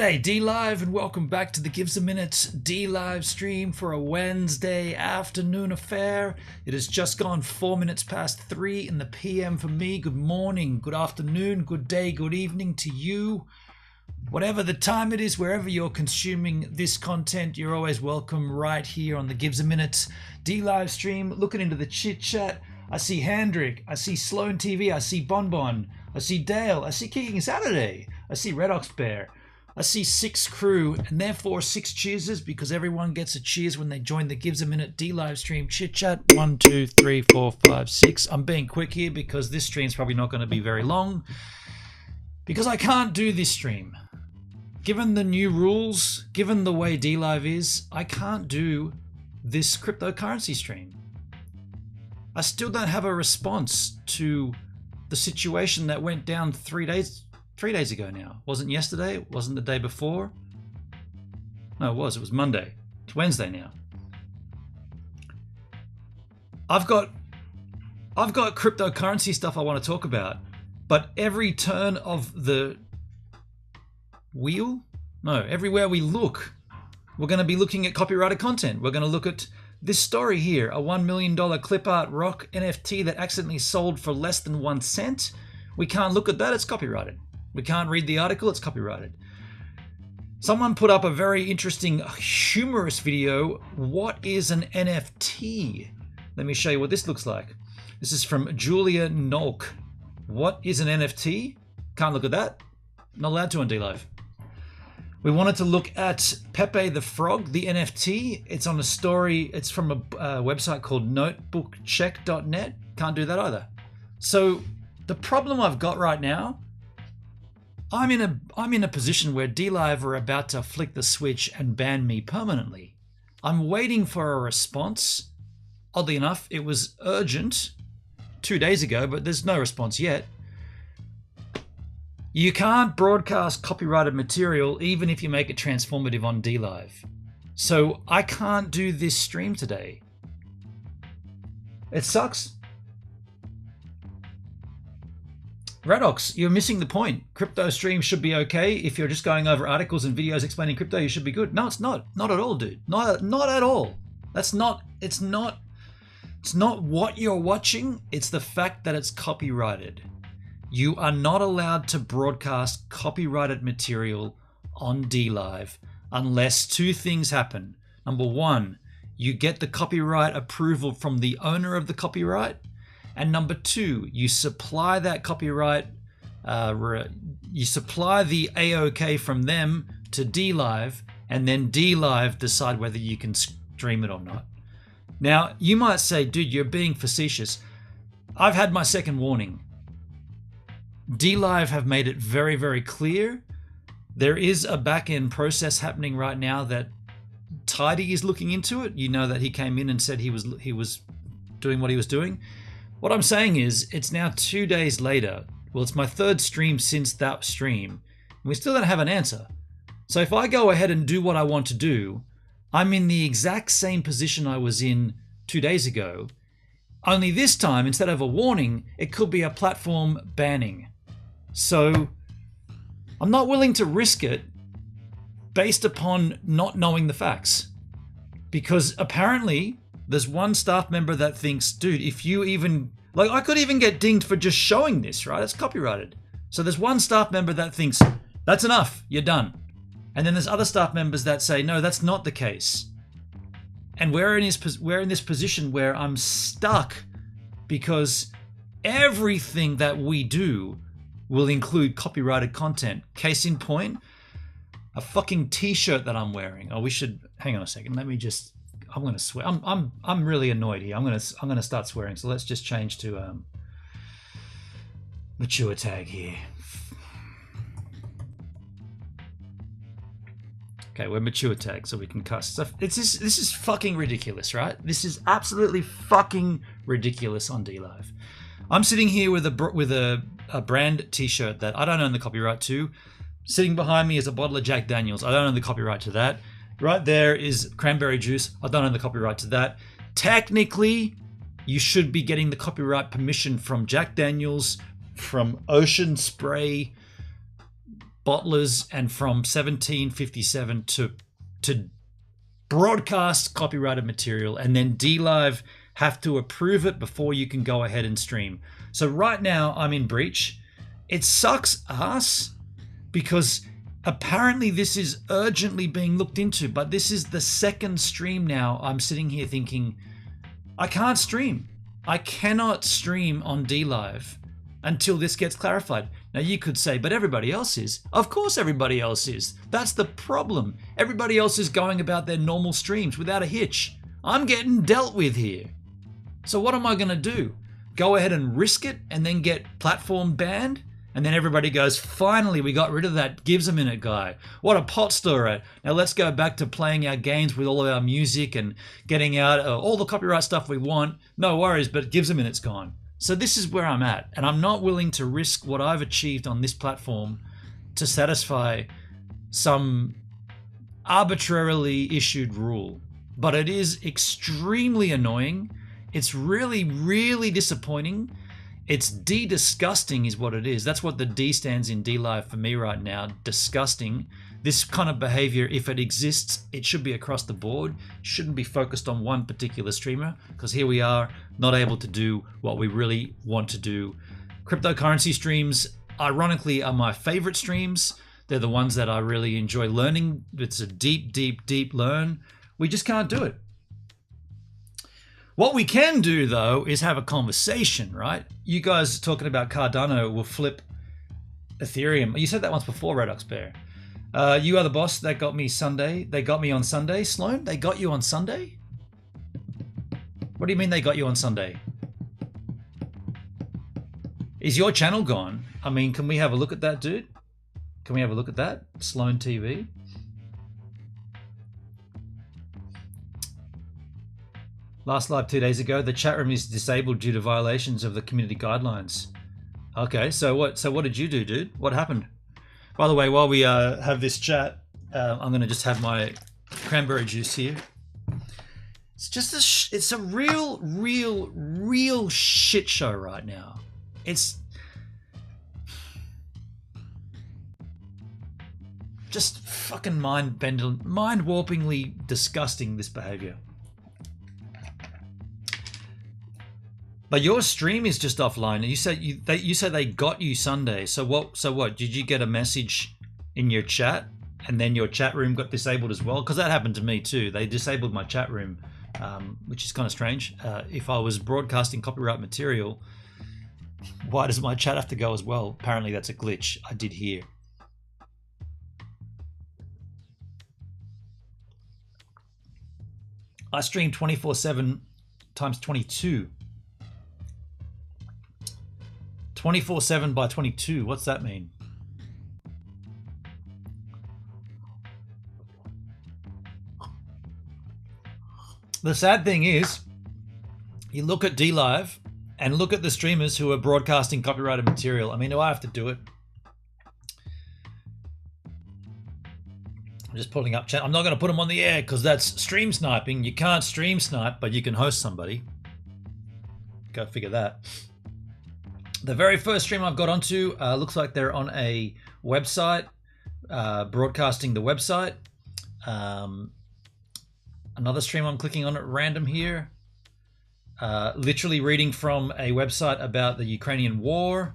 G'day DLive and welcome back to the Gives a Minute DLive stream for a Wednesday afternoon affair. It has just gone 4 minutes past 3 in the PM for me. Good morning, good afternoon, good day, good evening to you. Whatever the time it is, wherever you're consuming this content, you're always welcome right here on the Gives a Minute DLive stream. Looking into the chit chat, I see Hendrik, I see Sloan TV, I see Bonbon, I see Dale, I see Kicking Saturday, I see Red Ox Bear. I see 6 crew and therefore 6 cheerses because everyone gets a cheers when they join the Gives a Minute DLive stream chit chat. 1, 2, 3, 4, 5, 6. I'm being quick here because this stream's probably not going to be very long because I can't do this stream. Given the new rules, given the way DLive is, I can't do this cryptocurrency stream. I still don't have a response to the situation that went down 3 days ago now. Wasn't yesterday, it wasn't the day before. No, it was Monday. It's Wednesday now. I've got cryptocurrency stuff I want to talk about, but every turn of the wheel, everywhere we look, we're going to be looking at copyrighted content. We're going to look at this story here, a $1 million clip art rock NFT that accidentally sold for less than 1 cent. We can't look at that, it's copyrighted. We can't read the article, it's copyrighted. Someone put up a very interesting, humorous video. What is an NFT? Let me show you what this looks like. This is from Julia Nolk. What is an NFT? Can't look at that. Not allowed to on DLive. We wanted to look at Pepe the Frog, the NFT. It's on a story. It's from a website called notebookcheck.net. Can't do that either. So the problem I've got right now, I'm in a position where DLive are about to flick the switch and ban me permanently. I'm waiting for a response. Oddly enough, it was urgent 2 days ago, but there's no response yet. You can't broadcast copyrighted material even if you make it transformative on DLive. So I can't do this stream today. It sucks. Radox, you're missing the point. Crypto streams should be okay. If you're just going over articles and videos explaining crypto, you should be good. No, it's not. Not at all, dude. Not at all. It's not what you're watching. It's the fact that it's copyrighted. You are not allowed to broadcast copyrighted material on DLive unless 2 things happen. Number 1, you get the copyright approval from the owner of the copyright. And number 2, you supply that copyright, you supply the AOK from them to DLive, and then DLive decide whether you can stream it or not. Now, you might say, dude, you're being facetious. I've had my second warning. DLive have made it very, very clear. There is a back-end process happening right now that Tidy is looking into it. You know that he came in and said he was doing what he was doing. What I'm saying is, it's now 2 days later. Well, it's my 3rd stream since that stream. And we still don't have an answer. So if I go ahead and do what I want to do, I'm in the exact same position I was in 2 days ago. Only this time, instead of a warning, it could be a platform banning. So I'm not willing to risk it based upon not knowing the facts. Because apparently there's one staff member that thinks, dude, if you even, like, I could even get dinged for just showing this, right? It's copyrighted. So there's one staff member that thinks, that's enough, you're done. And then there's other staff members that say, no, that's not the case. And we're in this position where I'm stuck because everything that we do will include copyrighted content. Case in point, a fucking t-shirt that I'm wearing. Oh, we should, hang on a second. Let me just, I'm going to swear. I'm really annoyed here. I'm going to start swearing. So let's just change to mature tag here. Okay, we're mature tag, so we can cuss stuff. This is fucking ridiculous, right? This is absolutely fucking ridiculous on DLive. I'm sitting here with a brand t-shirt that I don't own the copyright to. Sitting behind me is a bottle of Jack Daniels. I don't own the copyright to that. Right there is cranberry juice. I don't own the copyright to that. Technically, you should be getting the copyright permission from Jack Daniels, from Ocean Spray, bottlers and from 1757 to broadcast copyrighted material, and then DLive have to approve it before you can go ahead and stream. So right now I'm in breach. It sucks ass because apparently this is urgently being looked into, but this is the second stream now I'm sitting here thinking, I can't stream. I cannot stream on DLive until this gets clarified. Now you could say, but everybody else is. Of course everybody else is. That's the problem. Everybody else is going about their normal streams without a hitch. I'm getting dealt with here. So what am I going to do? Go ahead and risk it and then get platform banned? And then everybody goes, finally, we got rid of that Gives a Minute guy. What a pot stirrer. Now let's go back to playing our games with all of our music and getting out all the copyright stuff we want. No worries, but Gives a Minute's gone. So this is where I'm at. And I'm not willing to risk what I've achieved on this platform to satisfy some arbitrarily issued rule. But it is extremely annoying. It's really, really disappointing. It's disgusting is what it is. That's what the D stands in DLive for me right now. Disgusting. This kind of behavior, if it exists, it should be across the board. It shouldn't be focused on one particular streamer, because here we are not able to do what we really want to do. Cryptocurrency streams, ironically, are my favorite streams. They're the ones that I really enjoy learning. It's a deep, deep, deep learn. We just can't do it. What we can do, though, is have a conversation, right? You guys talking about Cardano will flip Ethereum. You said that once before, Redox Bear. You are the boss. That got me Sunday. They got me on Sunday. Sloan, they got you on Sunday? What do you mean they got you on Sunday? Is your channel gone? I mean, can we have a look at that, dude? Can we have a look at that? Sloan TV. Last live 2 days ago. The chat room is disabled due to violations of the community guidelines. Okay, so what did you do, dude? What happened? By the way, while we have this chat, I'm gonna just have my cranberry juice here. It's just it's a real shit show right now. It's just fucking mind-warpingly disgusting, this behavior. But your stream is just offline. You said you said they got you Sunday. So what? Did you get a message in your chat, and then your chat room got disabled as well? Because that happened to me too. They disabled my chat room, which is kind of strange. If I was broadcasting copyright material, why does my chat have to go as well? Apparently that's a glitch. I did hear. I stream 24/7 times 22. 24/7 by 22. What's that mean? The sad thing is, you look at DLive and look at the streamers who are broadcasting copyrighted material. I mean, do I have to do it? I'm just pulling up chat. I'm not going to put them on the air because that's stream sniping. You can't stream snipe, but you can host somebody. Go figure that. The very first stream I've got onto looks like they're on a website, broadcasting the website. Another stream I'm clicking on at random here, literally reading from a website about the Ukrainian war.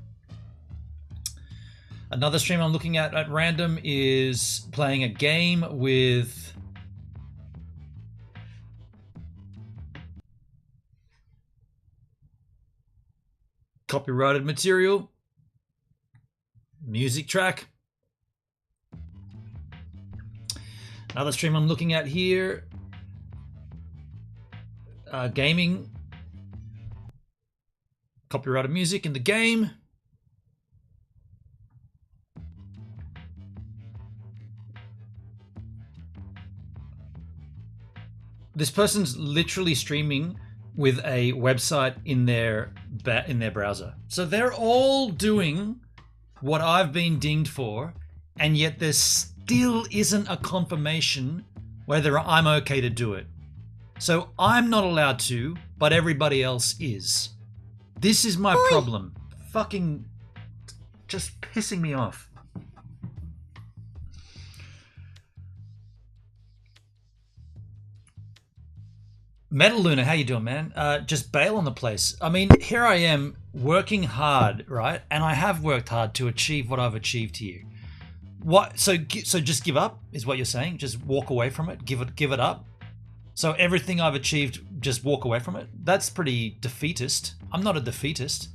Another stream I'm looking at random is playing a game with copyrighted material, music track. Another stream I'm looking at here, gaming, copyrighted music in the game. This person's literally streaming with a website in their browser. So they're all doing what I've been dinged for, and yet there still isn't a confirmation whether I'm okay to do it. So I'm not allowed to, but everybody else is. This is my problem. Fucking just pissing me off. Metal Luna, how you doing, man? Just bail on the place. I mean, here I am working hard, right? And I have worked hard to achieve what I've achieved here. What? So just give up is what you're saying? Just walk away from it? Give it up? So everything I've achieved, just walk away from it? That's pretty defeatist. I'm not a defeatist.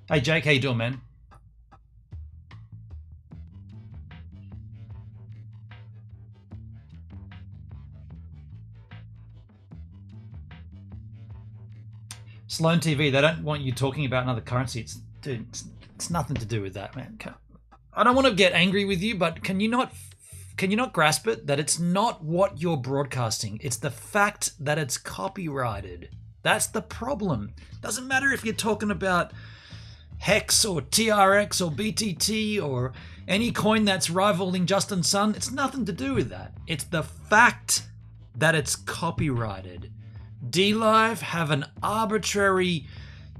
Hey Jake, how you doing, man? Sloan TV, they don't want you talking about another currency. It's nothing to do with that, man. I don't want to get angry with you, but can you not grasp it that it's not what you're broadcasting? It's the fact that it's copyrighted. That's the problem. Doesn't matter if you're talking about Hex or TRX or BTT or any coin that's rivaling Justin Sun. It's nothing to do with that. It's the fact that it's copyrighted. DLive have an arbitrary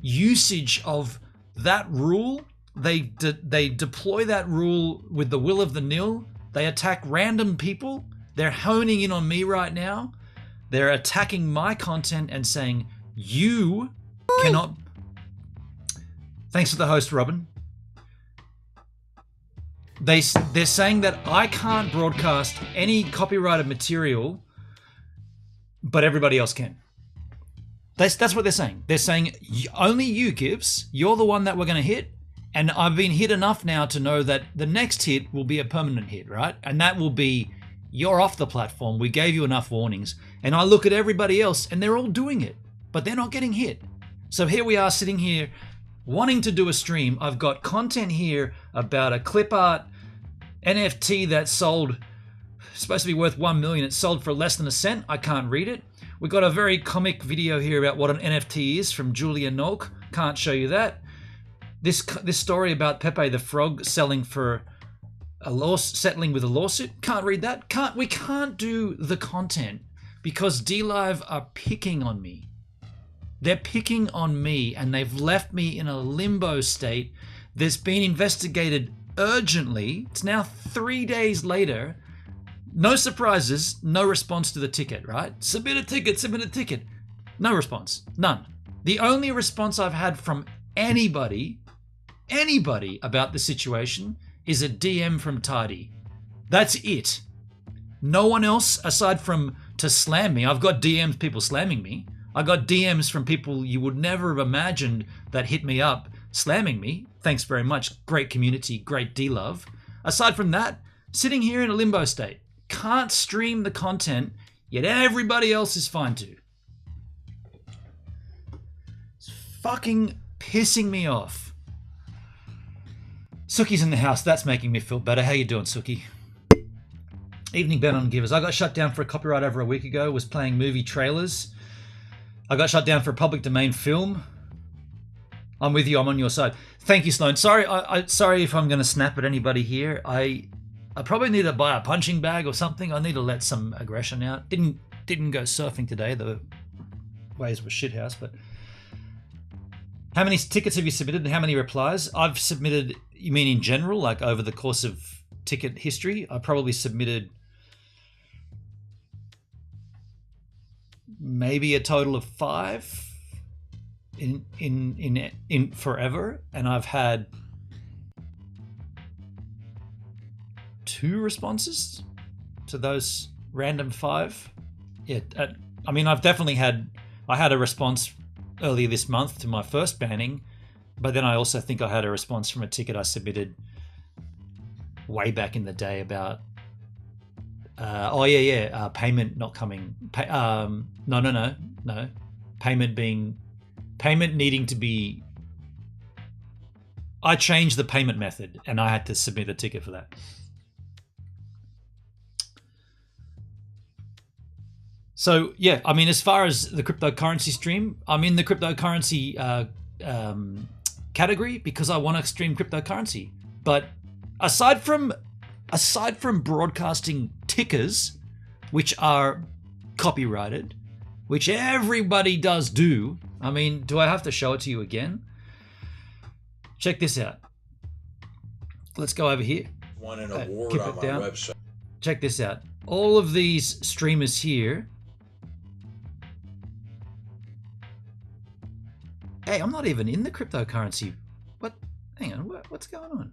usage of that rule. They deploy that rule with the will of the nil. They attack random people. They're honing in on me right now. They're attacking my content and saying, you cannot... Thanks for the host, Robin. They're saying that I can't broadcast any copyrighted material, but everybody else can. That's what they're saying. They're saying only you, Gibbs. You're the one that we're going to hit. And I've been hit enough now to know that the next hit will be a permanent hit, right? And that will be, you're off the platform. We gave you enough warnings. And I look at everybody else and they're all doing it, but they're not getting hit. So here we are sitting here wanting to do a stream. I've got content here about a clip art NFT that sold, supposed to be worth 1 million. It sold for less than a cent. I can't read it. We've got a very comic video here about what an NFT is from Julia Nolk. Can't show you that. This story about Pepe the Frog settling with a lawsuit. Can't read that. We can't do the content because DLive are picking on me. They're picking on me and they've left me in a limbo state. There's been investigated urgently. It's now 3 days later. No surprises, no response to the ticket, right? Submit a ticket. No response, none. The only response I've had from anybody about the situation is a DM from Tidy. That's it. No one else, aside from to slam me. I've got DMs, people slamming me. I got DMs from people you would never have imagined that hit me up slamming me. Thanks very much. Great community, great D-love. Aside from that, sitting here in a limbo state. Can't stream the content, yet everybody else is fine too. It's fucking pissing me off. Suki's in the house. That's making me feel better. How you doing, Suki? Evening Ben on Givers. I got shut down for a copyright over a week ago. Was playing movie trailers. I got shut down for a public domain film. I'm with you. I'm on your side. Thank you, Sloan. Sorry, sorry if I'm going to snap at anybody here. I probably need to buy a punching bag or something. I need to let some aggression out. Didn't go surfing today. The waves were shithouse. But how many tickets have you submitted and how many replies? I've submitted. You mean in general, like over the course of ticket history? I probably submitted maybe a total of 5 in forever, and I've had 2 responses to those random 5. Yeah, I mean, I've definitely had. I had a response earlier this month to my first banning, but then I also think I had a response from a ticket I submitted way back in the day about. Payment not coming. No. Payment needing to be. I changed the payment method, and I had to submit a ticket for that. So yeah, I mean, as far as the cryptocurrency stream, I'm in the cryptocurrency category because I want to stream cryptocurrency. But aside from broadcasting tickers, which are copyrighted, which everybody does do. I mean, do I have to show it to you again? Check this out. Let's go over here. Won an award on my website. Check this out. All of these streamers here Hey, I'm not even in the cryptocurrency. What? Hang on, what's going on?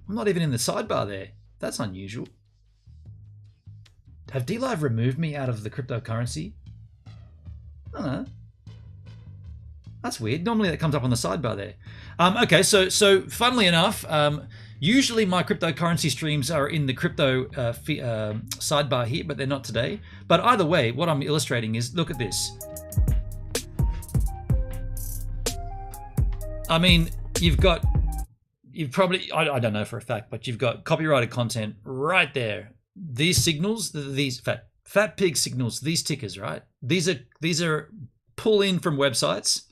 I'm not even in the sidebar there. That's unusual. Have DLive removed me out of the cryptocurrency? I don't know. That's weird. Normally that comes up on the sidebar there. Okay, so funnily enough, usually my cryptocurrency streams are in the crypto sidebar here, but they're not today. But either way, what I'm illustrating is, look at this. I mean, you've probably, I don't know for a fact, but you've got copyrighted content right there. These signals, these fat pig signals, these tickers, right? These are pull in from websites.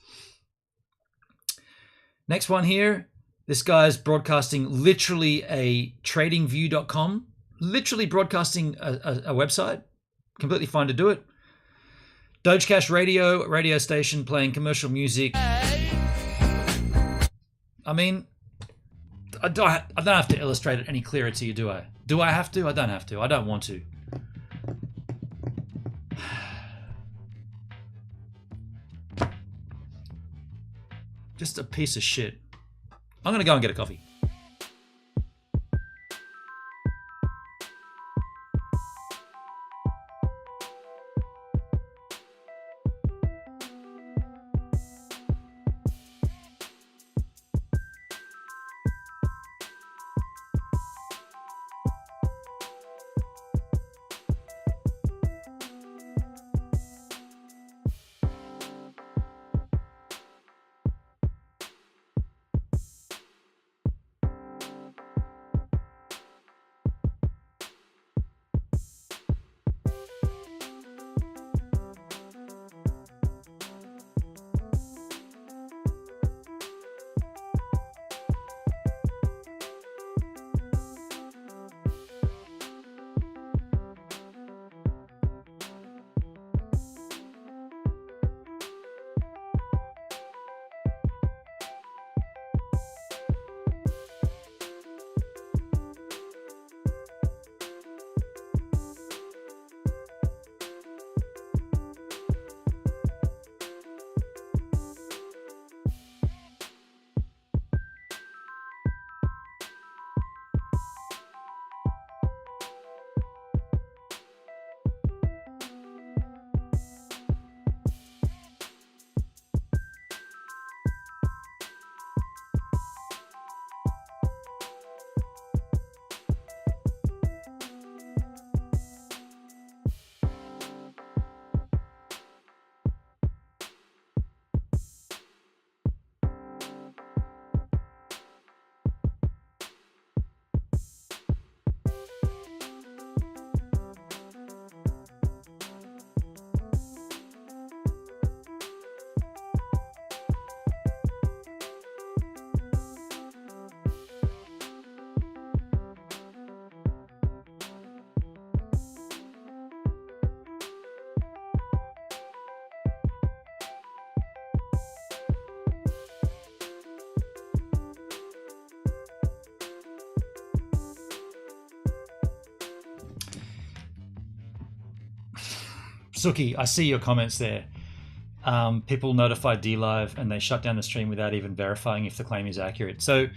Next one here, this guy's broadcasting literally a tradingview.com, literally broadcasting a website. Completely fine to do it. Dogecash radio station playing commercial music. I mean, I don't have to illustrate it any clearer to you, do I? Do I have to? I don't have to. I don't want to. Just a piece of shit. I'm going to go and get a coffee. Suki, I see your comments there. People notified DLive and they shut down the stream without even verifying if the claim is accurate. So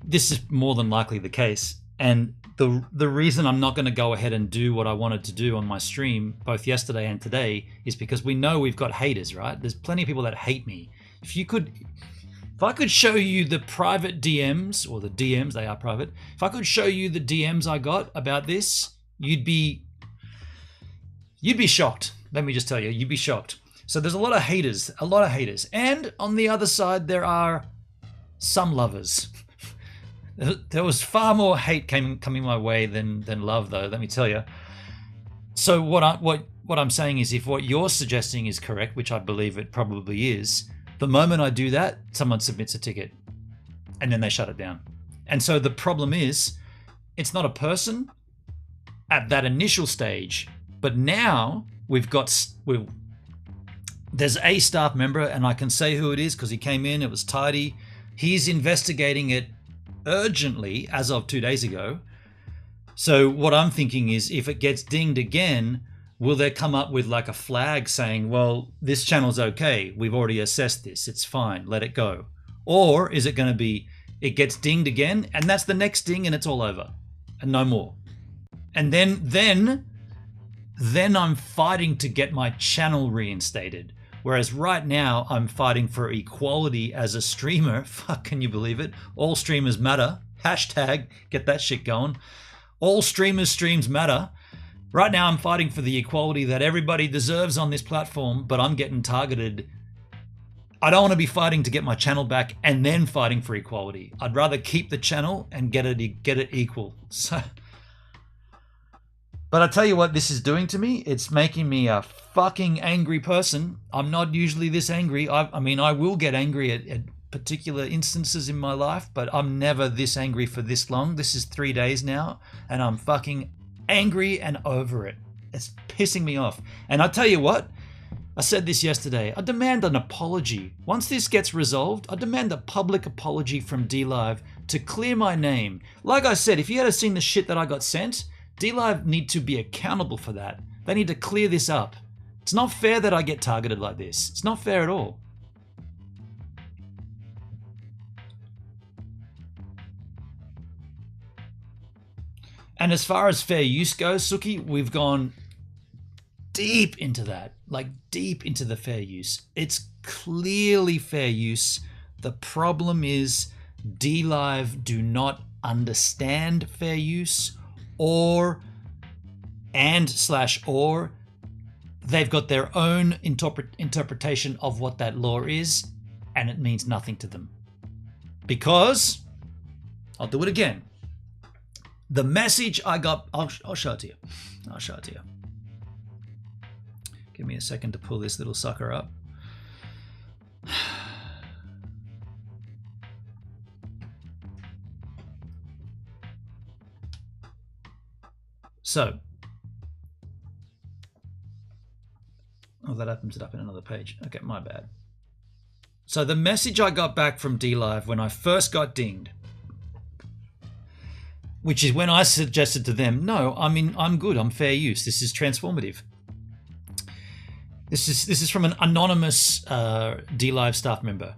this is more than likely the case. And the reason I'm not going to go ahead and do what I wanted to do on my stream, both yesterday and today, is because we know we've got haters, right? There's plenty of people that hate me. If I could show you the private DMs, or the DMs, they are private. If I could show you the DMs I got about this, you'd be shocked. Let me just tell you, you'd be shocked. So there's a lot of haters. And on the other side, there are some lovers. There was far more hate coming my way than love, though, let me tell you. So what I'm saying is, if what you're suggesting is correct, which I believe it probably is, the moment I do that, someone submits a ticket and then they shut it down. And so the problem is, it's not a person at that initial stage, but now there's a staff member, and I can say who it is because he came in, it was tidy. He's investigating it urgently as of 2 days ago. So what I'm thinking is, if it gets dinged again, will there come up with like a flag saying, well, this channel's okay, we've already assessed this, it's fine, let it go? Or is it going to be, it gets dinged again, and that's the next ding and it's all over and no more? And then I'm fighting to get my channel reinstated. Whereas right now I'm fighting for equality as a streamer. Fuck, can you believe it? All streamers matter. Hashtag, get that shit going. All streamers' streams matter. Right now I'm fighting for the equality that everybody deserves on this platform, but I'm getting targeted. I don't want to be fighting to get my channel back and then fighting for equality. I'd rather keep the channel and get it equal. So, but I tell you what this is doing to me. It's making me a fucking angry person. I'm not usually this angry. I mean, I will get angry at particular instances in my life, but I'm never this angry for this long. This is 3 days now, and I'm fucking angry and over it. It's pissing me off. And I tell you what, I said this yesterday, I demand an apology. Once this gets resolved, I demand a public apology from DLive to clear my name. Like I said, if you had seen the shit that I got sent, DLive need to be accountable for that. They need to clear this up. It's not fair that I get targeted like this. It's not fair at all. And as far as fair use goes, Suki, we've gone deep into that, like deep into the fair use. It's clearly fair use. The problem is DLive do not understand fair use, or they've got their own interpretation of what that law is, and it means nothing to them. Because, I'll do it again. The message I got, I'll show it to you. I'll show it to you. Give me a second to pull this little sucker up. So, oh, that opens it up in another page. Okay, my bad. So the message I got back from DLive when I first got dinged, which is when I suggested to them, no, I mean, I'm good, I'm fair use, this is transformative. This is from an anonymous DLive staff member.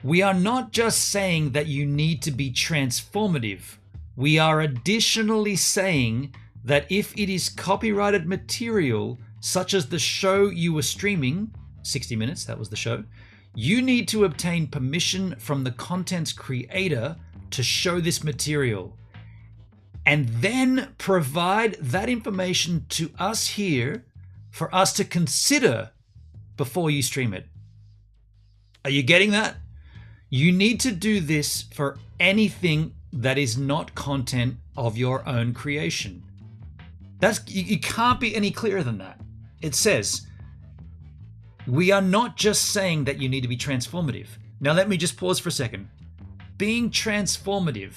We are not just saying that you need to be transformative. We are additionally saying that if it is copyrighted material, such as the show you were streaming, 60 Minutes, that was the show, you need to obtain permission from the content's creator to show this material, and then provide that information to us here for us to consider before you stream it. Are you getting that? You need to do this for anything that is not content of your own creation. You can't be any clearer than that. It says, we are not just saying that you need to be transformative. Now let me just pause for a second. Being transformative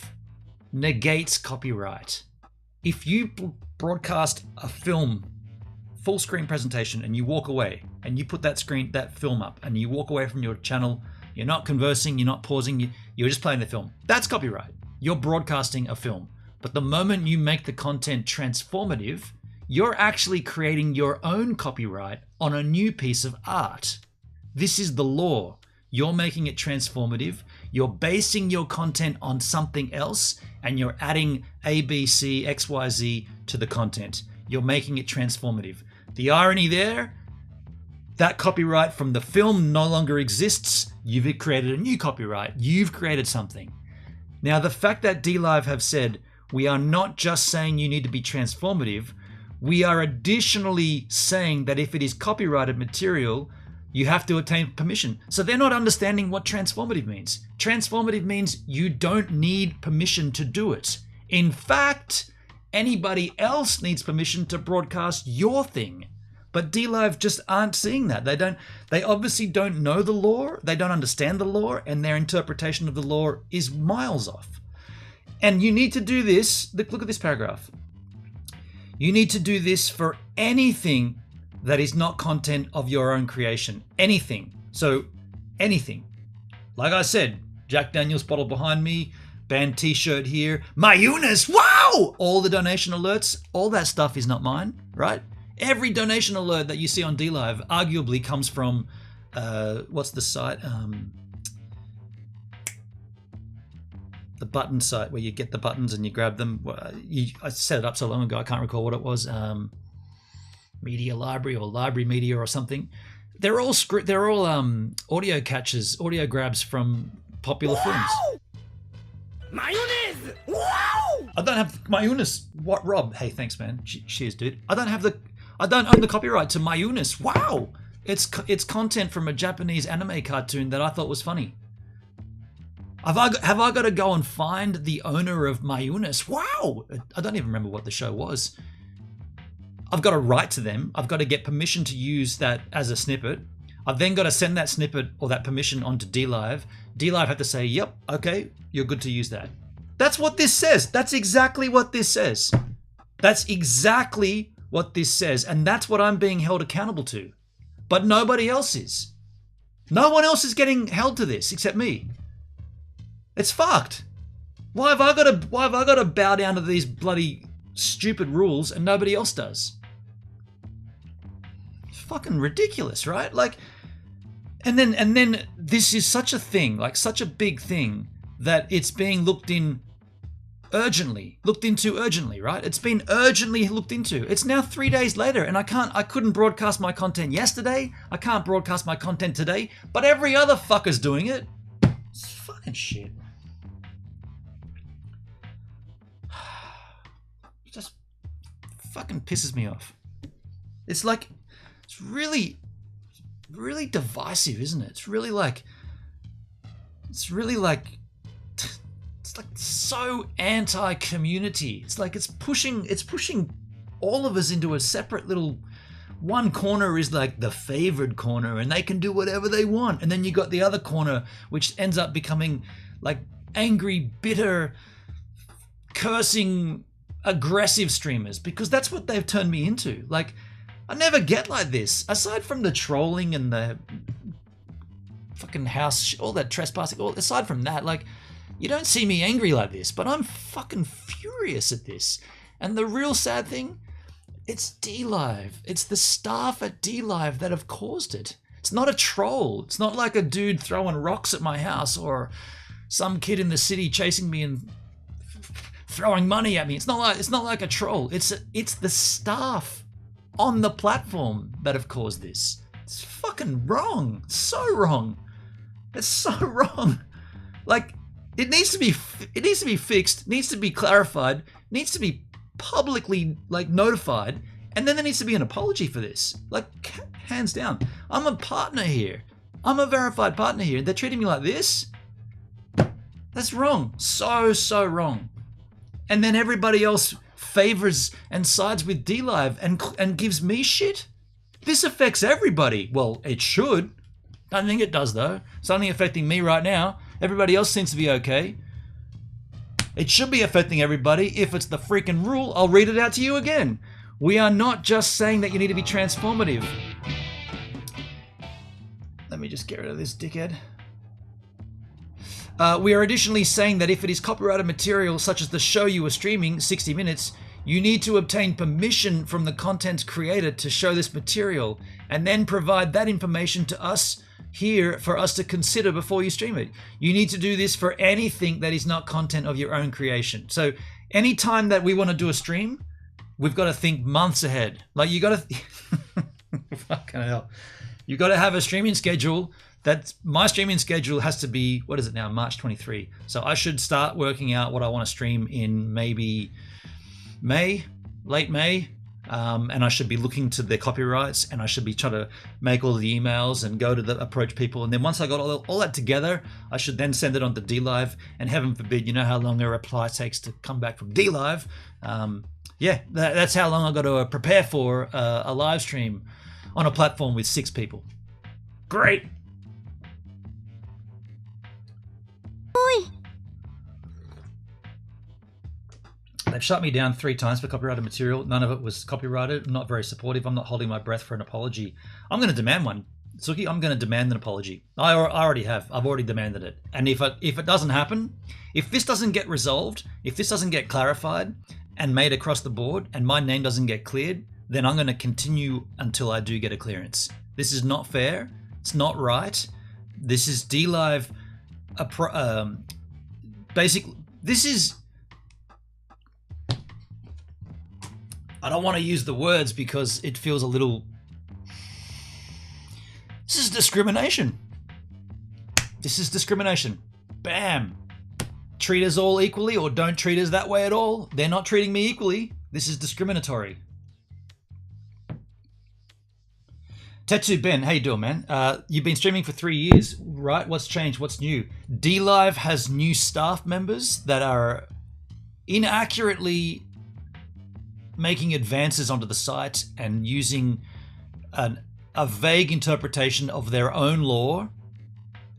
negates copyright. If you broadcast a film, full screen presentation, and you walk away and you put that film up and you walk away from your channel, you're not conversing, you're not pausing, you're just playing the film. That's copyright. You're broadcasting a film. But the moment you make the content transformative, you're actually creating your own copyright on a new piece of art. This is the law. You're making it transformative. You're basing your content on something else, and you're adding A, B, C, X, Y, Z to the content. You're making it transformative. The irony there, that copyright from the film no longer exists. You've created a new copyright. You've created something. Now, the fact that DLive have said, we are not just saying you need to be transformative, we are additionally saying that if it is copyrighted material, you have to obtain permission. So they're not understanding what transformative means. Transformative means you don't need permission to do it. In fact, anybody else needs permission to broadcast your thing. But DLive just aren't seeing that. They obviously don't know the law, they don't understand the law, and their interpretation of the law is miles off. And you need to do this, look at this paragraph. You need to do this for anything that is not content of your own creation. Anything. So, anything. Like I said, Jack Daniels bottle behind me, band t-shirt here, my Eunice, wow! All the donation alerts, all that stuff is not mine, right? Every donation alert that you see on DLive arguably comes from, what's the site? The button site where you get the buttons and you grab them. I set it up so long ago, I can't recall what it was. Media Library or Library Media or something. They're all audio catches, audio grabs from popular films. Mayonnaise! Wow! I don't have mayonnaise. What, Rob? Hey, thanks, man. Cheers, dude. I don't own the copyright to mayonnaise. Wow! It's content from a Japanese anime cartoon that I thought was funny. Have I got to go and find the owner of mayonnaise? Wow! I don't even remember what the show was. I've got to write to them. I've got to get permission to use that as a snippet. I've then got to send that snippet or that permission onto DLive. DLive have to say, yep, okay, you're good to use that. That's what this says. That's exactly what this says. That's exactly what this says. And that's what I'm being held accountable to. But nobody else is. No one else is getting held to this except me. It's fucked. Why have I got to bow down to these bloody stupid rules and nobody else does? It's fucking ridiculous, right? Like, and then this is such a thing, like such a big thing, that it's being looked into urgently, right? It's been urgently looked into. It's now 3 days later and I couldn't broadcast my content yesterday. I can't broadcast my content today, but every other fucker's doing it. It's fucking shit. It just fucking pisses me off. It's like, it's really divisive, isn't it? It's really like so anti-community. It's like it's pushing all of us into a separate little, one corner is like the favored corner and they can do whatever they want, and then you got the other corner which ends up becoming like angry, bitter, cursing, aggressive streamers, because that's what they've turned me into. Like, I never get like this, aside from the trolling and the fucking house, all that trespassing, aside from that, like, you don't see me angry like this, but I'm fucking furious at this. And the real sad thing, it's DLive. It's the staff at DLive that have caused it. It's not a troll. It's not like a dude throwing rocks at my house or some kid in the city chasing me and throwing money at me. It's not like a troll. It's the staff on the platform that have caused this. It's fucking wrong. So wrong. It's so wrong. Like, it needs to be fixed, needs to be clarified, needs to be publicly like notified, and then there needs to be an apology for this. Like, hands down. I'm a partner here. I'm a verified partner here. They're treating me like this? That's wrong. So wrong. And then everybody else favors and sides with DLive and gives me shit? This affects everybody. Well, it should. I don't think it does, though. It's only affecting me right now. Everybody else seems to be okay. It should be affecting everybody. If it's the freaking rule, I'll read it out to you again. We are not just saying that you need to be transformative. Let me just get rid of this dickhead. We are additionally saying that if it is copyrighted material such as the show you are streaming, 60 minutes, you need to obtain permission from the content creator to show this material and then provide that information to us here for us to consider before you stream it. You need to do this for anything that is not content of your own creation. So anytime that we want to do a stream, we've got to think months ahead. Like, you got to fucking hell. You got to have a streaming schedule. My streaming schedule has to be, what is it now, March 23. So I should start working out what I want to stream in maybe May, late May. And I should be looking to their copyrights, and I should be trying to make all the emails and go to approach people. And then once I got all that together, I should then send it on to DLive. And heaven forbid, you know how long a reply takes to come back from DLive. Yeah, that's how long I got to prepare for a live stream on a platform with 6 people. Great. They've shut me down 3 times for copyrighted material. None of it was copyrighted. I'm not very supportive. I'm not holding my breath for an apology. I'm going to demand one. Suki, I'm going to demand an apology. I already have. I've already demanded it. And if it doesn't happen, if this doesn't get resolved, if this doesn't get clarified and made across the board, and my name doesn't get cleared, then I'm going to continue until I do get a clearance. This is not fair. It's not right. This is DLive. Basically, this is... I don't want to use the words because it feels a little... This is discrimination. This is discrimination. Bam. Treat us all equally or don't treat us that way at all. They're not treating me equally. This is discriminatory. Tattoo Ben, how you doing, man? You've been streaming for 3 years, right? What's changed? What's new? DLive has new staff members that are inaccurately making advances onto the site and using a vague interpretation of their own law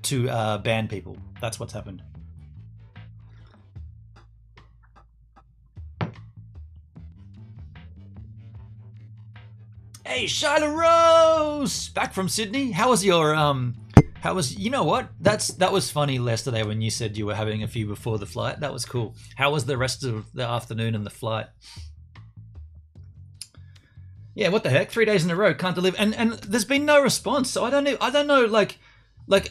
to ban people. That's what's happened. Hey, Shyla Rose! Back from Sydney. How was your, you know what? That was funny yesterday when you said you were having a few before the flight. That was cool. How was the rest of the afternoon and the flight? Yeah, what the heck? 3 days in a row, can't deliver. And there's been no response. So I don't know, like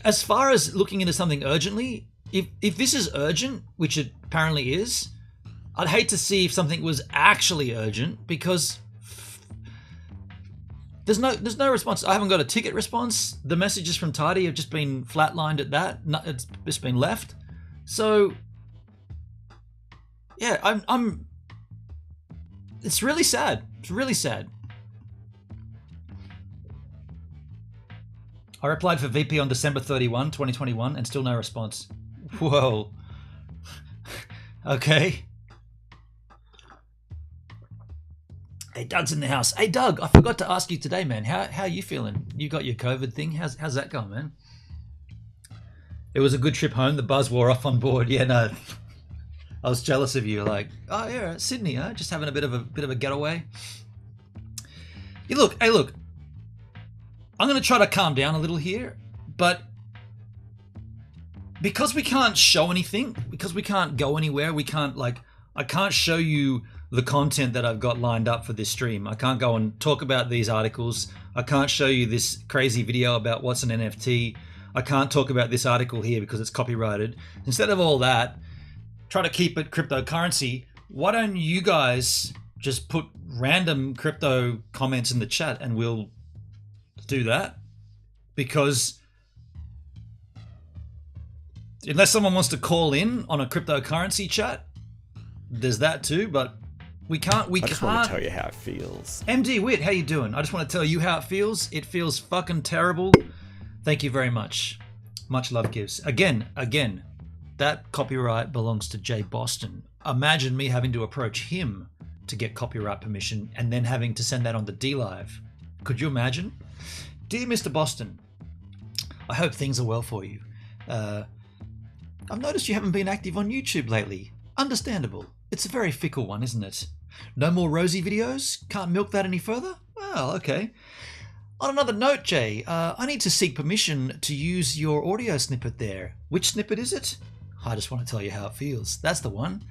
as far as looking into something urgently, if this is urgent, which it apparently is, I'd hate to see if something was actually urgent because there's no response. I haven't got a ticket response. The messages from Tidy have just been flatlined at that. It's just been left. So yeah, I'm it's really sad. It's really sad. I replied for VP on December 31, 2021 and still no response. Whoa. Okay. Hey, Doug's in the house. Hey, Doug, I forgot to ask you today, man. How are you feeling? You got your COVID thing? How's that going, man? It was a good trip home. The buzz wore off on board. Yeah, no. I was jealous of you. Like, oh yeah, Sydney, huh? Just having a bit of a getaway. Hey, look. I'm going to try to calm down a little here, but because we can't show anything, because we can't go anywhere, I can't show you the content that I've got lined up for this stream. I can't go and talk about these articles. I can't show you this crazy video about what's an NFT. I can't talk about this article here because it's copyrighted. Instead of all that, try to keep it cryptocurrency. Why don't you guys just put random crypto comments in the chat and we'll do that? Because unless someone wants to call in on a cryptocurrency chat, there's that too, but we can't. I just want to tell you how it feels. MD Wit, how you doing? I just want to tell you how it feels. It feels fucking terrible. Thank you very much. Much love, gives. Again, that copyright belongs to Jay Boston. Imagine me having to approach him to get copyright permission and then having to send that on to DLive. Could you imagine? Dear Mr. Boston, I hope things are well for you. I've noticed you haven't been active on YouTube lately. Understandable. It's a very fickle one, isn't it? No more Rosie videos? Can't milk that any further? Well, okay. On another note, Jay, I need to seek permission to use your audio snippet there. Which snippet is it? I just want to tell you how it feels. That's the one.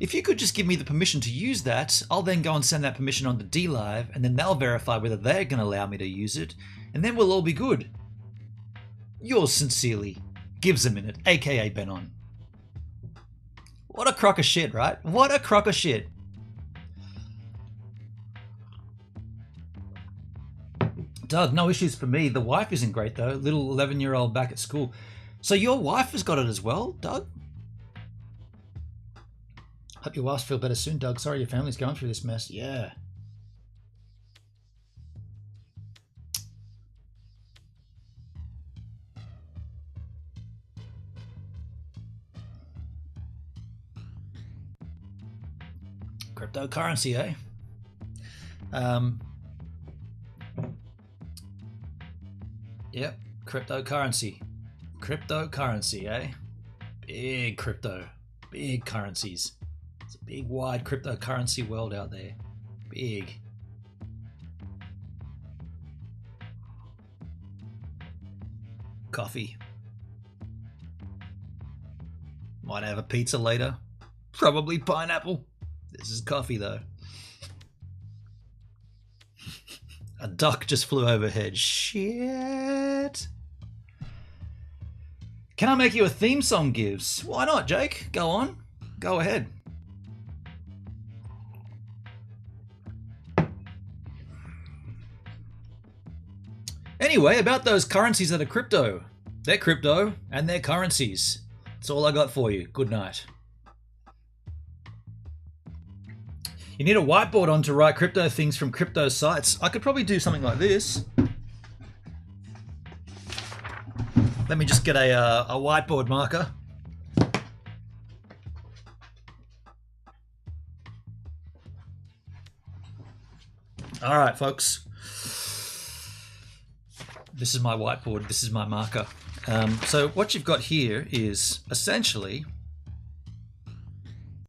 If you could just give me the permission to use that, I'll then go and send that permission on to DLive, and then they'll verify whether they're going to allow me to use it, and then we'll all be good. Yours sincerely, Gives a Minute, aka Benon. What a crock of shit, right? What a crock of shit. Doug, no issues for me. The wife isn't great though. Little 11-year-old back at school. So your wife has got it as well, Doug? Hope your wife feel better soon, Doug. Sorry your family's going through this mess. Yeah. Cryptocurrency, eh? Yep, cryptocurrency. Cryptocurrency, eh? Big crypto. Big currencies. It's a big, wide cryptocurrency world out there. Big. Coffee. Might have a pizza later. Probably pineapple. This is coffee though. A duck just flew overhead. Shit. Can I make you a theme song, Gibbs? Why not, Jake? Go on. Go ahead. Anyway, about those currencies that are crypto. They're crypto and they're currencies. That's all I got for you. Good night. You need a whiteboard on to write crypto things from crypto sites. I could probably do something like this. Let me just get a whiteboard marker. All right, folks. This is my whiteboard. This is my marker. So what you've got here is essentially...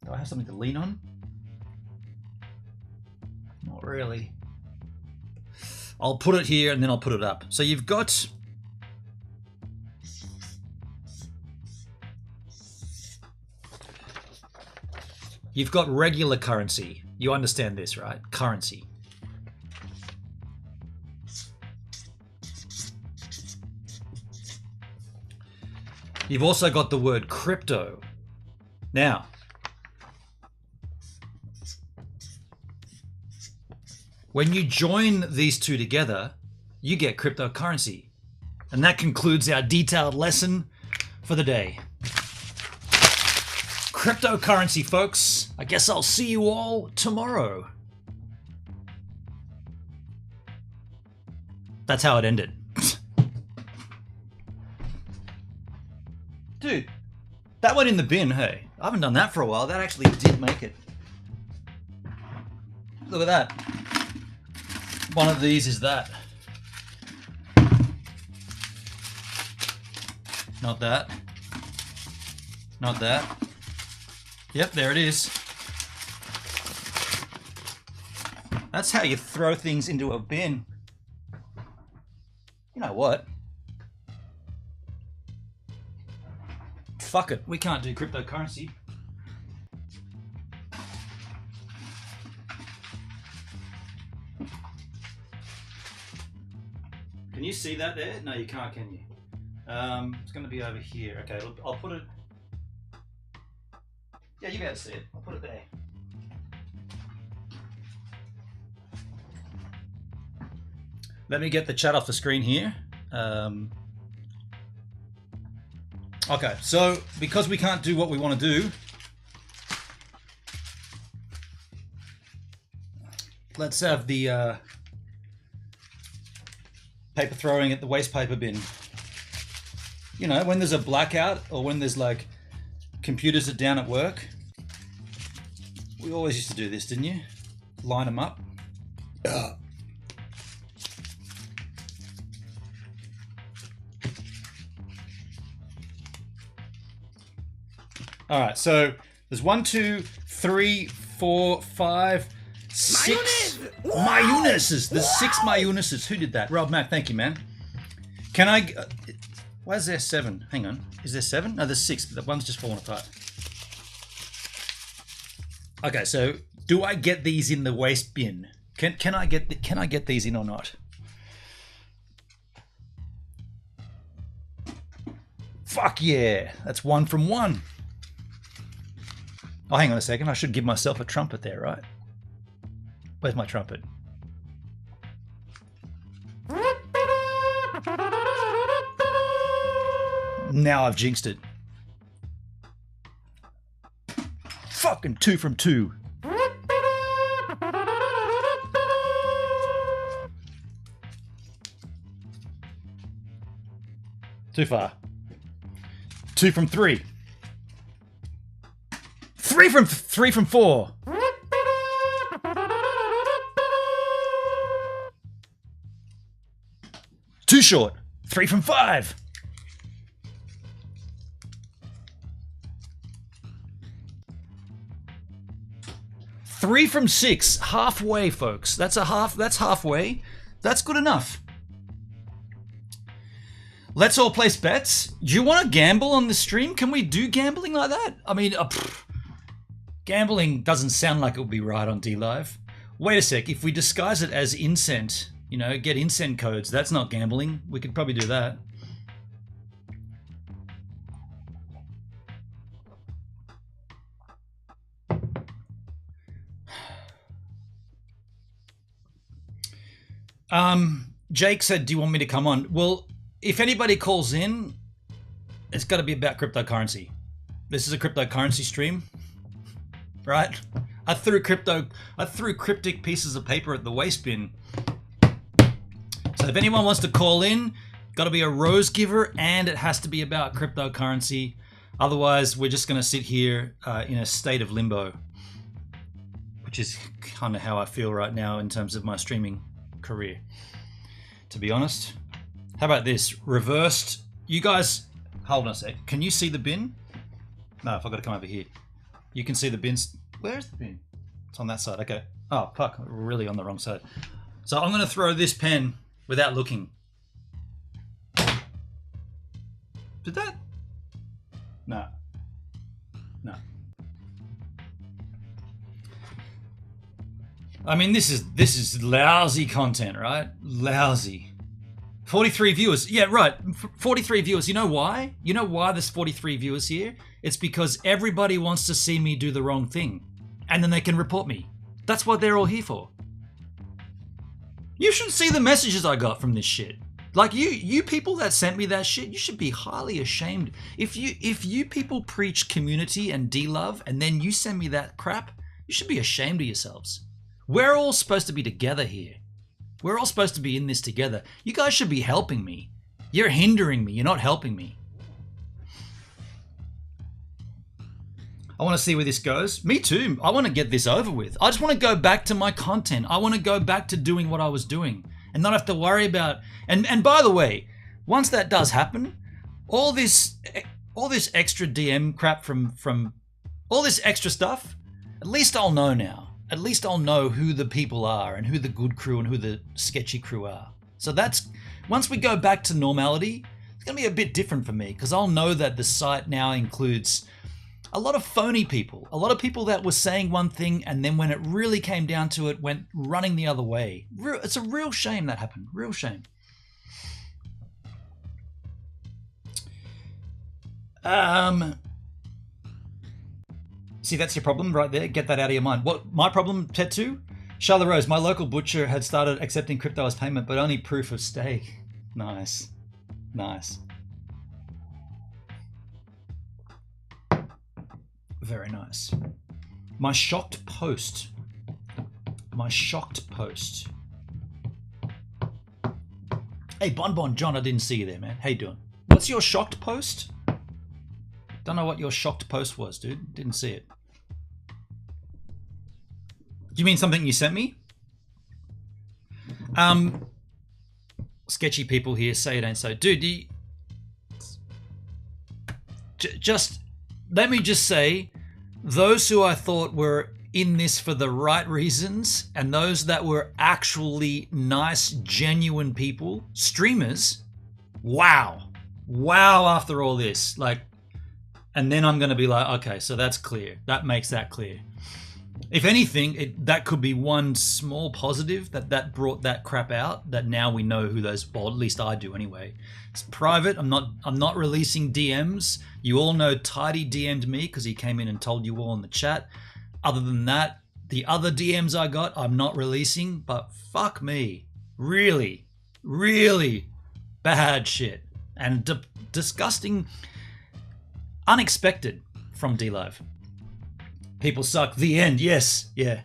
Do I have something to lean on? Not really. I'll put it here and then I'll put it up. So you've got... You've got regular currency. You understand this, right? Currency. You've also got the word crypto. Now, when you join these two together, you get cryptocurrency. And that concludes our detailed lesson for the day. Cryptocurrency, folks. I guess I'll see you all tomorrow. That's how it ended. Dude, that went in the bin, hey. I haven't done that for a while. That actually did make it. Look at that. One of these is that. Not that. Not that. Yep, there it is. That's how you throw things into a bin. You know what? Fuck it, we can't do cryptocurrency. Can you see that there? No, you can't, can you? It's going to be over here. Okay, I'll put it... Yeah, you guys see it. I'll put it there. Let me get the chat off the screen here. Okay, so because we can't do what we want to do, let's have the paper throwing at the waste paper bin. You know, when there's a blackout or when there's like computers are down at work, we always used to do this, didn't you? Line them up. All right, so there's 1, 2, 3, 4, 5, 6 mayonnaise. There's 6 mayonnaises. Who did that? Rob Mac, thank you, man. Can I... why is there 7? Hang on. Is there 7? No, there's 6, but that one's just fallen apart. Okay, so do I get these in the waste bin? Can I get these in or not? Fuck yeah. That's 1 from 1. Oh, hang on a second. I should give myself a trumpet there, right? Where's my trumpet? Now I've jinxed it. Fucking 2 from 2. Too far. 2 from 3. 3 from 4. Too short. 3 from 5. Three from 6. Halfway, folks. That's halfway. That's good enough. Let's all place bets. Do you want to gamble on the stream? Can we do gambling like that? I mean, gambling doesn't sound like it would be right on DLive. Wait a sec. If we disguise it as incent You know, get insend codes. That's not gambling. We could probably do that. Jake said, do you want me to come on? Well, if anybody calls in, it's got to be about cryptocurrency. This is a cryptocurrency stream, right? I threw cryptic pieces of paper at the waste bin. So if anyone wants to call in, got to be a rose giver, and it has to be about cryptocurrency. Otherwise, we're just going to sit here in a state of limbo, which is kind of how I feel right now in terms of my streaming career, to be honest. How about this? Reversed. You guys, hold on a sec. Can you see the bin? No, if I've got to come over here. You can see the bins. Where's the bin? It's on that side. Okay. Oh, fuck. We're really on the wrong side. So I'm going to throw this pen without looking. Did that? No. No. I mean, this is lousy content, right? Lousy. 43 viewers. Yeah, right. 43 viewers. You know why? You know why there's 43 viewers here? It's because everybody wants to see me do the wrong thing. And then they can report me. That's what they're all here for. You should see the messages I got from this shit. Like, you people that sent me that shit, you should be highly ashamed. If you people preach community and DLive and then you send me that crap, you should be ashamed of yourselves. We're all supposed to be together here. We're all supposed to be in this together. You guys should be helping me. You're hindering me. You're not helping me. I want to see where this goes. Me too. I want to get this over with. I just want to go back to my content. I want to go back to doing what I was doing and not have to worry about... And by the way, once that does happen, all this extra DM crap from all this extra stuff, at least I'll know now. At least I'll know who the people are and who the good crew and who the sketchy crew are. So that's, once we go back to normality, it's going to be a bit different for me because I'll know that the site now includes a lot of phony people, a lot of people that were saying one thing and then when it really came down to it, went running the other way. It's a real shame that happened, real shame. See, that's your problem right there. Get that out of your mind. What, my problem, Tetu? Charlotte Rose, my local butcher had started accepting crypto as payment, but only proof of stake. Nice. Nice. Very nice. My shocked post. My shocked post. Hey, Bon John, I didn't see you there, man. How you doing? What's your shocked post? Don't know what your shocked post was, dude. Didn't see it. Do you mean something you sent me? Sketchy people here, say it ain't so. Dude, just let me just say, those who I thought were in this for the right reasons and those that were actually nice, genuine people, streamers, wow. Wow after all this. Like, and then I'm going to be like, okay, so that's clear. That makes that clear. If anything, that could be one small positive that brought that crap out, that now we know who those, well, at least I do anyway. It's private. I'm not releasing DMs. You all know Tidy DM'd me because he came in and told you all in the chat. Other than that, the other DMs I got, I'm not releasing, but fuck me. Really, really bad shit. And disgusting, unexpected from DLive. People suck. The end. Yes. Yeah.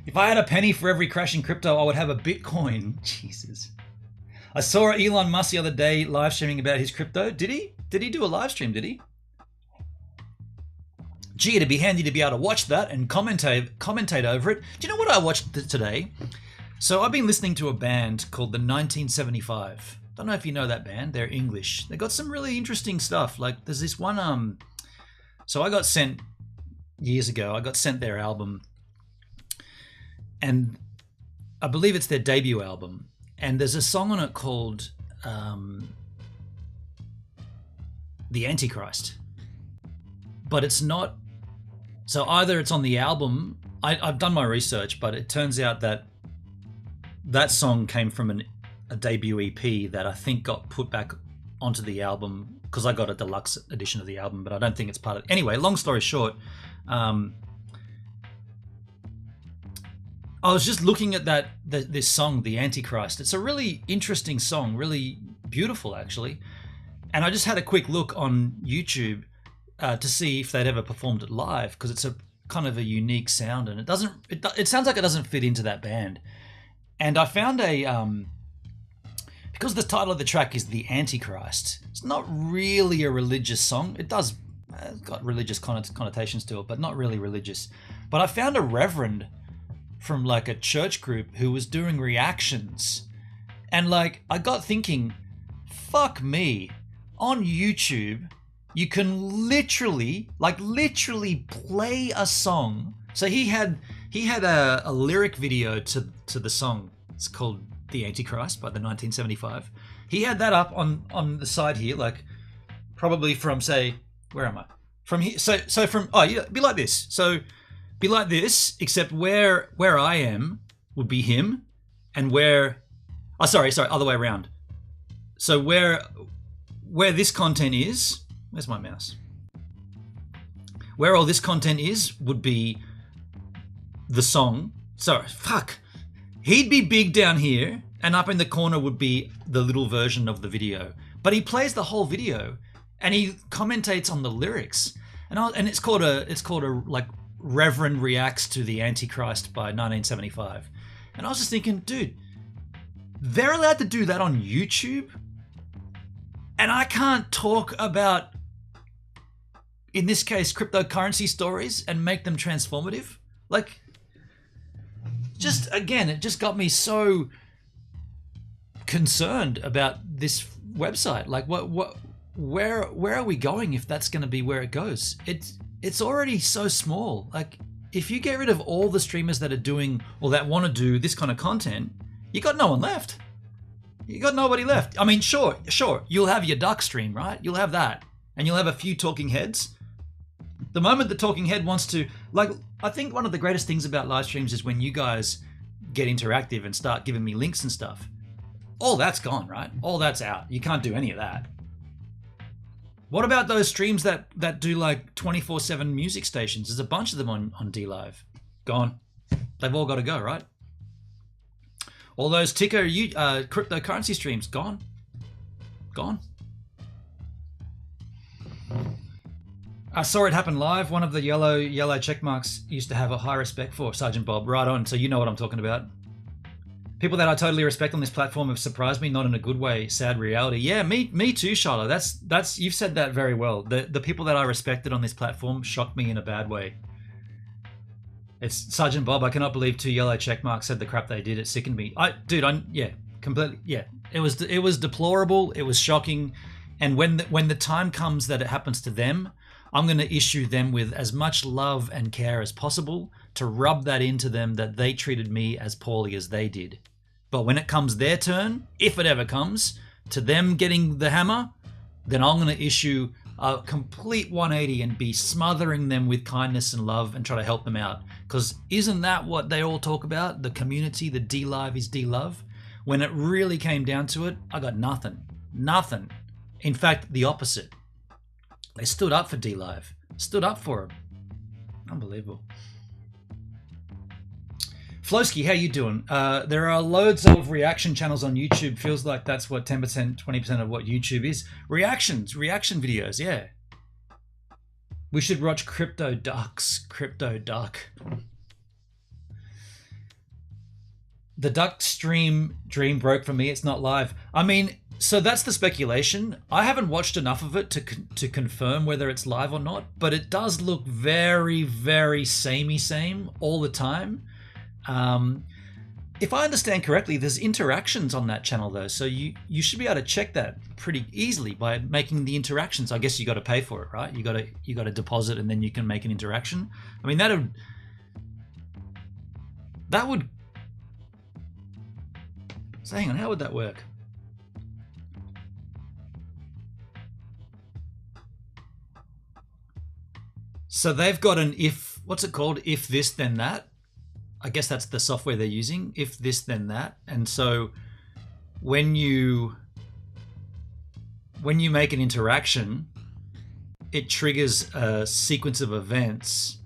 If I had a penny for every crash in crypto, I would have a Bitcoin. Jesus. I saw Elon Musk the other day live streaming about his crypto. Did he? Did he do a live stream? Did he? Gee, it'd be handy to be able to watch that and commentate over it. Do you know what I watched today? So I've been listening to a band called the 1975. Don't know if you know that band. They're English. They got some really interesting stuff. Like there's this one, so I got sent years ago, I got sent their album and I believe it's their debut album. And there's a song on it called The Antichrist. But it's not, so either it's on the album, I've done my research, but it turns out that that song came from a debut EP that I think got put back onto the album because I got a deluxe edition of the album, but I don't think it's part of it. Anyway, long story short, I was just looking at this song, The Antichrist. It's a really interesting song, really beautiful actually. And I just had a quick look on YouTube to see if they'd ever performed it live, because it's a kind of a unique sound, and it sounds like it doesn't fit into that band. And I found because the title of the track is The Antichrist, it's not really a religious song. It's got religious connotations to it, but not really religious. But I found a reverend from like a church group who was doing reactions, and like I got thinking, fuck me, on YouTube you can literally play a song. So he had a lyric video to the song. It's called The Antichrist by the 1975. He had that up on the side here, like probably from, say, where am I? From here. So from, oh yeah, be like this. So be like this, except where I am would be him, and where, oh sorry, other way around. So where this content is, where's my mouse? Where all this content is would be the song. Sorry, fuck. He'd be big down here, and up in the corner would be the little version of the video. But he plays the whole video, and he commentates on the lyrics. And it's called a like Reverend Reacts to the Antichrist by 1975. And I was just thinking, dude, they're allowed to do that on YouTube? And I can't talk about, in this case, cryptocurrency stories and make them transformative? Like, just again, it just got me so concerned about this website. Like, where are we going if that's going to be where it goes? It's already so small. Like, if you get rid of all the streamers that are doing or that want to do this kind of content, you got no one left. You got nobody left. I mean, sure, you'll have your duck stream, right? You'll have that, and you'll have a few talking heads. The moment the talking head wants to, like, I think one of the greatest things about live streams is when you guys get interactive and start giving me links and stuff. All that's gone, right? All that's out. You can't do any of that. What about those streams that do like 24/7 music stations? There's a bunch of them on DLive. Gone. They've all got to go, right? All those ticker cryptocurrency streams, gone. I saw it happen live. One of the yellow check marks used to have a high respect for, Sergeant Bob. Right on. So you know what I'm talking about. People that I totally respect on this platform have surprised me, not in a good way. Sad reality. Yeah, me too, Shiloh. That's you've said that very well. The people that I respected on this platform shocked me in a bad way. It's Sergeant Bob. I cannot believe 2 yellow check marks said the crap they did. It sickened me. Completely. Yeah, it was deplorable. It was shocking. And when the time comes that it happens to them, I'm going to issue them with as much love and care as possible to rub that into them that they treated me as poorly as they did. But when it comes their turn, if it ever comes, to them getting the hammer, then I'm going to issue a complete 180 and be smothering them with kindness and love and try to help them out. Because isn't that what they all talk about? The community, the DLive is DLove. When it really came down to it, I got nothing. Nothing. In fact, the opposite. They stood up for DLive. Stood up for him. Unbelievable. Flowski, how you doing? There are loads of reaction channels on YouTube. Feels like that's what 10%, 20% of what YouTube is. Reaction videos, yeah. We should watch Crypto Ducks. Crypto Duck. The Duck stream dream broke for me. It's not live. I mean, so that's the speculation. I haven't watched enough of it to confirm whether it's live or not, but it does look very, very same all the time. If I understand correctly, there's interactions on that channel though, so you should be able to check that pretty easily by making the interactions. I guess you got to pay for it, right? You got to deposit and then you can make an interaction. I mean, that would. So hang on, how would that work? So they've got an if, what's it called? If this, then that. I guess that's the software they're using. If this, then that. And so when you make an interaction, it triggers a sequence of events.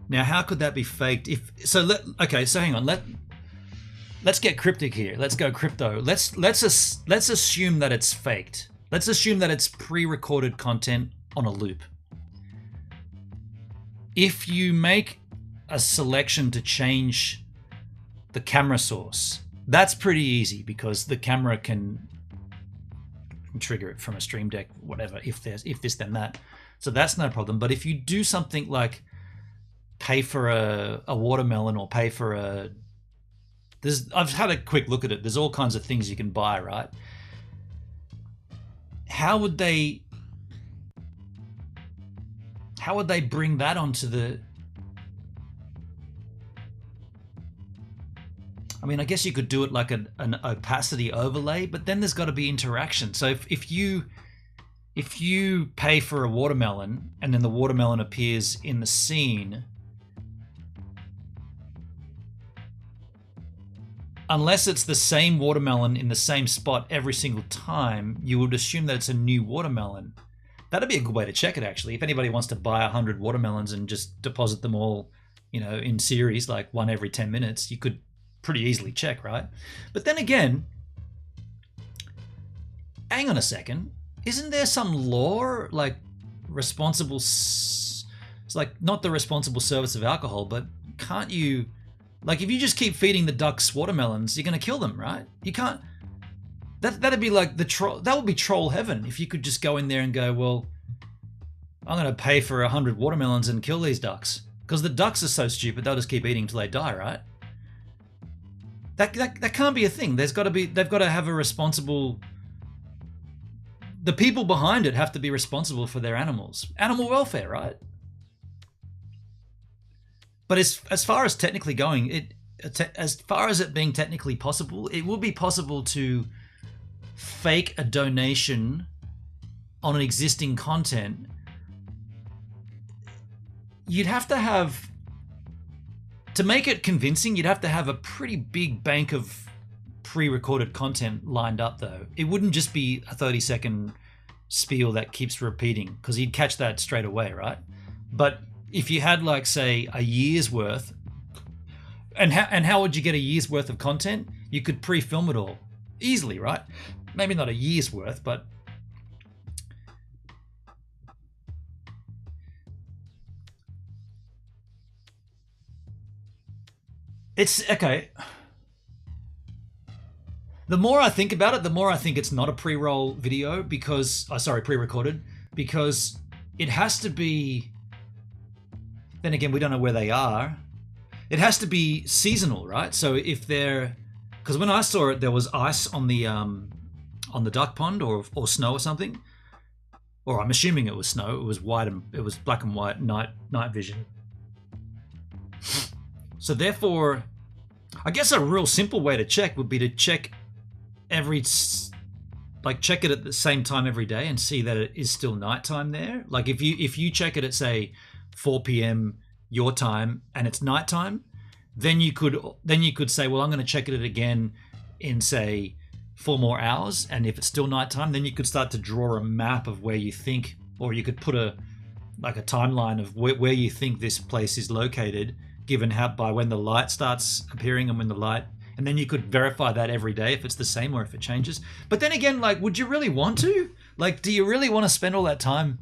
Now, how could that be faked? So hang on. Let's get cryptic here. Let's go crypto. Let's assume that it's faked. Let's assume that it's pre-recorded content on a loop. If you make a selection to change the camera source, that's pretty easy because the camera can trigger it from a Stream Deck, whatever, if this then that. So that's no problem. But if you do something like pay for a watermelon or pay for I've had a quick look at it. There's all kinds of things you can buy, right? How would they bring that onto the... I mean, I guess you could do it like an opacity overlay, but then there's got to be interaction. So if you pay for a watermelon and then the watermelon appears in the scene, unless it's the same watermelon in the same spot every single time, you would assume that it's a new watermelon. That'd be a good way to check it, actually. If anybody wants to buy 100 watermelons and just deposit them all, in series, like one every 10 minutes, you could pretty easily check, right? But then again, hang on a second. Isn't there some law, like responsible... It's like not the responsible service of alcohol, but can't you... Like, if you just keep feeding the ducks watermelons, you're going to kill them, right? You can't... That'd be like the troll... That would be troll heaven if you could just go in there and go, well, I'm going to pay for 100 watermelons and kill these ducks. Because the ducks are so stupid, they'll just keep eating until they die, right? That can't be a thing. They've got to have a responsible... The people behind it have to be responsible for their animals. Animal welfare, right? But as far as technically going, as far as it being technically possible, it would be possible to fake a donation on an existing content. You'd have to have... To make it convincing, you'd have to have a pretty big bank of pre-recorded content lined up, though. It wouldn't just be a 30-second spiel that keeps repeating, because you'd catch that straight away, right? But if you had, like, say, a year's worth, and how would you get a year's worth of content? You could pre-film it all easily, right? Maybe not a year's worth, but it's okay. The more I think about it, the more I think it's not a pre-roll video because, pre-recorded, because it has to be, then again, we don't know where they are. It has to be seasonal, right? So if they're, because when I saw it, there was ice on the duck pond or snow or something, or I'm assuming it was snow. It was white and it was black and white night vision. So therefore, I guess a real simple way to check would be to check check it at the same time every day and see that it is still nighttime there. Like if you check it at, say, 4 p.m. your time and it's nighttime, then you could say, well, I'm going to check it again in, say, 4 more hours, and if it's still nighttime, then you could start to draw a map of where you think, or you could put a timeline of where you think this place is located, given by when the light starts appearing and when the light, and then you could verify that every day if it's the same or if it changes. But then again, like, would you really want to? Like, do you really want to spend all that time?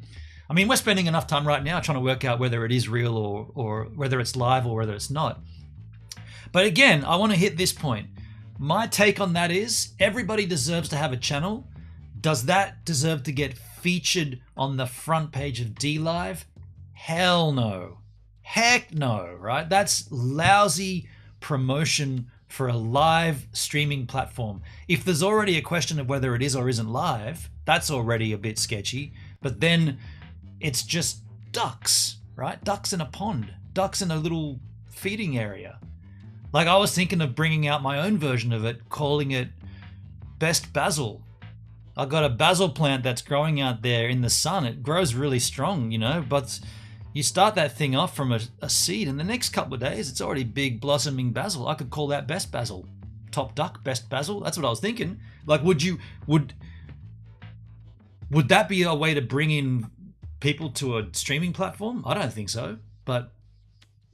I mean, we're spending enough time right now trying to work out whether it is real or whether it's live or whether it's not. But again, I want to hit this point. My take on that is everybody deserves to have a channel. Does that deserve to get featured on the front page of DLive? Hell no. Heck no, right? That's lousy promotion for a live streaming platform. If there's already a question of whether it is or isn't live, that's already a bit sketchy. But then it's just ducks, right? Ducks in a pond, ducks in a little feeding area. Like, I was thinking of bringing out my own version of it, calling it Best Basil. I've got a basil plant that's growing out there in the sun. It grows really strong, but You start that thing off from a seed, and the next couple of days, it's already big, blossoming basil. I could call that best basil. Top duck, best basil. That's what I was thinking. Like, would that be a way to bring in people to a streaming platform? I don't think so. But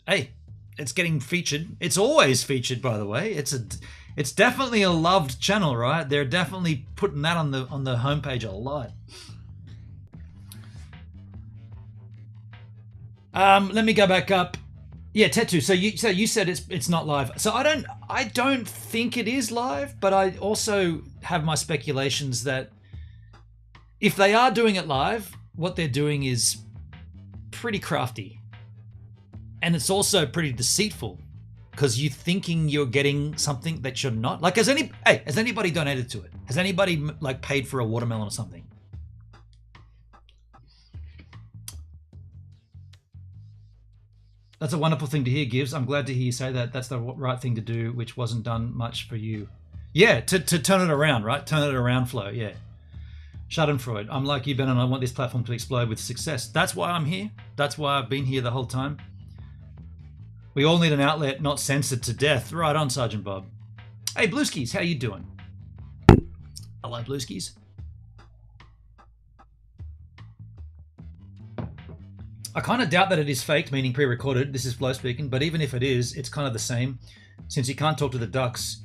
hey, it's getting featured. It's always featured, by the way. It's definitely a loved channel, right? They're definitely putting that on the homepage a lot. Let me go back up. Yeah, Tetu. So you said it's not live. So I don't think it is live, but I also have my speculations that if they are doing it live, what they're doing is pretty crafty. And it's also pretty deceitful because you're thinking you're getting something that you're not. Like, has anybody donated to it? Has anybody like paid for a watermelon or something? That's a wonderful thing to hear, Gibbs. I'm glad to hear you say that. That's the right thing to do, which wasn't done much for you. Yeah, to turn it around, right? Turn it around, Flo, yeah. Schadenfreude. I'm like you, Ben, and I want this platform to explode with success. That's why I'm here. That's why I've been here the whole time. We all need an outlet, not censored to death. Right on, Sergeant Bob. Hey, Blueskis, how you doing? Hello, Blueskis. I kind of doubt that it is faked, meaning pre-recorded. This is Flo speaking, but even if it is, it's kind of the same, since you can't talk to the ducks.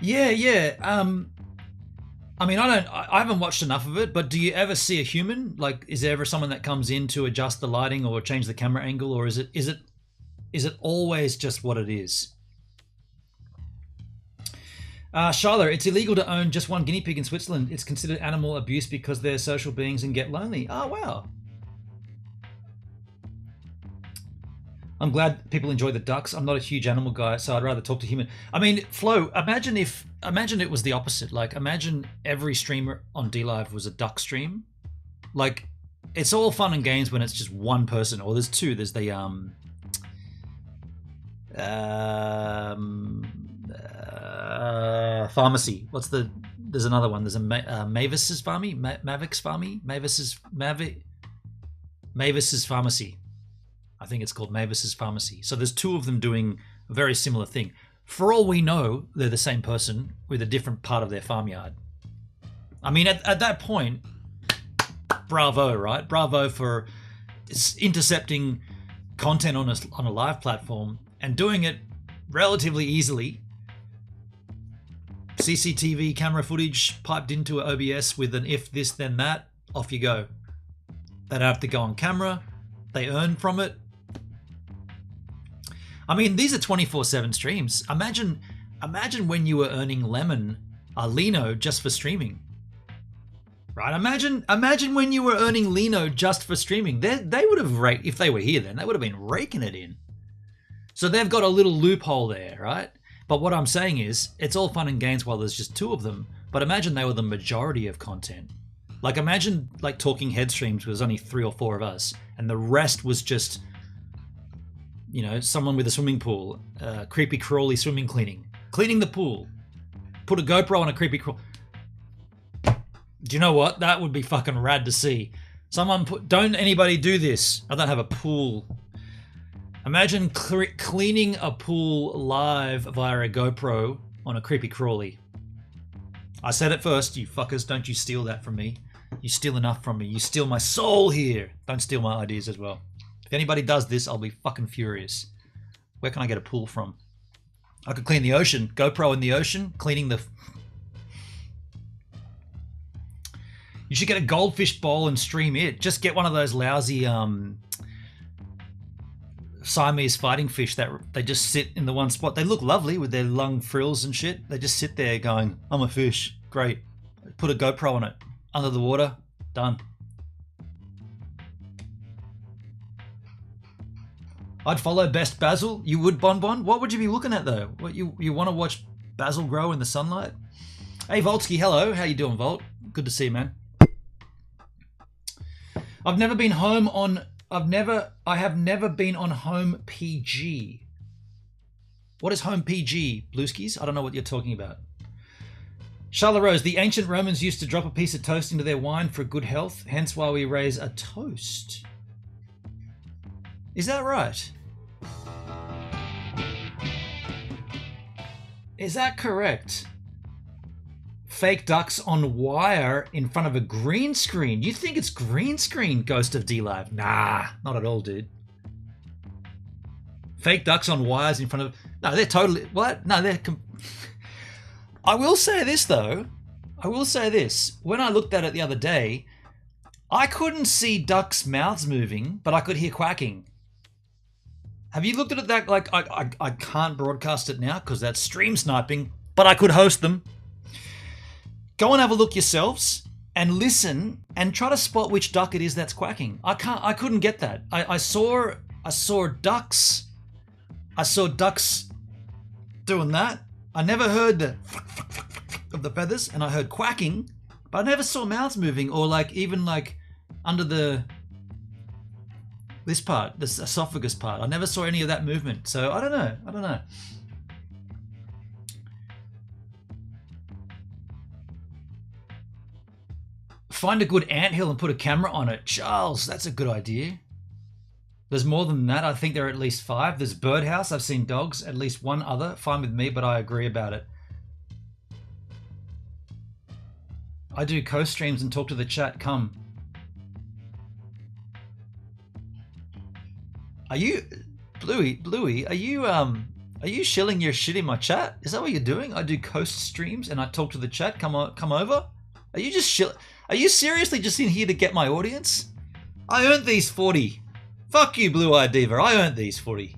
Yeah. I mean, I haven't watched enough of it, but do you ever see a human? Like, is there ever someone that comes in to adjust the lighting or change the camera angle, or is it always just what it is? Charlotte, it's illegal to own just one guinea pig in Switzerland. It's considered animal abuse because they're social beings and get lonely. Oh, wow. I'm glad people enjoy the ducks. I'm not a huge animal guy, so I'd rather talk to human. I mean, Flo, imagine it was the opposite. Like, imagine every streamer on DLive was a duck stream. Like, it's all fun and games when it's just one person, or there's two. There's the pharmacy. There's another one. There's a Mavis's Pharmacy, Mavick's Pharmacy, Mavis's Pharmacy. I think it's called Mavis's Pharmacy. So there's two of them doing a very similar thing. For all we know, they're the same person with a different part of their farmyard. I mean, at that point, bravo, right? Bravo for intercepting content on a live platform and doing it relatively easily. CCTV camera footage piped into an OBS with an if this then that, off you go. They don't have to go on camera. They earn from it. I mean, these are 24/7 streams. Imagine when you were earning Lino just for streaming. Right? Imagine when you were earning Lino just for streaming. They would have if they were here then, they would have been raking it in. So they've got a little loophole there, right? But what I'm saying is, it's all fun and games while there's just two of them. But imagine they were the majority of content. Like, imagine like Talking Head streams where there's only 3 or 4 of us, and the rest was just, you know, someone with a swimming pool, creepy crawly cleaning the pool, put a GoPro on a creepy crawl. Do you know what? That would be fucking rad to see. Don't anybody do this. I don't have a pool. Imagine cleaning a pool live via a GoPro on a creepy crawly. I said it first, you fuckers. Don't you steal that from me. You steal enough from me. You steal my soul here. Don't steal my ideas as well. If anybody does this, I'll be fucking furious. Where can I get a pool from? I could clean the ocean. GoPro in the ocean, cleaning the... You should get a goldfish bowl and stream it. Just get one of those lousy Siamese fighting fish that they just sit in the one spot. They look lovely with their long frills and shit. They just sit there going, I'm a fish. Great. Put a GoPro on it. Under the water. Done. I'd follow Best Basil. You would, Bon? What would you be looking at though? What you want to watch basil grow in the sunlight? Hey Voltsky, hello. How you doing, Volt? Good to see you, man. I have never been on Home PG. What is Home PG, Blueskis? I don't know what you're talking about. Charlotte Rose, the ancient Romans used to drop a piece of toast into their wine for good health, hence why we raise a toast. Is that right? Is that correct? Fake ducks on wire in front of a green screen. You think it's green screen, Ghost of DLive? Nah, not at all, dude. Fake ducks on wires in front of... No, they're totally... What? No, they're... I will say this, though. I will say this. When I looked at it the other day, I couldn't see ducks' mouths moving, but I could hear quacking. Have you looked at it that... Like, I can't broadcast it now because that's stream sniping, but I could host them. Go and have a look yourselves and listen and try to spot which duck it is that's quacking. I couldn't get that. I saw ducks. I saw ducks doing that. I never heard the of the feathers, and I heard quacking, but I never saw mouths moving or like even like under this part, this esophagus part. I never saw any of that movement. So I don't know. Find a good anthill and put a camera on it. Charles, that's a good idea. There's more than that. I think there are at least 5. There's birdhouse. I've seen dogs. At least one other. Fine with me, but I agree about it. I do co-streams and talk to the chat. Come. Are you... Bluey, are you shilling your shit in my chat? Is that what you're doing? I do coast streams and I talk to the chat. Come over. Are you just Are you seriously just in here to get my audience? I earned these 40. Fuck you, Blue Eyed Diva. I earned these 40.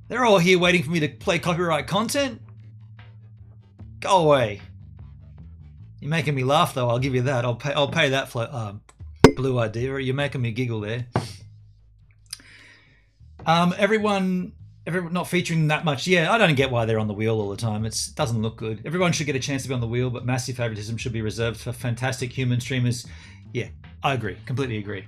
They're all here waiting for me to play copyright content. Go away. You're making me laugh though. I'll give you that. I'll pay that for Blue Eyed Diva. You're making me giggle there. Everyone not featuring that much. Yeah, I don't get why they're on the wheel all the time. It doesn't look good. Everyone should get a chance to be on the wheel, but massive favoritism should be reserved for fantastic human streamers. Yeah, I agree. Completely agree.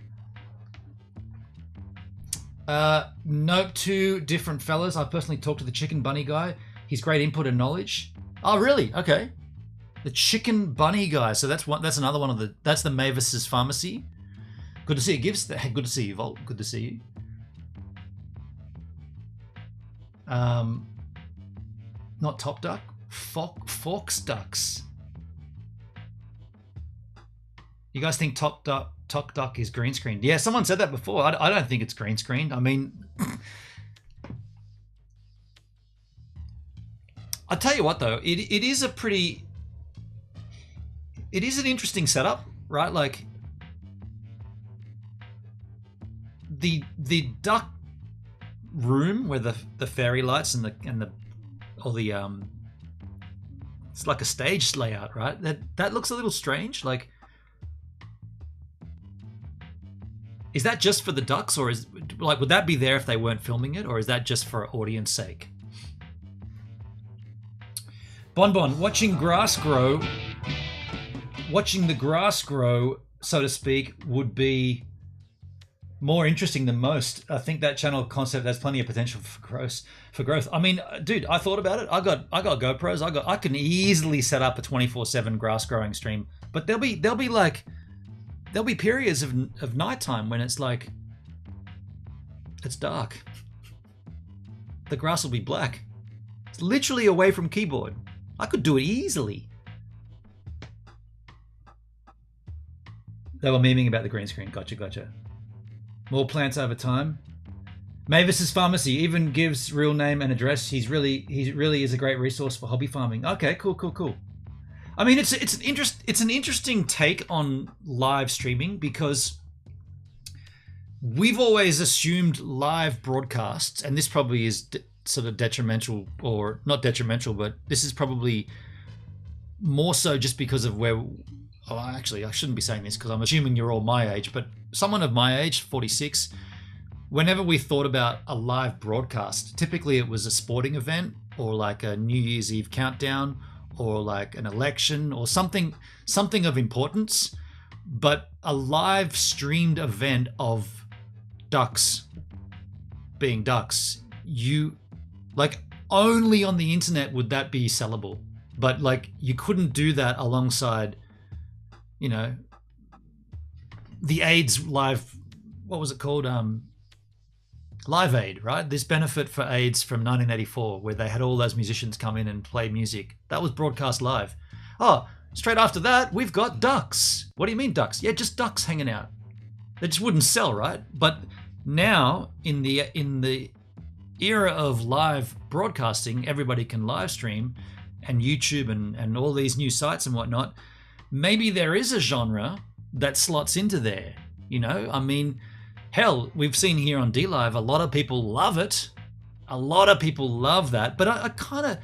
Nope, 2 different fellas. I personally talked to the Chicken Bunny guy. He's great input and knowledge. Oh, really? Okay. The Chicken Bunny guy. So that's another one of the... That's the Mavis's Pharmacy. Good to see you, Gibbs. Good to see you, Volt. Good to see you. Not Top Duck. Forks Ducks. You guys think Top Duck is green screened? Yeah, someone said that before. I don't think it's green screened. I mean, I'll tell you what though, it is an interesting setup, right? Like the duck room where the fairy lights and the it's like a stage layout, right? That looks a little strange. Like, is that just for the ducks, or would that be there if they weren't filming it, or is that just for audience sake? Bonbon, watching the grass grow, so to speak, would be more interesting than most. I think that channel concept has plenty of potential for growth. I mean, dude, I thought about it. I got GoPros. I can easily set up a 24/7 grass growing stream, but there'll be periods of nighttime when it's like it's dark. The grass will be black. It's literally away from keyboard. I could do it easily. They were memeing about the green screen. Gotcha. More plants over time. Mavis's Pharmacy even gives real name and address. He really is a great resource for hobby farming. Okay, cool. I mean, it's an interesting take on live streaming, because we've always assumed live broadcasts, and this probably is sort of detrimental, or not detrimental, but this is probably more so just because of where... Oh, actually, I shouldn't be saying this because I'm assuming you're all my age, but someone of my age, 46, whenever we thought about a live broadcast, typically it was a sporting event or like a New Year's Eve countdown or like an election or something of importance. But a live streamed event of ducks being ducks, like only on the internet would that be sellable. But like you couldn't do that alongside, you know, the AIDS live, what was it called? Live Aid, right? This benefit for AIDS from 1984, where they had all those musicians come in and play music. That was broadcast live. Oh, straight after that, we've got ducks. What do you mean ducks? Yeah, just ducks hanging out. They just wouldn't sell, right? But now, in the era of live broadcasting, everybody can live stream, and YouTube and all these new sites and whatnot. Maybe there is a genre that slots into there. You know, I mean, hell, we've seen here on DLive, a lot of people love it. A lot of people love that. But I kind of,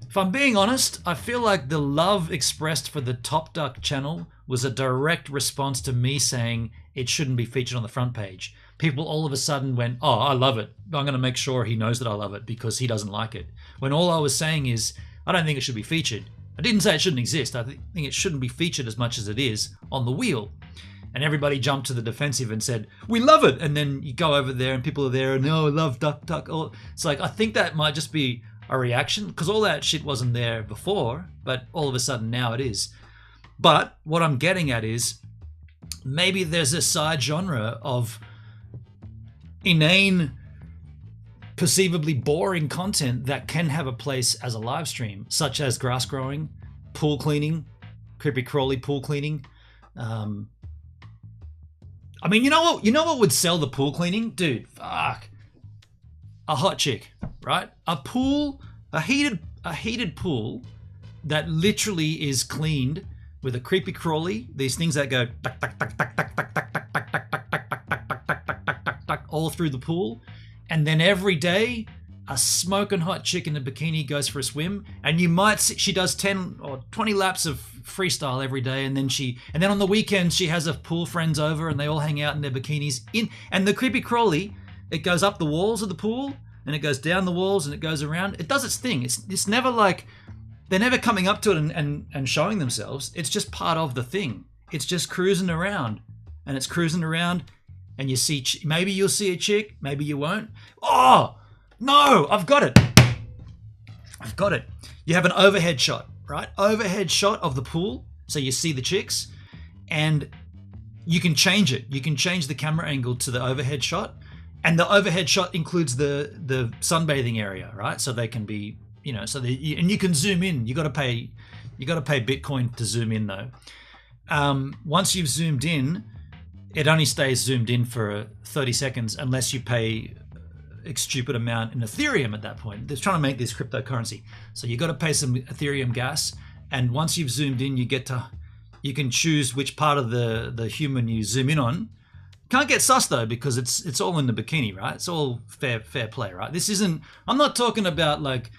if I'm being honest, I feel like the love expressed for the Top Duck channel was a direct response to me saying it shouldn't be featured on the front page. People all of a sudden went, oh, I love it. I'm going to make sure he knows that I love it because he doesn't like it. When all I was saying is, I don't think it should be featured. I didn't say it shouldn't exist. I think it shouldn't be featured as much as it is on the wheel. And everybody jumped to the defensive and said, we love it. And then you go over there and people are there and, oh, I love Duck Duck. It's like, I think that might just be a reaction because all that shit wasn't there before, but all of a sudden now it is. But what I'm getting at is maybe there's a side genre of inane, perceivably boring content that can have a place as a live stream, such as grass growing, pool cleaning, creepy crawly pool cleaning. I mean, you know what would sell the pool cleaning? Dude, fuck. A hot chick, right? A heated pool that literally is cleaned with a creepy crawly, these things that go tuck, tuck, tuck, tuck, tuck, tuck, tuck, tuck, tuck, tuck, tuck, tuck, tuck, tuck, tuck, tuck, tuck, tuck, tuck, all through the pool. And then every day, a smoking hot chick in a bikini goes for a swim, and you might see she does 10 or 20 laps of freestyle every day, and then on the weekend she has her pool friends over, and they all hang out in their bikinis. And the creepy crawly, it goes up the walls of the pool, and it goes down the walls, and it goes around. It does its thing. It's never like they're never coming up to it and showing themselves. It's just part of the thing. It's just cruising around, and it's cruising around. And you see, maybe you'll see a chick, maybe you won't. Oh, no, I've got it. You have an overhead shot, right? Overhead shot of the pool. So you see the chicks and you can change it. You can change the camera angle to the overhead shot. And the overhead shot includes the sunbathing area, right? So they can be, you know, and you can zoom in. You got to pay Bitcoin to zoom in though. Once you've zoomed in, it only stays zoomed in for 30 seconds unless you pay a stupid amount in Ethereum at that point. They're trying to make this cryptocurrency. So you got to pay some Ethereum gas. And once you've zoomed in, you can choose which part of the human you zoom in on. Can't get sus though, because it's all in the bikini, right? It's all fair play, right? This isn't, I'm not talking about like,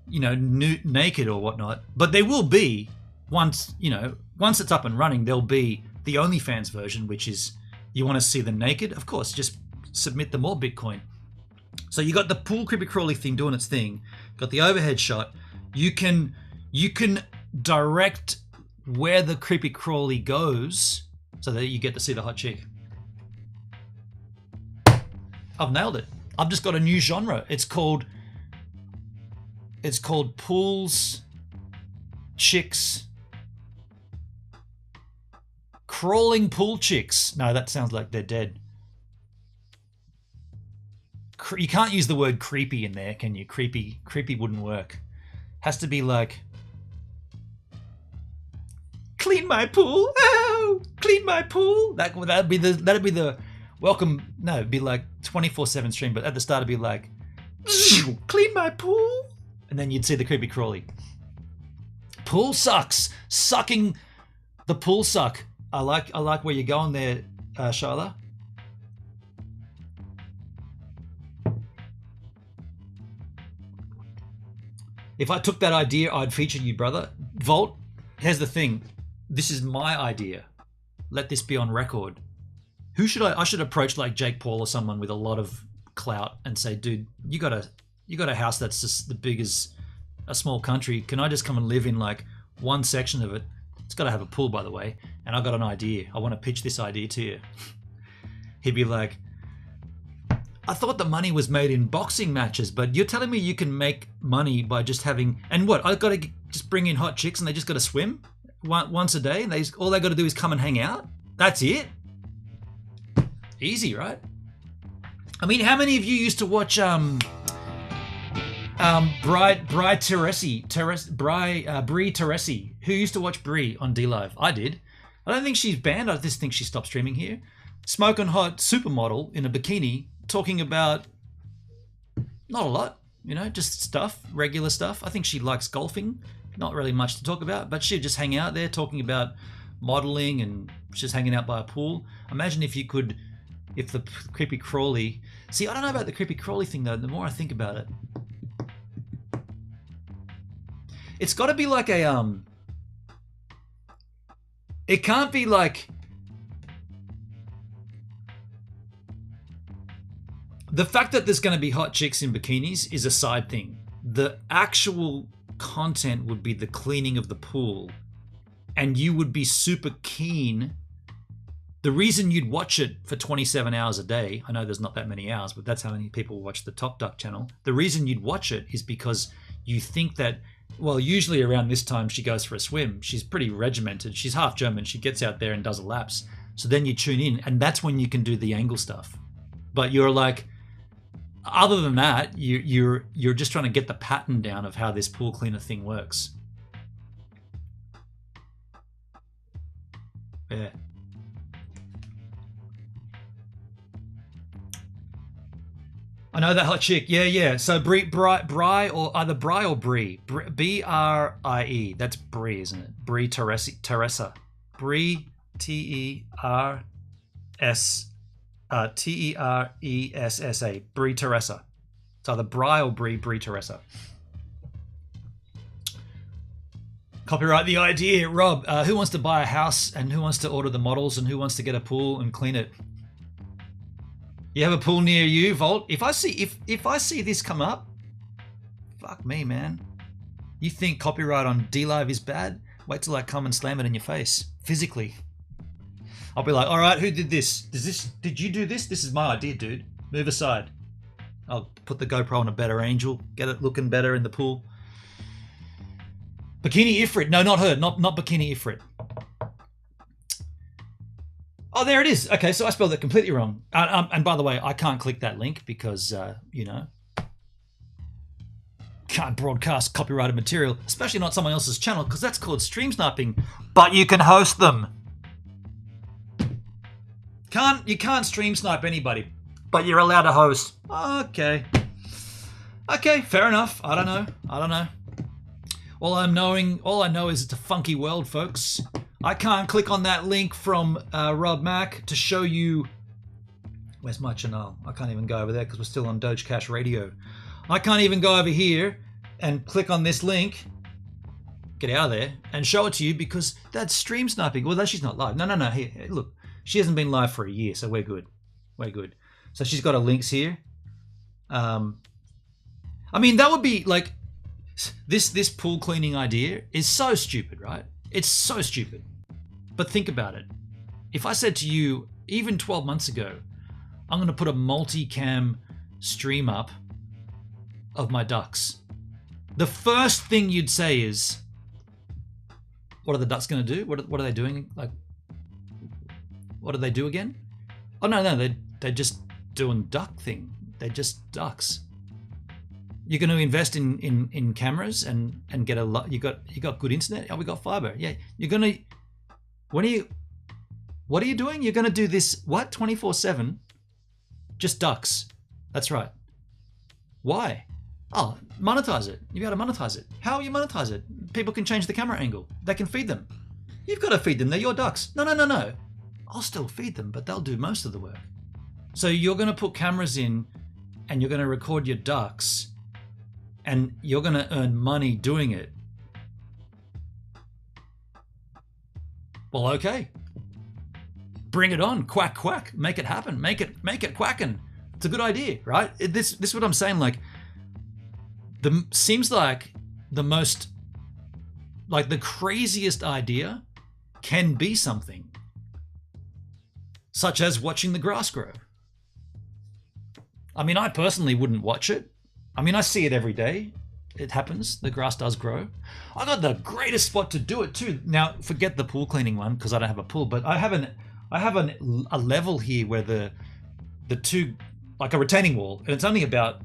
you know, naked or whatnot, but there will be once it's up and running, there'll be the OnlyFans version, which is, you want to see them naked? Of course, just submit them more Bitcoin. So you got the pool creepy crawly thing doing its thing. Got the overhead shot. You can direct where the creepy crawly goes so that you get to see the hot chick. I've nailed it. I've just got a new genre. It's called pools, chicks, crawling pool chicks. No, that sounds like they're dead. You can't use the word creepy in there, can you? Creepy wouldn't work. Has to be like, clean my pool. Oh, clean my pool. That'd be the welcome. No, it'd be like 24/7 stream, but at the start it'd be like, clean my pool, and then you'd see the creepy crawly. Pool sucks. Sucking the pool suck. I like where you're going there, Shyla. If I took that idea, I'd feature you, brother. Volt, here's the thing. This is my idea. Let this be on record. Who should I should approach like Jake Paul or someone with a lot of clout and say, dude, you got a house that's just the big as a small country. Can I just come and live in like one section of it? It's got to have a pool, by the way. And I've got an idea. I want to pitch this idea to you. He'd be like, I thought the money was made in boxing matches, but you're telling me you can make money by just having, and what, I've got to just bring in hot chicks and they just got to swim once a day? And all they got to do is come and hang out? That's it? Easy, right? I mean, how many of you used to watch Bri Teresi, who used to watch Bri on DLive? I did. I don't think she's banned. I just think she stopped streaming here. Smoking hot supermodel in a bikini talking about not a lot, you know, just stuff, regular stuff. I think she likes golfing. Not really much to talk about, but she'd just hang out there talking about modeling and just hanging out by a pool. Imagine if you could, if the creepy crawly... See, I don't know about the creepy crawly thing though, the more I think about it. It's got to be like a, it can't be like... The fact that there's going to be hot chicks in bikinis is a side thing. The actual content would be the cleaning of the pool, and you would be super keen. The reason you'd watch it for 27 hours a day, I know there's not that many hours, but that's how many people watch the Top Duck channel. The reason you'd watch it is because you think that, well, usually around this time she goes for a swim. She's pretty regimented. She's half German. She gets out there and does a laps. So then you tune in, and that's when you can do the angle stuff. But you're like, other than that, you're just trying to get the pattern down of how this pool cleaner thing works. Yeah. I know that hot chick. Yeah. So Bri or either Bri or Brie. B-R-I-E. That's Brie, isn't it? Brie Teresa. Brie T-E-R-E-S-S-A. Brie Teresa. It's either Bri or Brie Teresa. Copyright the idea, Rob. Who wants to buy a house and who wants to order the models and who wants to get a pool and clean it? You have a pool near you, Volt? If I see this come up, fuck me, man. You think copyright on DLive is bad? Wait till I come and slam it in your face, physically. I'll be like, all right, who did this? Did you do this? This is my idea, dude. Move aside. I'll put the GoPro on a better angle, get it looking better in the pool. Bikini Ifrit. No, not her. Not Bikini Ifrit. Oh, there it is. Okay, so I spelled that completely wrong. And by the way, I can't click that link because, you know, can't broadcast copyrighted material, especially not someone else's channel, because that's called stream sniping. But you can host them. You can't stream snipe anybody, but you're allowed to host. Okay. Okay, fair enough. I don't know. All I know is it's a funky world, folks. I can't click on that link from Rob Mack to show you... Where's my channel? I can't even go over there because we're still on Doge Cash Radio. I can't even go over here and click on this link, get out of there, and show it to you because that's stream sniping. Well, she's not live. No. Here, look. She hasn't been live for a year, so we're good. We're good. So she's got her links here. I mean, that would be like... This pool cleaning idea is so stupid, right? It's so stupid. But think about it. If I said to you, even 12 months ago, I'm going to put a multi-cam stream up of my ducks, the first thing you'd say is, what are the ducks going to do? What are they doing? Like, what do they do again? Oh, no, they're just doing duck thing. They're just ducks. You're going to invest in cameras and get a lot. You got good internet. Oh, we got fiber. Yeah, you're going to. What are you doing? You're going to do this what 24/7? Just ducks. That's right. Why? Oh, monetize it. You got to monetize it. How will you monetize it? People can change the camera angle. They can feed them. You've got to feed them. They're your ducks. No. I'll still feed them, but they'll do most of the work. So you're going to put cameras in, and you're going to record your ducks. And you're going to earn money doing it. Well, okay. Bring it on. Quack, quack. Make it happen. Make it quacking. It's a good idea, right? This is what I'm saying. Like, seems like the most, like the craziest idea can be something. Such as watching the grass grow. I mean, I personally wouldn't watch it. I mean, I see it every day. It happens. The grass does grow. I got the greatest spot to do it too. Now, forget the pool cleaning one because I don't have a pool, but I have a level here where the two like a retaining wall, and it's only about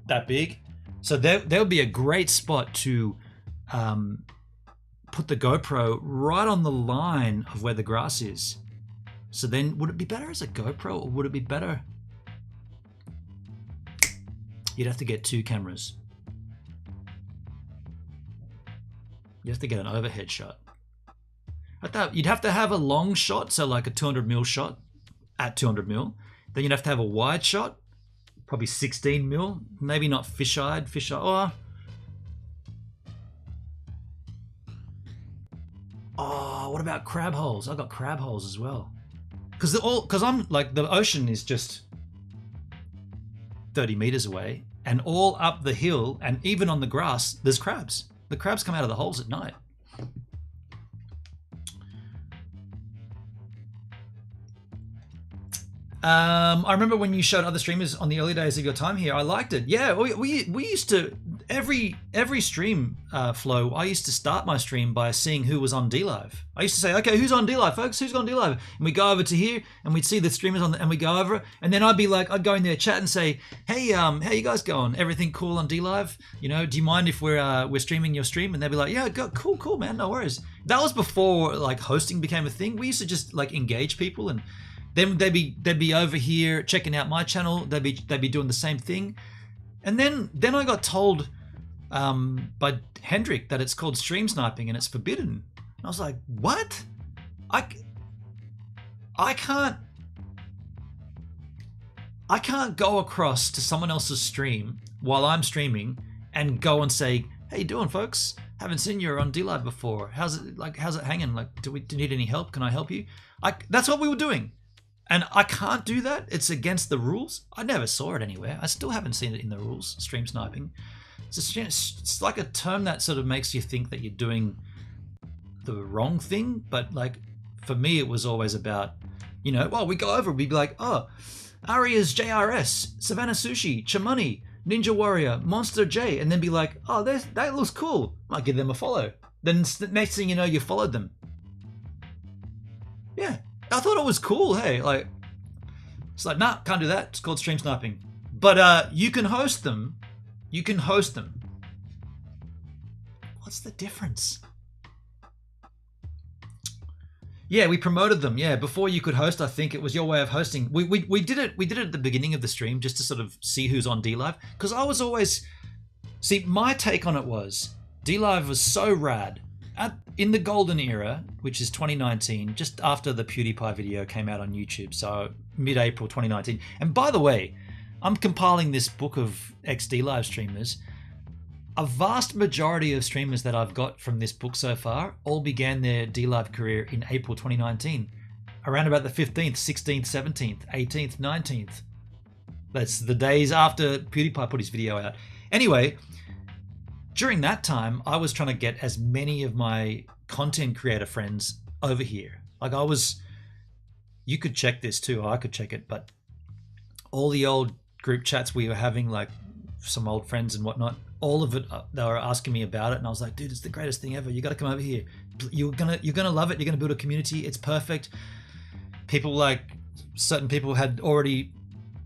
that big. So there would be a great spot to put the GoPro right on the line of where the grass is. So then, would it be better as a GoPro, or would it be better? You'd have to get 2 cameras. You have to get an overhead shot. I thought you'd have to have a long shot, so like a 200mm shot at 200mm. Then you'd have to have a wide shot, probably 16mm. Maybe not fisheye. Oh, what about crab holes? I've got crab holes as well. Because I'm like, the ocean is just 30 meters away, and all up the hill and even on the grass, there's crabs. The crabs come out of the holes at night. I remember when you showed other streamers on the early days of your time here. I liked it. Yeah, we used to, every stream flow, I used to start my stream by seeing who was on DLive. I used to say, okay, who's on DLive, folks? Who's on DLive? And we go over to here, and we'd see the streamers on, and we go over, and then I'd go in their chat and say, hey, how you guys going? Everything cool on DLive? You know, do you mind if we're streaming your stream? And they'd be like, yeah, cool, man, no worries. That was before like hosting became a thing. We used to just like engage people, and then they'd be over here checking out my channel. They'd be doing the same thing, and then I got told by Hendrik that it's called stream sniping and it's forbidden. And I was like, what? I can't go across to someone else's stream while I'm streaming and go and say, "How you doing, folks? Haven't seen you on DLive before. How's it hanging? Like, do you need any help? Can I help you?" That's what we were doing. And I can't do that. It's against the rules. I never saw it anywhere. I still haven't seen it in the rules, stream sniping. It's like a term that sort of makes you think that you're doing the wrong thing. But like, for me, it was always about, you know, well, we go over, we'd be like, oh, Aria's JRS, Savannah Sushi, Chamonix, Ninja Warrior, Monster J, and then be like, oh, that looks cool. Might give them a follow. Then next thing you know, you followed them. Yeah. I thought it was cool, hey, like, it's like, nah, can't do that. It's called stream sniping. But you can host them. You can host them. What's the difference? Yeah, we promoted them. Yeah, before you could host, I think it was your way of hosting. We did it. We did it at the beginning of the stream just to sort of see who's on DLive. Because I was always, see, my take on it was DLive was so rad. In the golden era, which is 2019, just after the PewDiePie video came out on YouTube, so mid-April 2019. And by the way, I'm compiling this book of ex-DLive streamers. A vast majority of streamers that I've got from this book so far all began their DLive career in April 2019, around about the 15th, 16th, 17th, 18th, 19th. That's the days after PewDiePie put his video out. Anyway, during that time, I was trying to get as many of my content creator friends over here. Like you could check this too, I could check it, but all the old group chats we were having, like some old friends and whatnot, all of it, they were asking me about it, and I was like, dude, it's the greatest thing ever. You got to come over here. You're gonna love it. You're gonna build a community. It's perfect. People, like certain people had already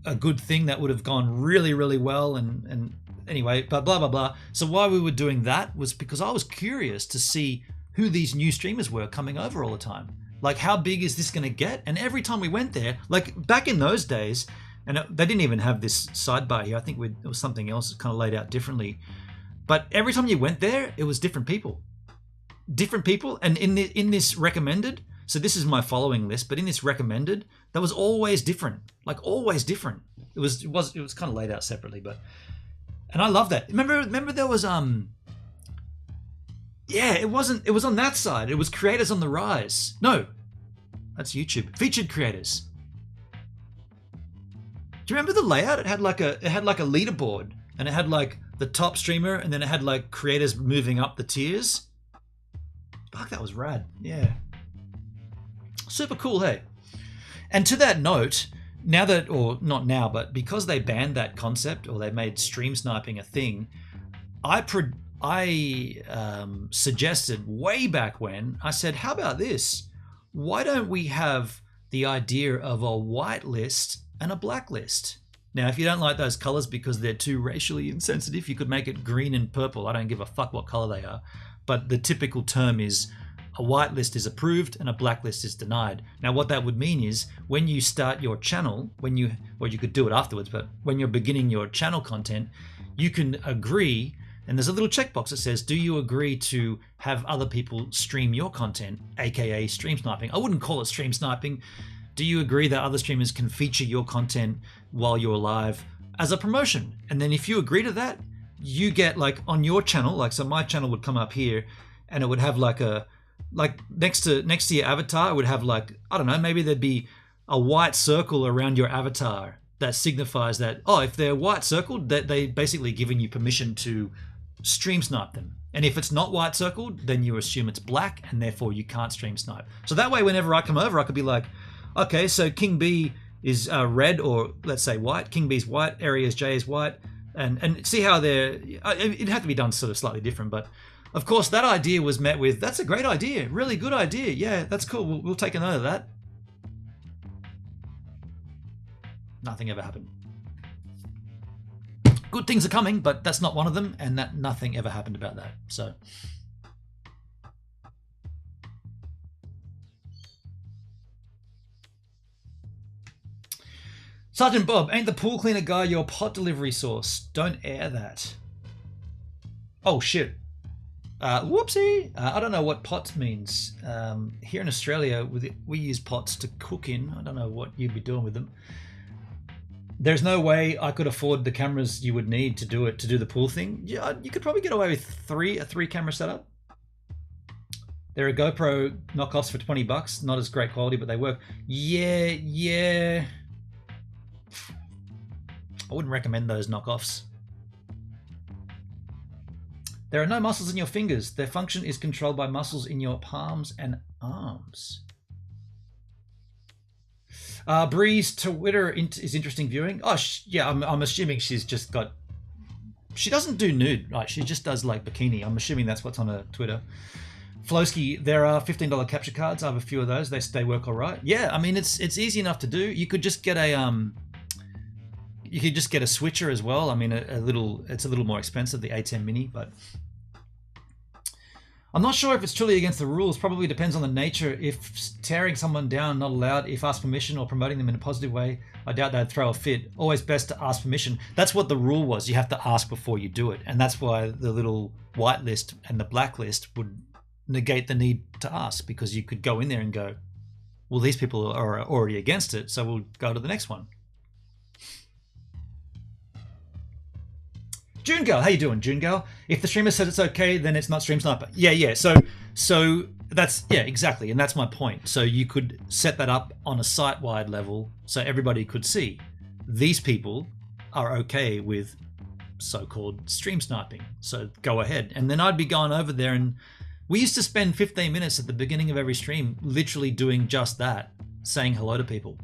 a good thing that would have gone really, really well, and anyway, but blah, blah, blah. So why we were doing that was because I was curious to see who these new streamers were coming over all the time. Like, how big is this going to get? And every time we went there, like back in those days, and they didn't even have this sidebar here. I think it was something else kind of laid out differently. But every time you went there, it was different people. Different people. And in this recommended, so this is my following list, but in this recommended, that was always different. Like, always different. It was kind of laid out separately, but... And I love that. Remember there was yeah, it was on that side. It was creators on the rise. No, that's YouTube. Featured creators. Do you remember the layout? It had like a leaderboard, and it had like the top streamer, and then it had like creators moving up the tiers. Fuck, that was rad. Yeah. Super cool, hey. And to that note, now that, or not now, but because they banned that concept, or they made stream sniping a thing, I suggested way back when, I said, how about this? Why don't we have the idea of a whitelist and a blacklist. Now, if you don't like those colors because they're too racially insensitive, you could make it green and purple. I don't give a fuck what color they are. But the typical term is a whitelist is approved and a blacklist is denied. Now, what that would mean is when you start your channel, or you could do it afterwards, but when you're beginning your channel content, you can agree, and there's a little checkbox that says, do you agree to have other people stream your content, aka stream sniping? I wouldn't call it stream sniping. Do you agree that other streamers can feature your content while you're live as a promotion? And then if you agree to that, you get like on your channel, like so my channel would come up here and it would have like next to your avatar, it would have like, I don't know, maybe there'd be a white circle around your avatar that signifies that, oh, if they're white circled, that they basically giving you permission to stream snipe them. And if it's not white circled, then you assume it's black and therefore you can't stream snipe. So that way, whenever I come over, I could be like, okay, so King B is red, or let's say white. King B's white, Areas J is white, and see how they're. It'd have to be done sort of slightly different, but of course that idea was met with, "That's a great idea, really good idea. Yeah, that's cool. We'll take a note of that." Nothing ever happened. Good things are coming, but that's not one of them, and that nothing ever happened about that. So. Sergeant Bob, ain't the pool cleaner guy your pot delivery source? Don't air that. Oh shit. Whoopsie. I don't know what pot means. Here in Australia, we use pots to cook in. I don't know what you'd be doing with them. There's no way I could afford the cameras you would need to do the pool thing. Yeah, you could probably get away with a three camera setup. There are GoPro knockoffs for $20. Not as great quality, but they work. Yeah. I wouldn't recommend those knockoffs. There are no muscles in your fingers. Their function is controlled by muscles in your palms and arms. Bree's Twitter is interesting viewing. Oh, yeah, I'm assuming she's just got... She doesn't do nude, right? She just does like bikini. I'm assuming that's what's on her Twitter. Flowski, there are $15 capture cards. I have a few of those. They work all right. Yeah, I mean, it's easy enough to do. You could just get a... You could just get a switcher as well. I mean, it's a little more expensive, the A10 Mini, but I'm not sure if it's truly against the rules. Probably depends on the nature. If tearing someone down, not allowed. If asked permission or promoting them in a positive way, I doubt they'd throw a fit. Always best to ask permission. That's what the rule was. You have to ask before you do it. And that's why the little whitelist and the blacklist would negate the need to ask, because you could go in there and go, well, these people are already against it, so we'll go to the next one. June Girl, how you doing, June Girl? If the streamer said it's okay, then it's not stream sniper. Yeah. So that's, yeah, exactly, and that's my point. So you could set that up on a site-wide level so everybody could see these people are okay with so-called stream sniping. So go ahead, and then I'd be going over there, and we used to spend 15 minutes at the beginning of every stream literally doing just that, saying hello to people.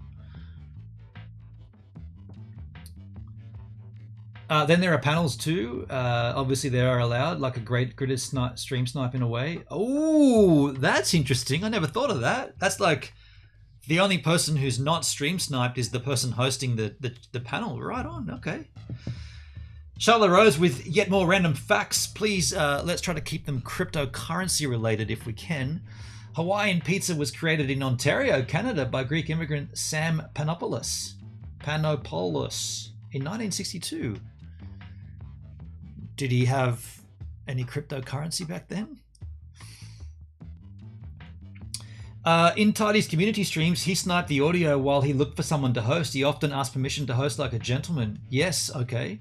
Then there are panels too. Obviously they are allowed, like a great critter stream snipe in a way. Oh, that's interesting. I never thought of that. That's like the only person who's not stream sniped is the person hosting the panel. Right on, okay. Charlotte Rose with yet more random facts. Please, let's try to keep them cryptocurrency related if we can. Hawaiian pizza was created in Ontario, Canada by Greek immigrant Sam Panopoulos in 1962. Did he have any cryptocurrency back then? In Tidy's community streams, he sniped the audio while he looked for someone to host. He often asked permission to host like a gentleman. Yes, okay.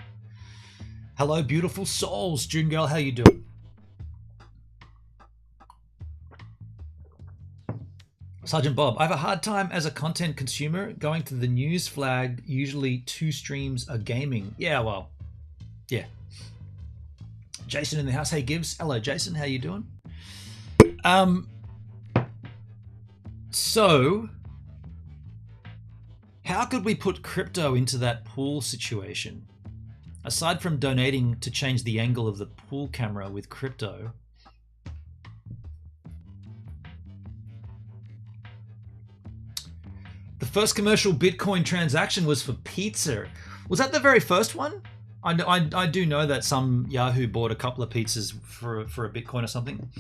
Hello, beautiful souls. June Girl, how you doing? Sergeant Bob, I have a hard time as a content consumer going to the news flag. Usually 2 streams are gaming. Yeah, well, yeah. Jason in the house. Hey, Gibbs. Hello, Jason. How you doing? So how could we put crypto into that pool situation? Aside from donating to change the angle of the pool camera with crypto, The first commercial Bitcoin transaction was for pizza. Was that the very first one? I do know that some Yahoo bought a couple of pizzas for a Bitcoin or something.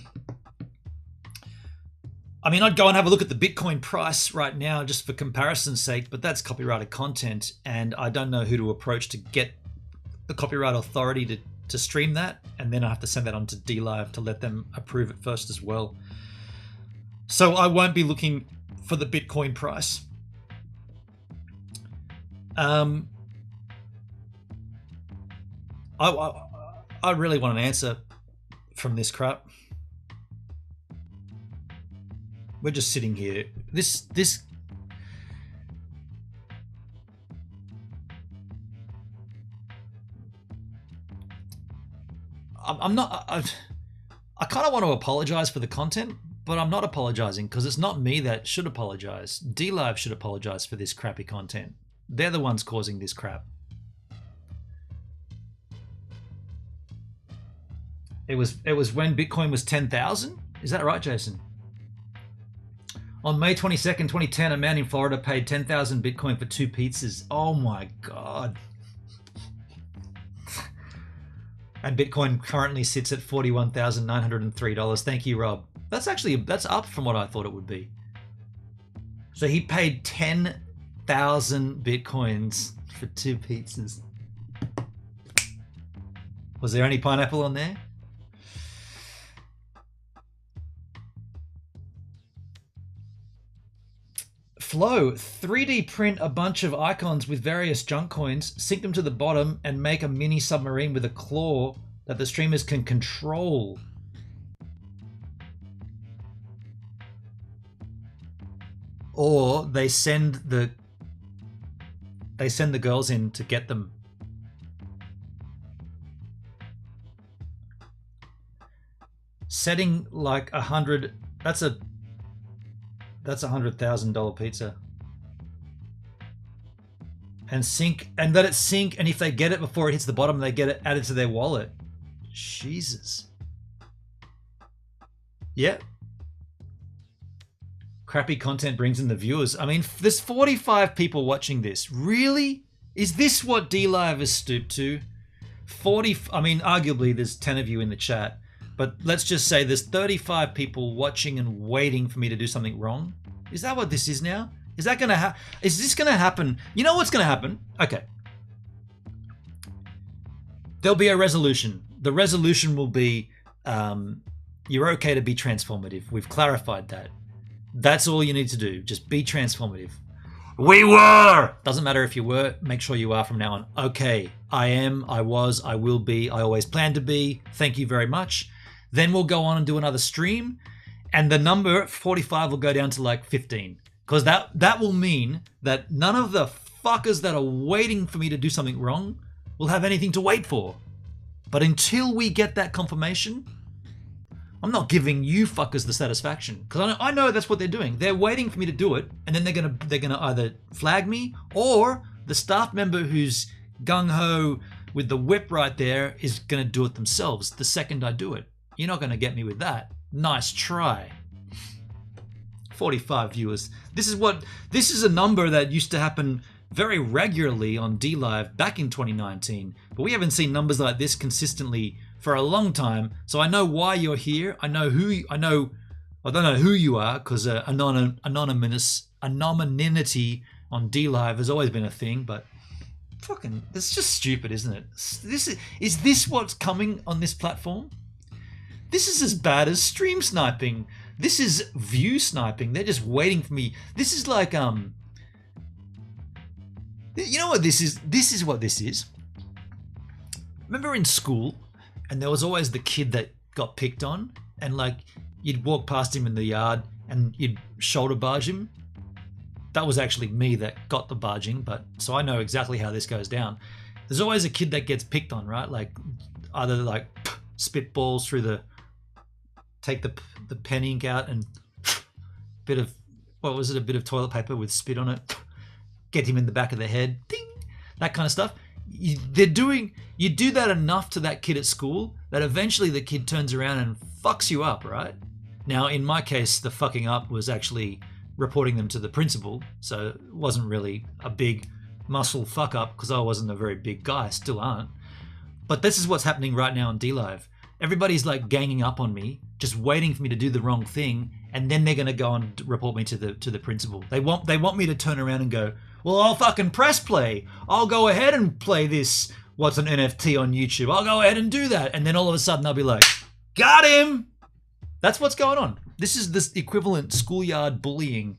I mean, I'd go and have a look at the Bitcoin price right now just for comparison's sake, but that's copyrighted content, and I don't know who to approach to get the copyright authority to stream that, and then I have to send that on to DLive to let them approve it first as well. So I won't be looking for the Bitcoin price. I really want an answer from this crap. We're just sitting here. This I'm not. I kind of want to apologize for the content, but I'm not apologizing because it's not me that should apologize. DLive should apologize for this crappy content. They're the ones causing this crap. It was when Bitcoin was 10,000. Is that right, Jason? On May 22nd, 2010, a man in Florida paid 10,000 Bitcoin for 2 pizzas. Oh my God. And Bitcoin currently sits at $41,903. Thank you, Rob. That's up from what I thought it would be. So he paid 10,000 Bitcoins for 2 pizzas. Was there any pineapple on there? Flow, 3D print a bunch of icons with various junk coins, sync them to the bottom, and make a mini submarine with a claw that the streamers can control. Or they send the girls in to get them. Setting like 100. That's a $100,000 pizza. And sync, and let it sync, and if they get it before it hits the bottom, they get it added to their wallet. Jesus. Yep. Crappy content brings in the viewers. I mean, there's 45 people watching this. Really? Is this what DLive is stooped to? I mean, arguably there's 10 of you in the chat. But let's just say there's 35 people watching and waiting for me to do something wrong. Is that what this is now? Is that going to happen? Is this going to happen? You know what's going to happen? Okay. There'll be a resolution. The resolution will be, you're okay to be transformative. We've clarified that. That's all you need to do. Just be transformative. We were! Doesn't matter if you were. Make sure you are from now on. Okay. I am, I was, I will be, I always plan to be. Thank you very much. Then we'll go on and do another stream, and the number 45 will go down to like 15, because that will mean that none of the fuckers that are waiting for me to do something wrong will have anything to wait for. But until we get that confirmation, I'm not giving you fuckers the satisfaction, because I know that's what they're doing. They're waiting for me to do it, and then they're gonna either flag me, or the staff member who's gung-ho with the whip right there is gonna do it themselves the second I do it. You're not going to get me with that. Nice try. 45 viewers. This is a number that used to happen very regularly on DLive back in 2019, but we haven't seen numbers like this consistently for a long time. So I know why you're here. I don't know who you are, because anonymity on DLive has always been a thing, but fucking, it's just stupid, isn't it? Is this what's coming on this platform? This is as bad as stream sniping. This is view sniping. They're just waiting for me. This is like, you know what this is? This is what this is. Remember in school, and there was always the kid that got picked on, and like you'd walk past him in the yard and you'd shoulder barge him. That was actually me that got the barging, but so I know exactly how this goes down. There's always a kid that gets picked on, right? Like either like spit balls through take the pen ink out and bit of, what was it, a bit of toilet paper with spit on it, get him in the back of the head, ding, that kind of stuff. You do that enough to that kid at school that eventually the kid turns around and fucks you up, right? Now, in my case, the fucking up was actually reporting them to the principal. So it wasn't really a big muscle fuck up because I wasn't a very big guy, still aren't. But this is what's happening right now on DLive. Everybody's like ganging up on me, just waiting for me to do the wrong thing, and then they're going to go and report me to the principal. They want me to turn around and go, well, I'll fucking press play. I'll go ahead and play this, what's an NFT on YouTube. I'll go ahead and do that. And then all of a sudden I'll be like, got him. That's what's going on. This is this equivalent schoolyard bullying,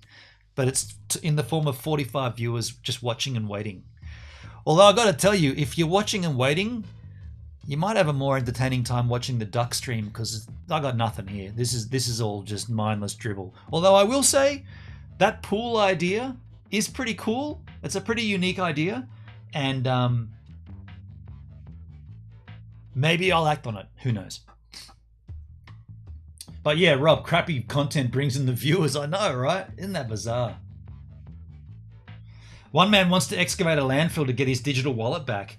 but it's in the form of 45 viewers just watching and waiting. Although I got to tell you, if you're watching and waiting, you might have a more entertaining time watching the duck stream because I got nothing here. This is all just mindless dribble. Although I will say that pool idea is pretty cool. It's a pretty unique idea, and maybe I'll act on it. Who knows? But yeah, Rob, crappy content brings in the viewers. I know, right? Isn't that bizarre? One man wants to excavate a landfill to get his digital wallet back.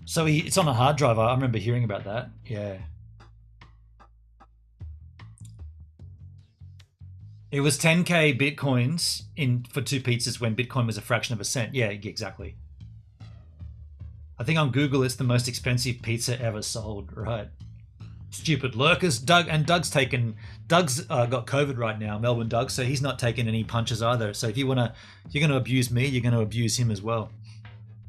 So it's on a hard drive. I remember hearing about that. Yeah. It was 10k bitcoins for 2 pizzas when Bitcoin was a fraction of a cent. Yeah, exactly. I think on Google it's the most expensive pizza ever sold. Right. Stupid lurkers. Doug's got COVID right now, Melbourne Doug, so he's not taking any punches either. So if you're going to abuse me, you're going to abuse him as well.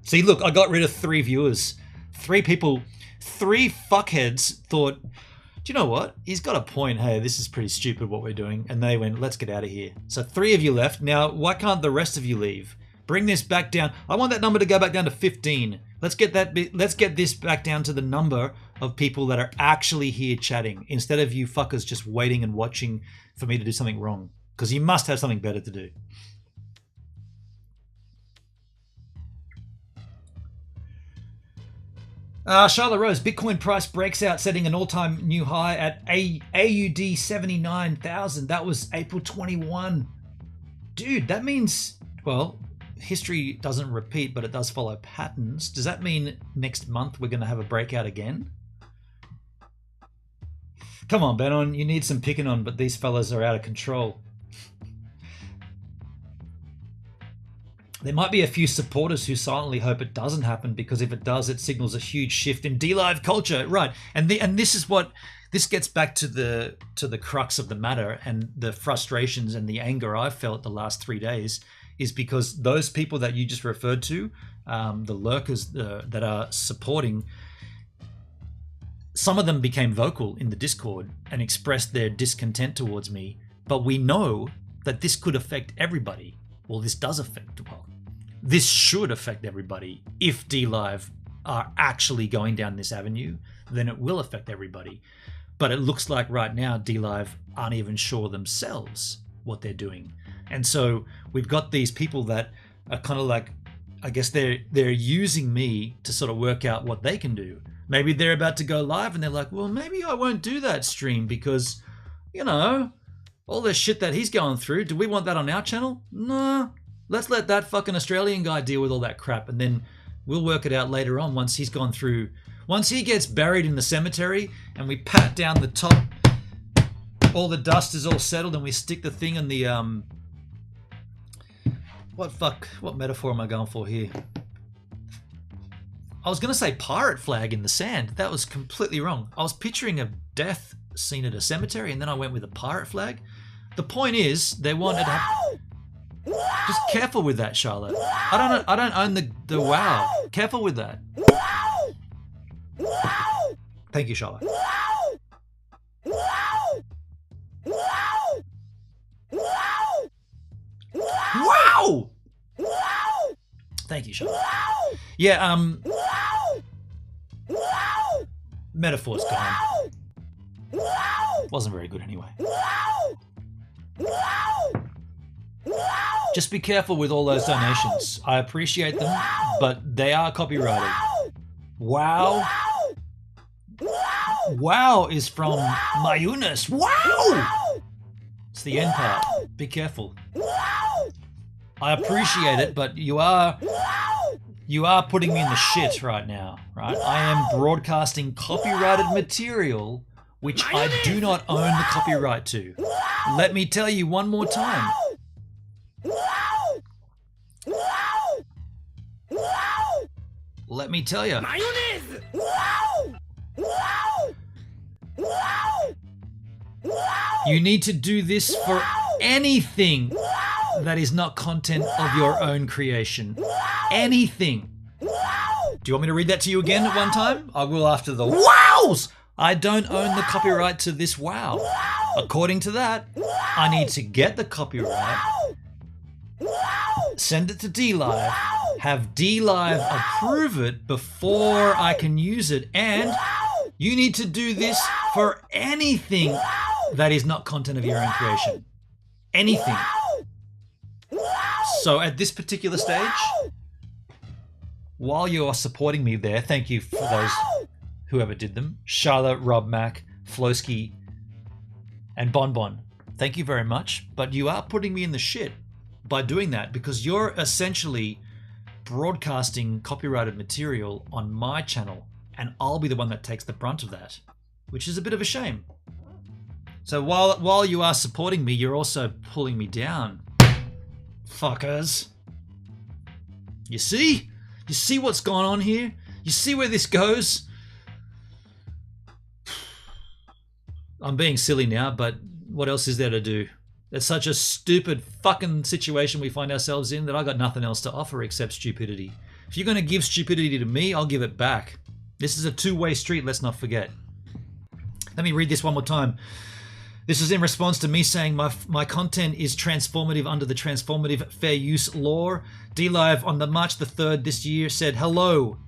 See, look, I got rid of 3 viewers. 3 people, 3 fuckheads thought, do you know what? He's got a point. Hey, this is pretty stupid what we're doing. And they went, let's get out of here. So 3 of you left. Now, why can't the rest of you leave? Bring this back down. I want that number to go back down to 15. Let's get this back down to the number of people that are actually here chatting instead of you fuckers just waiting and watching for me to do something wrong. Because you must have something better to do. Charlotte Rose, Bitcoin price breaks out, setting an all-time new high at AUD 79,000. That was April 21. Dude, that means, well, history doesn't repeat, but it does follow patterns. Does that mean next month we're going to have a breakout again? Come on, Benon, you need some picking on, but these fellas are out of control. There might be a few supporters who silently hope it doesn't happen because if it does, it signals a huge shift in DLive culture, right? And this gets back to the crux of the matter and the frustrations and the anger I've felt the last 3 days is because those people that you just referred to, the lurkers that are supporting, some of them became vocal in the Discord and expressed their discontent towards me. But we know that this could affect everybody. Well, this should affect everybody. If DLive are actually going down this avenue, then it will affect everybody. But it looks like right now DLive aren't even sure themselves what they're doing. And so we've got these people that are kind of like, I guess they're using me to sort of work out what they can do. Maybe they're about to go live and they're like, well, maybe I won't do that stream because, you know, all the shit that he's going through, do we want that on our channel? Nah. Let's let that fucking Australian guy deal with all that crap and then we'll work it out later on once he's gone through. Once he gets buried in the cemetery and we pat down the top, all the dust is all settled and we stick the thing in the, what metaphor am I going for here? I was going to say pirate flag in the sand. That was completely wrong. I was picturing a death scene at a cemetery and then I went with a pirate flag. The point is, they wanted to... Just careful with that, Charlotte. I don't own the wow. Careful with that. Thank you, Charlotte. Wow! Thank you, Charlotte. Yeah, metaphor's gone. Wasn't very good anyway. Just be careful with all those donations. I appreciate them, but they are copyrighted. Wow. Wow is from Mayunas. Wow! It's the end part. Be careful. I appreciate it, but you are putting me in the shit right now, right? I am broadcasting copyrighted material which I do not own the copyright to. Let me tell you one more time. let me tell you. Mayonnaise! Wow! Wow! Wow! Wow! You need to do this for anything that is not content of your own creation. Anything. Do you want me to read that to you again at one time? I will after the wows! I don't own the copyright to this wow. According to that, I need to get the copyright, send it to DLive, have DLive approve it before I can use it, and you need to do this for anything that is not content of your own creation. Anything. So at this particular stage, while you are supporting me there, thank you for those, whoever did them, Charlotte, Rob, Mac, Flosky, and Bonbon. Thank you very much, but you are putting me in the shit by doing that because you're essentially broadcasting copyrighted material on my channel and I'll be the one that takes the brunt of that, which is a bit of a shame. So while you are supporting me, you're also pulling me down. Fuckers. You see? You see what's going on here? You see where this goes? I'm being silly now, but what else is there to do? It's such a stupid fucking situation we find ourselves in that I got nothing else to offer except stupidity. If you're going to give stupidity to me, I'll give it back. This is a two-way street, let's not forget. Let me read this one more time. This is in response to me saying my content is transformative under the Transformative Fair Use Law. DLive on the March the 3rd this year said, hello,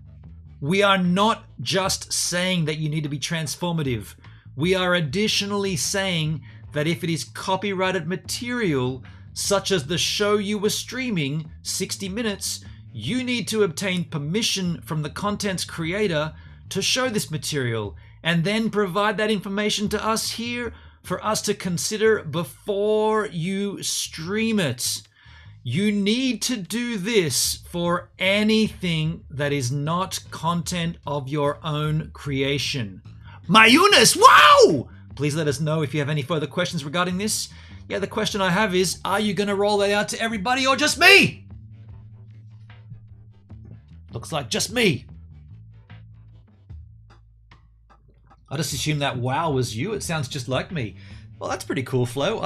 we are not just saying that you need to be transformative. We are additionally saying that if it is copyrighted material, such as the show you were streaming, 60 Minutes, you need to obtain permission from the content's creator to show this material and then provide that information to us here for us to consider before you stream it. You need to do this for anything that is not content of your own creation. My Eunice, wow! Please let us know if you have any further questions regarding this. Yeah, the question I have is, are you going to roll that out to everybody or just me? Looks like just me. I just assumed that wow was you. It sounds just like me. Well, that's pretty cool, Flo.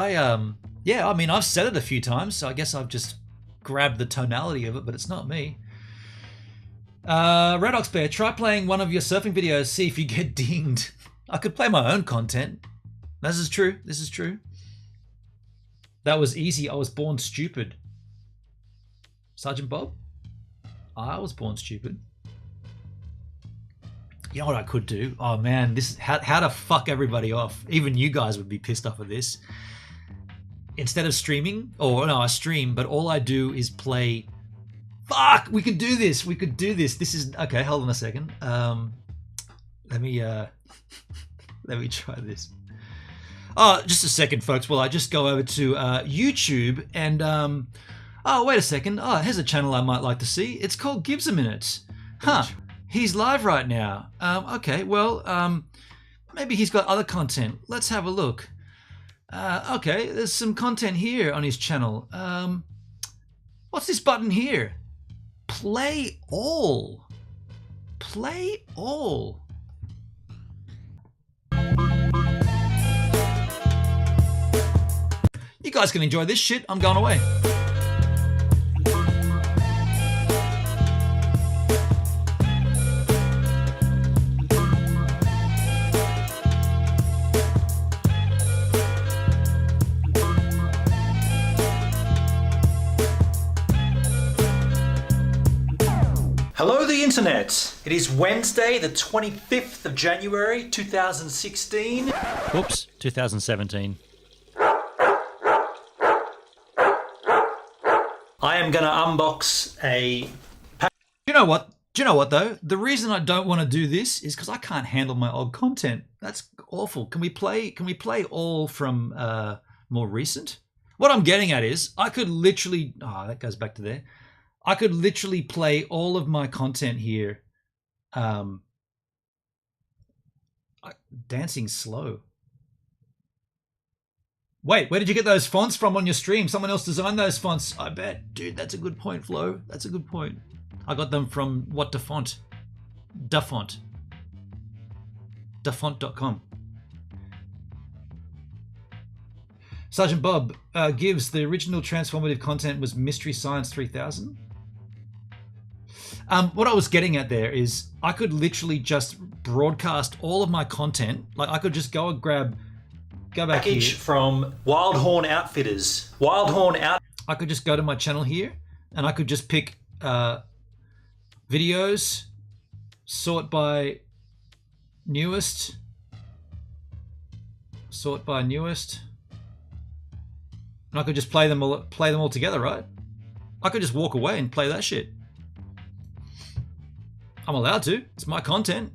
Yeah, I mean, I've said it a few times, so I guess I've just grabbed the tonality of it, but it's not me. Red Ox Bear, try playing one of your surfing videos, see if you get dinged. I could play my own content. This is true. This is true. That was easy. I was born stupid. Sergeant Bob? I was born stupid. You know what I could do? Oh man, this is how to fuck everybody off. Even you guys would be pissed off of this. Instead of streaming, or no, I stream, but all I do is play. Fuck, we could do this. We could do this. This is okay. Hold on a second. Let me try this. Oh, just a second, folks. Well, I just go over to YouTube and oh, wait a second. Oh, here's a channel I might like to see. It's called Gives a Minute. Huh. He's live right now. Okay, well, maybe he's got other content. Let's have a look. Okay, there's some content here on his channel. What's this button here? Play all. Play all. You guys can enjoy this shit. I'm going away. Hello the internet. It is Wednesday the 25th of January 2016. Whoops, 2017. I am going to unbox a pack. You know what? Do you know what though? The reason I don't want to do this is because I can't handle my old content. That's awful. Can we play all from more recent? What I'm getting at is I could literally, that goes back to there. I could literally play all of my content here. Dancing slow. Wait, where did you get those fonts from on your stream? Someone else designed those fonts, I bet. Dude, that's a good point, Flo. That's a good point. I got them from What to Font. Dafont. Dafont.com. Sergeant Bob gives the original transformative content was Mystery Science 3000. What I was getting at there is I could literally just broadcast all of my content. Like I could just go and go back here. From Wildhorn Outfitters. I could just go to my channel here and I could just pick videos, sort by newest, and I could just play them all together, right? I could just walk away and play that shit. I'm allowed to. It's my content.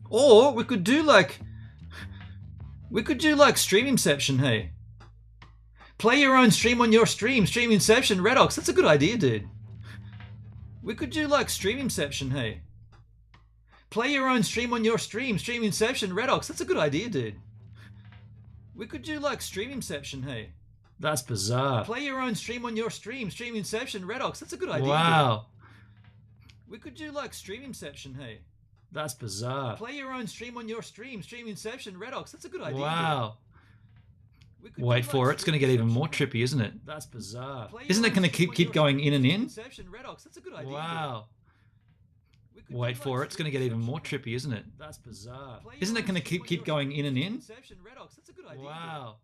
Or we could do like stream Inception, hey. Play your own stream on your stream. Stream Inception, Redox. That's a good idea, dude. We could do like stream Inception, hey. Play your own stream on your stream. Stream Inception, Redox. That's a good idea, dude. We could do like stream Inception, hey. That's bizarre. Play your own stream on your stream. Stream Inception, Redox. That's a good idea. Wow. We could do like stream Inception, hey. That's bizarre. Play your own stream on your stream. Stream Inception, Redox. That's a good idea. Wow. Wait for it. It's going to get even more trippy, isn't it? That's bizarre. Isn't it going to keep going in and in? Wow. Wait for it. It's going to get even more trippy, isn't it? That's bizarre. Isn't it going to keep going in and in? Wow.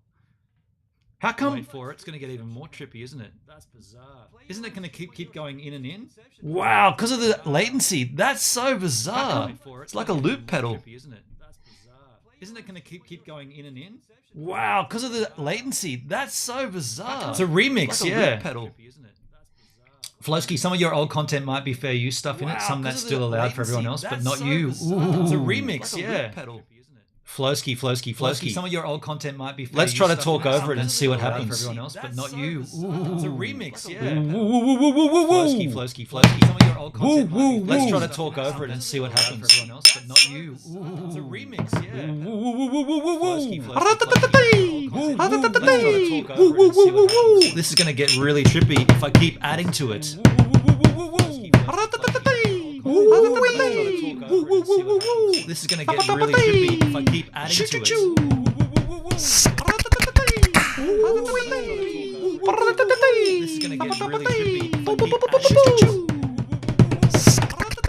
How come? Wait for it. It's going to get even more trippy, isn't it? That's bizarre. Isn't it going to keep going in and in? Wow, because of the latency. That's so bizarre. It's like a loop pedal. Isn't it going to keep going in and in? Wow, because of the latency. That's so bizarre. It's a remix, like a loop pedal. Flosky, some of your old content might be fair use stuff in it. Some that's still allowed for everyone else, but not you. Ooh, it's a remix, yeah. Flosky. Some of your old content might be fair. Let's try to talk over it and see what happens. For everyone else, but not you. Ooh, it's a remix, yeah. Flosky. Some of your old content might be. Let's try to talk over it and see what happens. For everyone else, but not you. Ooh, it's a remix, yeah. This is going to get really trippy if I keep adding to it. This is going to get really trippy if I keep adding to it. This is going to get really trippy if I keep adding to it.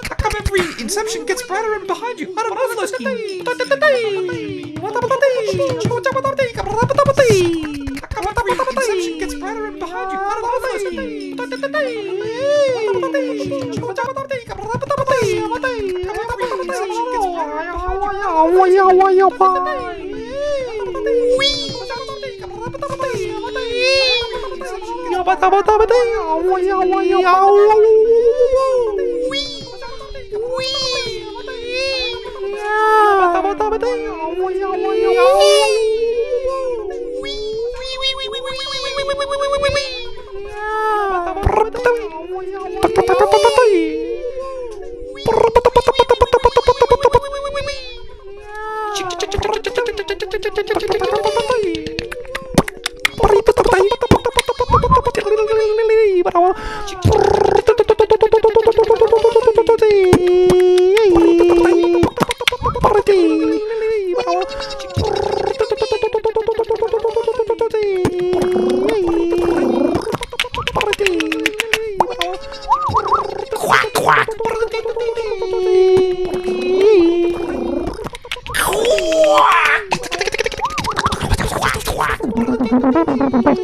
How come every Inception gets brighter and behind you? I don't know, Flosky. How come every Inception gets brighter and behind you? I don't know, Flosky.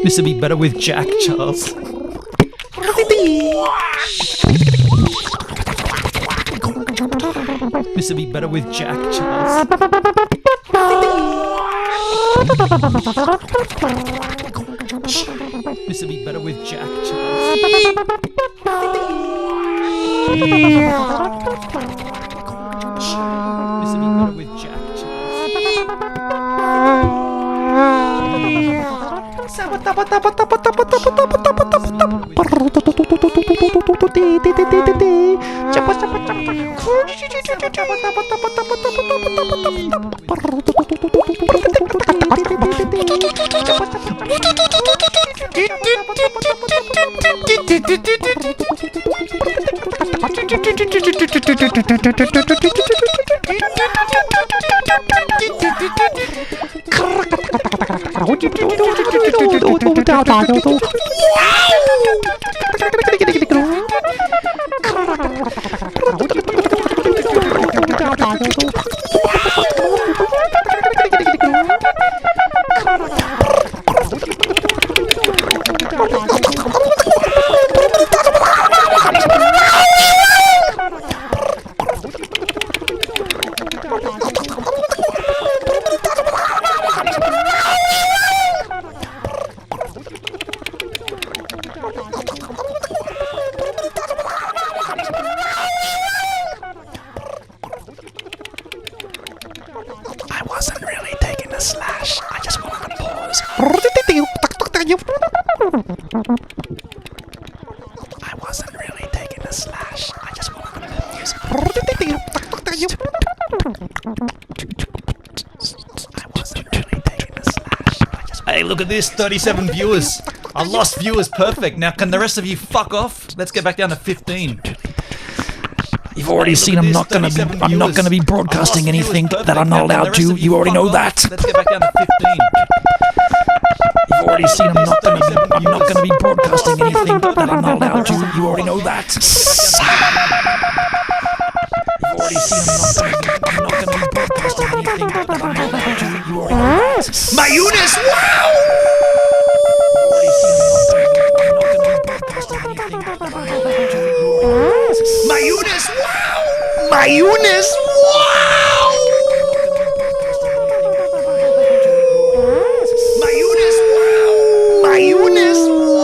This would be better with Jack, Charles. This would be better with Jack, Charles. This would be better with Jack, Charles. This would be better with Jack, I wasn't really taking a slash. I just wanted to pause. I wasn't really taking a slash. I just wanted to pause. I wasn't really taking a slash. Hey, look at this, 37 viewers. I lost viewers, perfect. Now, can the rest of you fuck off? Let's get back down to 15. You've already seen I'm not gonna be broadcasting anything that I'm not allowed to. You already know that. Let's get back down to 15. You've already seen I'm not gonna be broadcasting anything that I'm not allowed to. You already know that. You've already seen I'm not gonna be broadcasting anything that I'm not allowed to. You already know that. My Eunice, wow! You've already seen I'm not gonna be broadcasting anything that I'm not allowed to. You already know that. My Eunice, wow! My Eunice, wow! My Eunice, wow! My Eunice, wow! My Eunice, wow! My Eunice, wow! My Eunice, wow! My Eunice, wow!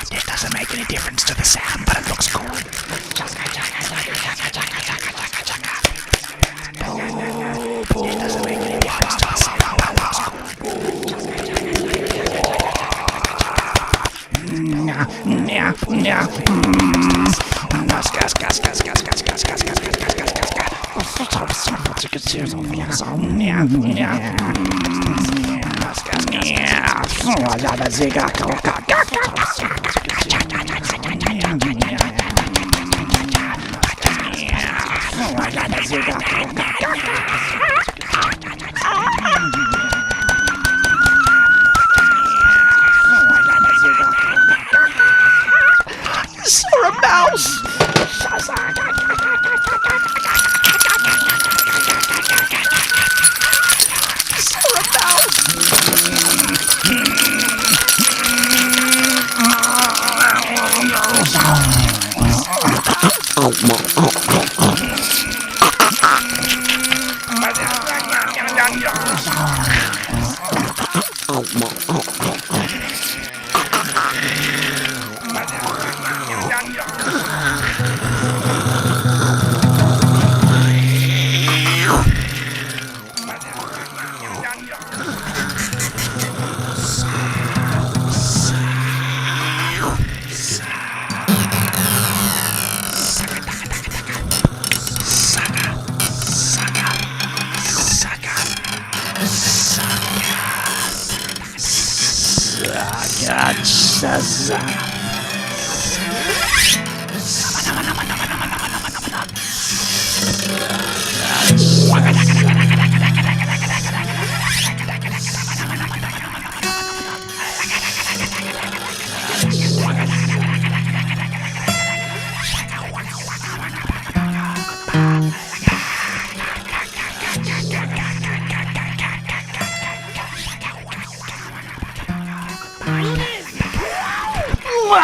This doesn't make any difference to the sound, but it looks cool. It doesn't make any difference to the sound, but it looks Saw a mouse!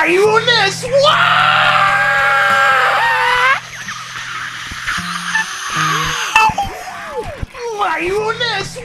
Mayonnaise, Mayonnaise,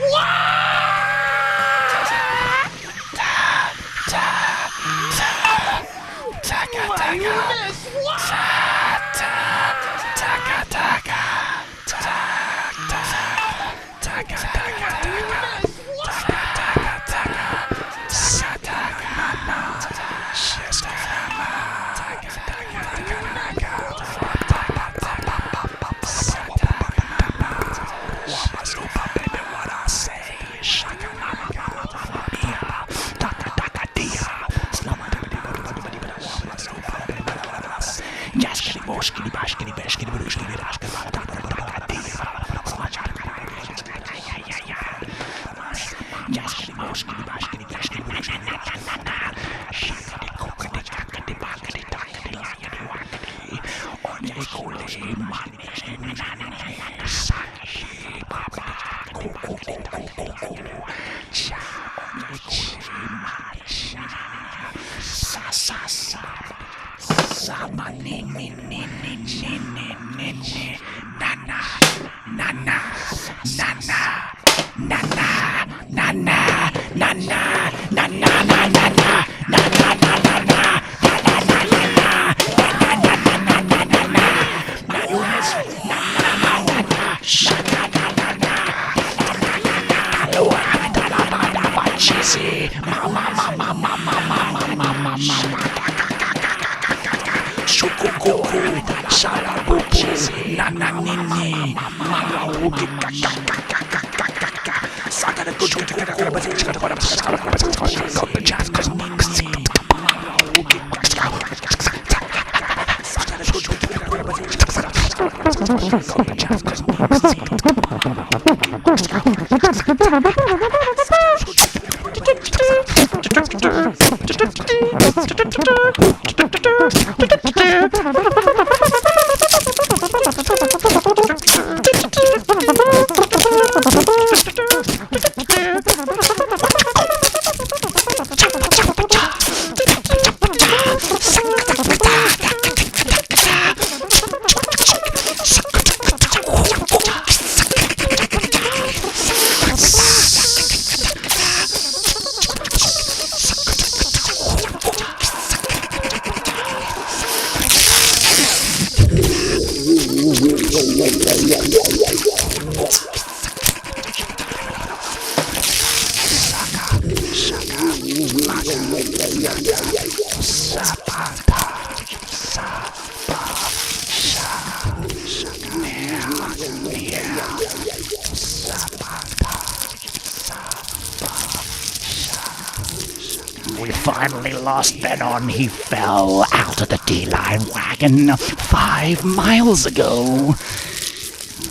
We finally lost Venom. He fell out of the DLive wagon 5 miles ago.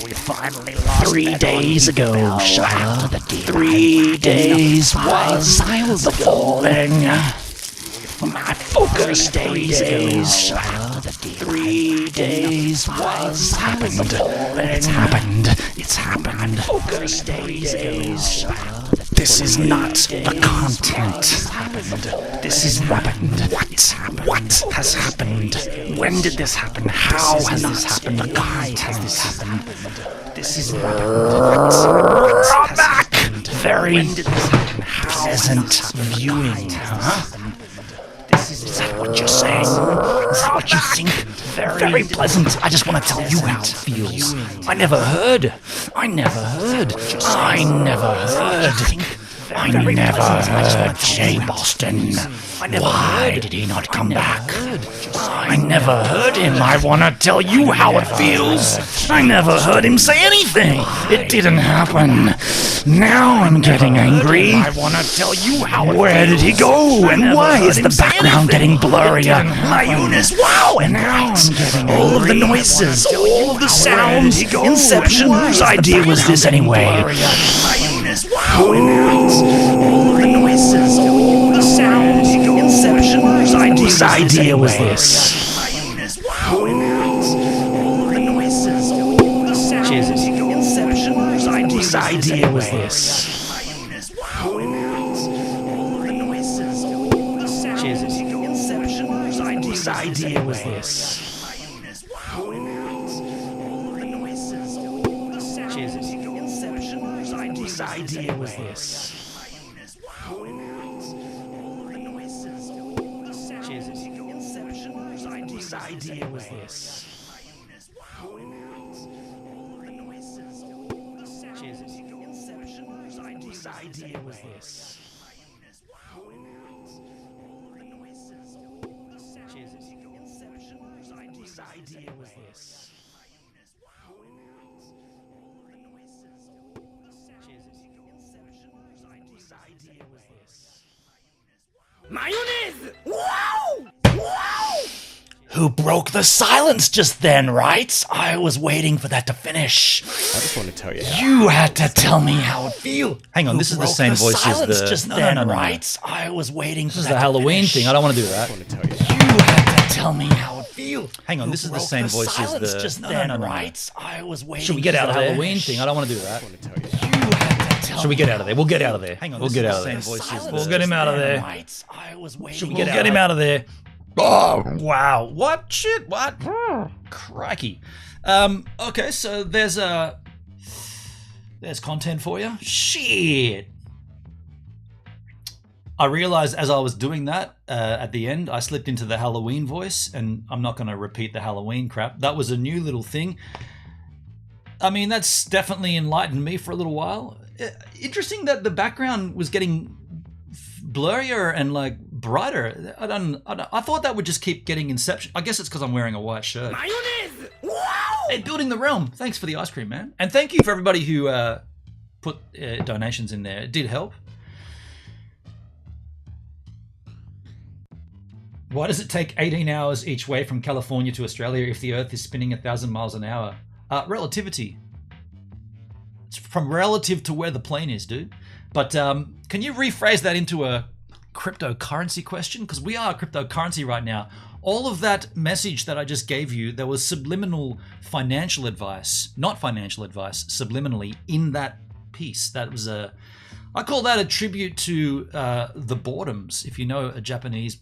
We finally lost 3 days ago, Shia. 3 days was the falling. My focus 3 days, Shia. 3 days was happened. It's happened. It's happened. Focus 3 days, Shia. This is not the content. This is happened. What has happened? When did this happen? How has this happened? Why has this happened? This is back. Very pleasant viewing, huh? Is that what you're saying? Is that what you think? Very pleasant. I just want to tell you how it feels. I never heard. Jay Boston. Why did he not come back? I never heard him. I want to tell you how it feels. I never heard him say anything. It didn't happen. Now I'm getting angry. I want to tell you how it feels. Where did he go? And why is the background getting blurrier? My Eunice, wow! And now I'm getting angry. All of the noises, all of the sounds. Inception. Whose idea was this anyway? My Eunice, wow! All of the noises, all of the sounds. Inception. Whose idea was this? All of the noises, all of the sounds. Inception. Whose idea was this? All of the noises, all of the sounds. Inception. Whose idea was this? All of the noises, all of the sounds. Inception. Whose idea was this? Whose idea was this? Whose idea was this? Whose idea was this? Mayonnaise! Wow! Wow! Who broke the silence just then, right? I was waiting for that to finish. I just want to tell you. You had to tell me how it feels. Hang on, this is the same voice as the... Just then, right? I was waiting for This is that the to Halloween finish. thing. I don't want to do that. I want to tell you. You had to tell me how it feels. Hang on, this is the same voice as the... Just then, right? I was waiting. Should we get out of the there? Halloween thing? I don't want to do that. I want to tell you. You had to tell Should we me get out of there? We'll get out of there. Hang on, We'll this get is out of the there. same voice as We'll get him out of there. Right? I was waiting. Should we get him out of there? Oh, wow. What? Shit, what? Crikey. Okay, so there's content for you. Shit. I realized as I was doing that, at the end, I slipped into the Halloween voice, and I'm not going to repeat the Halloween crap. That was a new little thing. I mean, that's definitely enlightened me for a little while. Interesting that the background was getting blurrier and like brighter. I thought that would just keep getting Inception. I guess it's because I'm wearing a white shirt. Mayonnaise! Wow! Hey, Building the Realm. Thanks for the ice cream, man. And thank you for everybody who put donations in there. It did help. Why does it take 18 hours each way from California to Australia if the Earth is spinning 1,000 miles an hour? Relativity. It's from relative to where the plane is, dude. But can you rephrase that into a cryptocurrency question? Because we are cryptocurrency right now. All of that message that I just gave you, there was subliminal financial advice, not financial advice, subliminally in that piece. That was I call that a tribute to the Boredoms. If you know a Japanese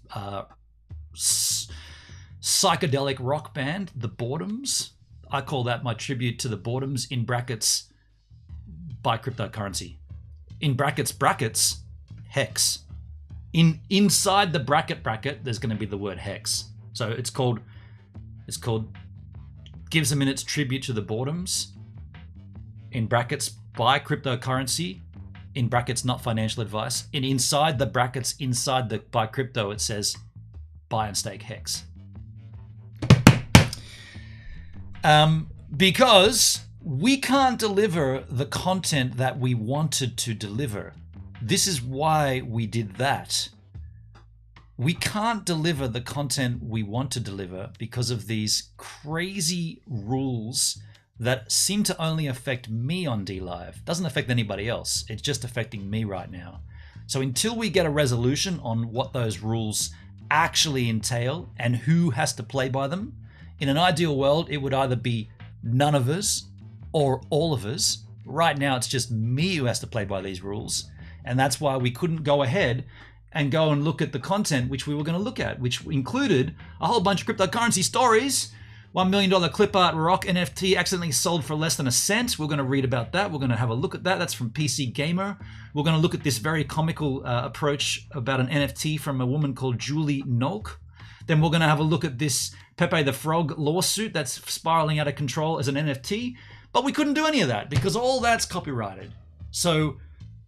psychedelic rock band, the Boredoms, I call that my tribute to the Boredoms, in brackets, by cryptocurrency. In brackets, hex. Inside the bracket, there's going to be the word hex. So it's called gives a minute's tribute to the Boredoms, in brackets, by cryptocurrency, in brackets, not financial advice. And inside the brackets, inside the by crypto, it says buy and stake hex. Because we can't deliver the content that we wanted to deliver. This is why we did that. We can't deliver the content we want to deliver because of these crazy rules that seem to only affect me on DLive. Doesn't affect anybody else. It's just affecting me right now. So until we get a resolution on what those rules actually entail and who has to play by them, in an ideal world, it would either be none of us or all of us. Right now, it's just me who has to play by these rules. And that's why we couldn't go ahead and go and look at the content which we were going to look at, which included a whole bunch of cryptocurrency stories. $1 million clip art rock NFT accidentally sold for less than $0.01. We're going to read about that. We're going to have a look at that. That's from PC Gamer. We're going to look at this very comical approach about an NFT from a woman called Julie Nolk. Then we're going to have a look at this Pepe the Frog lawsuit that's spiraling out of control as an NFT. But we couldn't do any of that because all that's copyrighted. So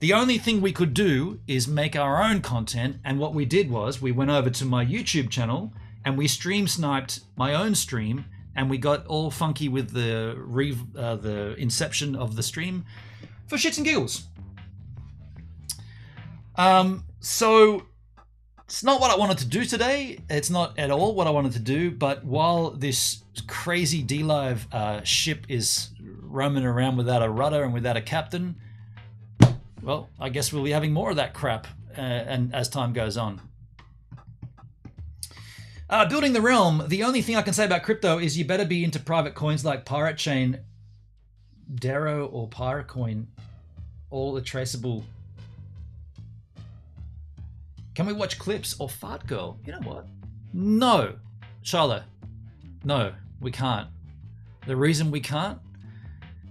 the only thing we could do is make our own content. And what we did was we went over to my YouTube channel and we stream sniped my own stream, and we got all funky with the inception of the stream for shits and giggles. So it's not what I wanted to do today. It's not at all what I wanted to do. But while this crazy DLive ship is roaming around without a rudder and without a captain, well, I guess we'll be having more of that crap and as time goes on. Building the Realm. The only thing I can say about crypto is you better be into private coins like Pirate Chain, Darrow, or Piracoin. All are traceable. Can we watch clips or Fart Girl? You know what? No. Charlotte. No, we can't. The reason we can't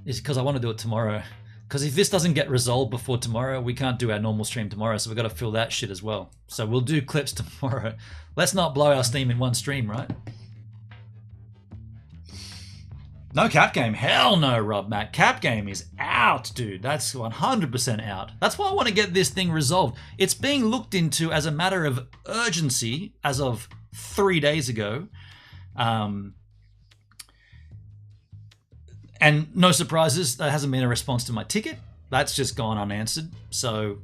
is because I want to do it tomorrow. Because if this doesn't get resolved before tomorrow, we can't do our normal stream tomorrow, so we've got to fill that shit as well. So we'll do clips tomorrow. Let's not blow our steam in one stream, right? No Cap Game. Hell no, Rob Mac. Cap Game is out, dude. That's 100% out. That's why I want to get this thing resolved. It's being looked into as a matter of urgency as of 3 days ago. And no surprises, there hasn't been a response to my ticket. That's just gone unanswered. So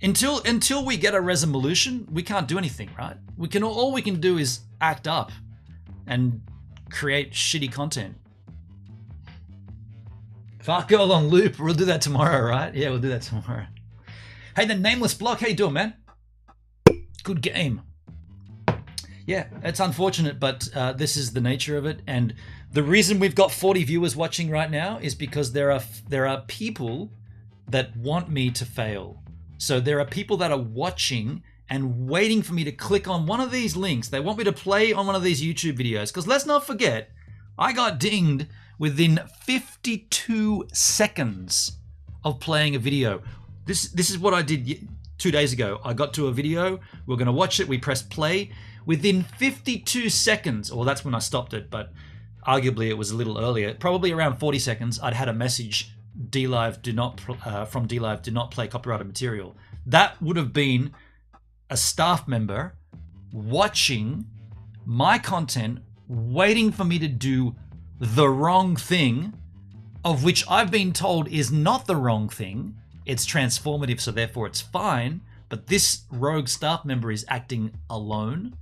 until we get a resolution, we can't do anything, right? All we can do is act up and create shitty content. Fart Girl on loop. We'll do that tomorrow, right? Yeah, we'll do that tomorrow. Hey, the Nameless Block. How you doing, man? Good game. Yeah, it's unfortunate, but this is the nature of it. And the reason we've got 40 viewers watching right now is because there are people that want me to fail. So there are people that are watching and waiting for me to click on one of these links. They want me to play on one of these YouTube videos. Because let's not forget, I got dinged within 52 seconds of playing a video. This is what I did 2 days ago. I got to a video. We're going to watch it. We pressed play. Within 52 seconds, or that's when I stopped it, but arguably it was a little earlier, probably around 40 seconds, I'd had a message, DLive, from DLive, do not play copyrighted material. That would have been a staff member watching my content, waiting for me to do the wrong thing, of which I've been told is not the wrong thing. It's transformative, so therefore it's fine. But this rogue staff member is acting alone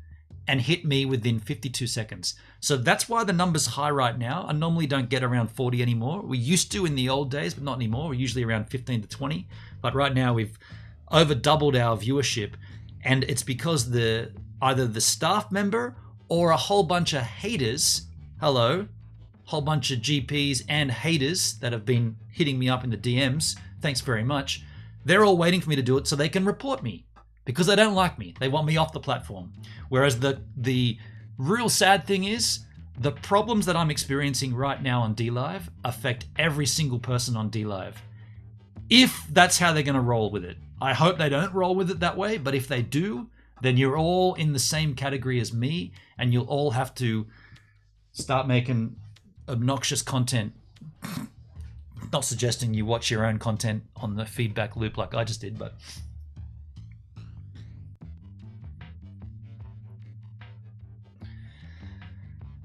and hit me within 52 seconds. So that's why the number's high right now. I normally don't get around 40 anymore. We used to in the old days, but not anymore. We're usually around 15 to 20. But right now we've over doubled our viewership. And it's because either the staff member or a whole bunch of haters, whole bunch of GPs and haters that have been hitting me up in the DMs, thanks very much, they're all waiting for me to do it so they can report me because they don't like me. They want me off the platform. Whereas the real sad thing is the problems that I'm experiencing right now on DLive affect every single person on DLive. If that's how they're going to roll with it. I hope they don't roll with it that way, but if they do, then you're all in the same category as me and you'll all have to start making obnoxious content. Not suggesting you watch your own content on the feedback loop like I just did, but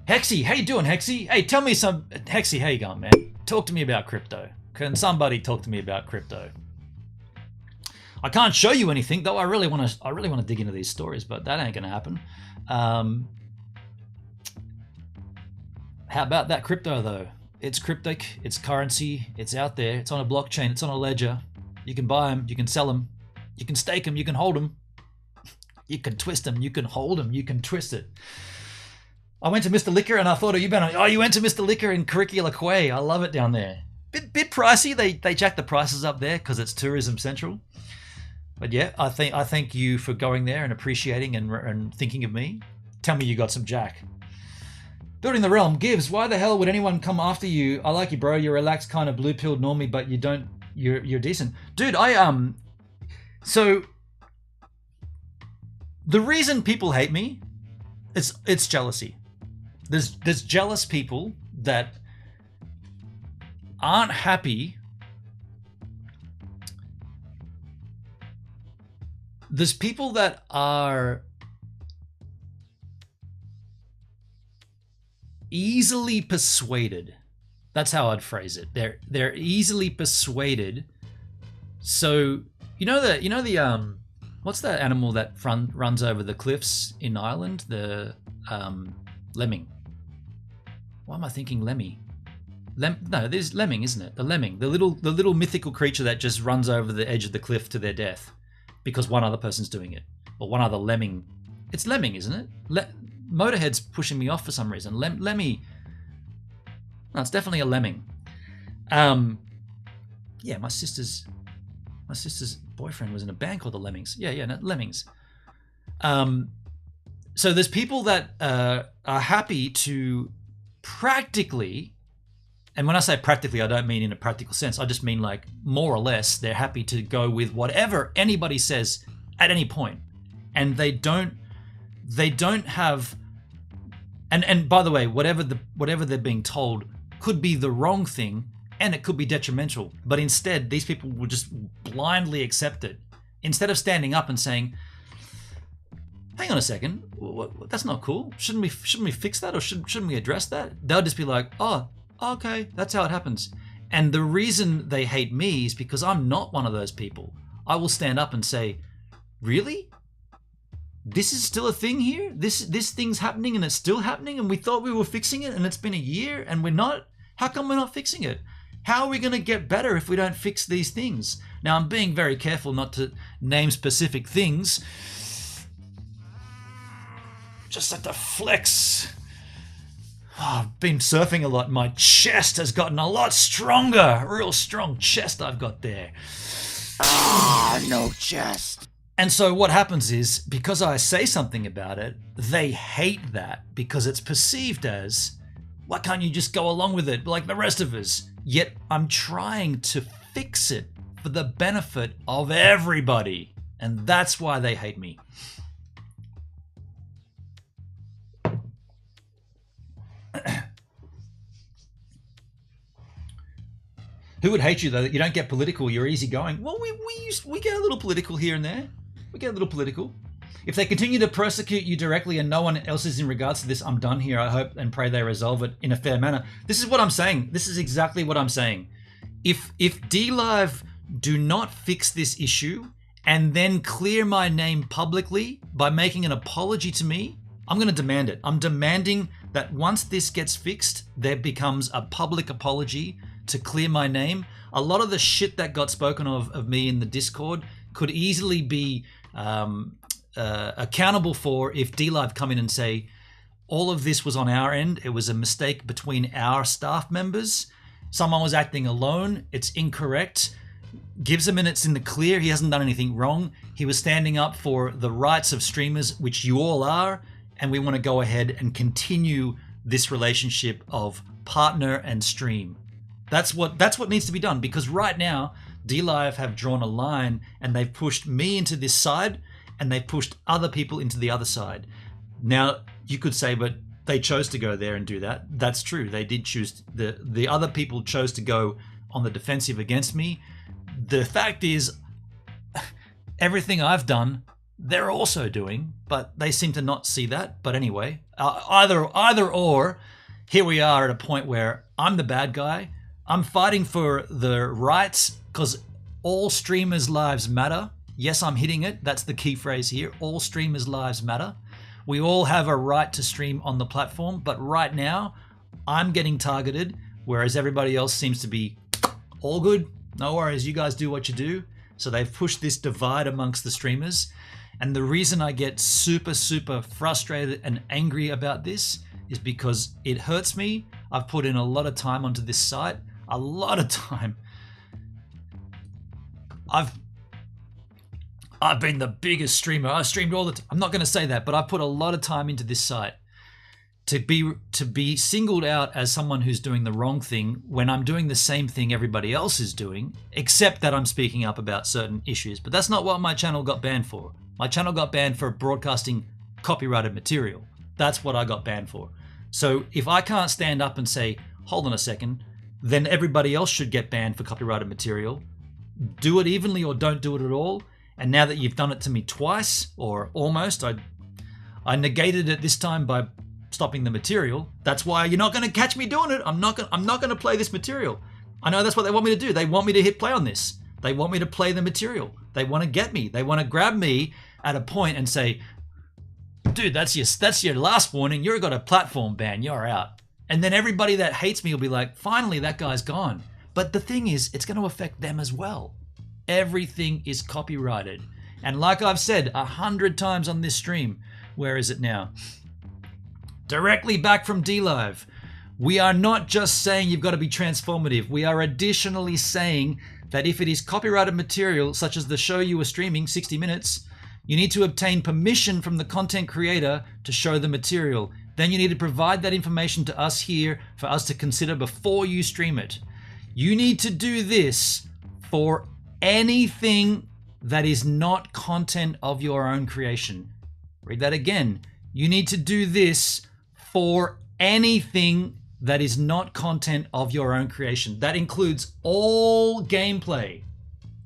Hexy, how you doing, Hexy? Hey, tell me some Hexy, how you going, man? Talk to me about crypto. Can somebody talk to me about crypto? I can't show you anything, though. I really want to dig into these stories, but that ain't gonna happen. How about that crypto though? It's cryptic, it's currency, it's out there, it's on a blockchain, it's on a ledger. You can buy them, you can sell them, you can stake them, you can hold them, you can twist them, you can hold them, you can twist it. I went to Mr. Liquor and I thought, you went to Mr. Liquor in Curricula Quay. I love it down there. Bit pricey. They jack the prices up there because it's tourism central. But yeah, I thank you for going there and appreciating and thinking of me. Tell me you got some jack. Building the Realm gives. Why the hell would anyone come after you? I like you, bro. You're relaxed, kind of blue-pilled normie, but you don't. You're decent, dude. So the reason people hate me, it's jealousy. There's jealous people that aren't happy. There's people that are easily persuaded. That's how I'd phrase it. They're easily persuaded. So you know the what's that animal that runs over the cliffs in Ireland? The lemming. Why am I thinking lemmy? No, there's lemming, isn't it? The lemming, the little mythical creature that just runs over the edge of the cliff to their death because one other person's doing it, or one other lemming. It's lemming, isn't it? Motorhead's pushing me off for some reason. Lemmy. No, it's definitely a lemming. Yeah, my sister's boyfriend was in a band called the Lemmings. No, Lemmings. So there's people that are happy to practically, and when I say practically, I don't mean in a practical sense. I just mean like more or less they're happy to go with whatever anybody says at any point, and they don't have. And by the way, whatever they're being told could be the wrong thing, and it could be detrimental. But instead, these people will just blindly accept it instead of standing up and saying, hang on a second, that's not cool. Shouldn't we fix that, or shouldn't we address that? They'll just be like, oh, okay, that's how it happens. And the reason they hate me is because I'm not one of those people. I will stand up and say, really? This is still a thing here? This thing's happening and it's still happening, and we thought we were fixing it and it's been a year and we're not? How come we're not fixing it? How are we going to get better if we don't fix these things? Now, I'm being very careful not to name specific things. Just like to flex. Oh, I've been surfing a lot. My chest has gotten a lot stronger. A real strong chest I've got there. No chest. And so what happens is, because I say something about it, they hate that because it's perceived as, why can't you just go along with it like the rest of us? Yet I'm trying to fix it for the benefit of everybody. And that's why they hate me. Who would hate you though? That you don't get political. You're easygoing. Well, we get a little political here and there. We get a little political. if they continue to persecute you directly and no one else is in regards to this, I'm done here. I hope and pray they resolve it in a fair manner. This is what I'm saying. This is exactly what I'm saying. If DLive do not fix this issue and then clear my name publicly by making an apology to me, I'm going to demand it. I'm demanding that once this gets fixed, there becomes a public apology to clear my name. A lot of the shit that got spoken of me in the Discord could easily be accountable for if DLive come in and say, all of this was on our end. It was a mistake between our staff members. Someone was acting alone. It's incorrect. Gives him minutes in the clear. He hasn't done anything wrong. He was standing up for the rights of streamers, which you all are. And we want to go ahead and continue this relationship of partner and stream. That's what needs to be done, because right now DLive have drawn a line and they've pushed me into this side and they've pushed other people into the other side. Now you could say, but they chose to go there and do that. That's true. They did choose. The other people chose to go on the defensive against me. The fact is, everything I've done, they're also doing, but they seem to not see that. But anyway, either or, here we are at a point where I'm the bad guy. I'm fighting for the rights because all streamers' lives matter. Yes, I'm hitting it. That's the key phrase here. All streamers' lives matter. We all have a right to stream on the platform, but right now I'm getting targeted, whereas everybody else seems to be all good. No worries, you guys do what you do. So they've pushed this divide amongst the streamers. And the reason I get super, super frustrated and angry about this is because it hurts me. I've put in a lot of time onto this site, a lot of time. I've been the biggest streamer. I streamed all the time. I'm not going to say that, but I put a lot of time into this site. To be singled out as someone who's doing the wrong thing when I'm doing the same thing everybody else is doing, except that I'm speaking up about certain issues. But that's not what my channel got banned for. My channel got banned for broadcasting copyrighted material. That's what I got banned for. So if I can't stand up and say, hold on a second, then everybody else should get banned for copyrighted material. Do it evenly or don't do it at all. And now that you've done it to me twice, or almost, I negated it this time by stopping the material. That's why you're not going to catch me doing it. I'm not going to play this material. I know that's what they want me to do. They want me to hit play on this. They want me to play the material. They want to get me. They want to grab me at a point and say, dude, that's your last warning. You've got a platform ban. You're out. And then everybody that hates me will be like, finally, that guy's gone. But the thing is, it's going to affect them as well. Everything is copyrighted. And like I've said 100 times on this stream, where is it now? Directly back from DLive. We are not just saying you've got to be transformative. We are additionally saying that if it is copyrighted material, such as the show you were streaming, 60 Minutes, you need to obtain permission from the content creator to show the material. Then you need to provide that information to us here for us to consider before you stream it. You need to do this for anything that is not content of your own creation. Read that again. You need to do this for anything that is not content of your own creation. That includes all gameplay.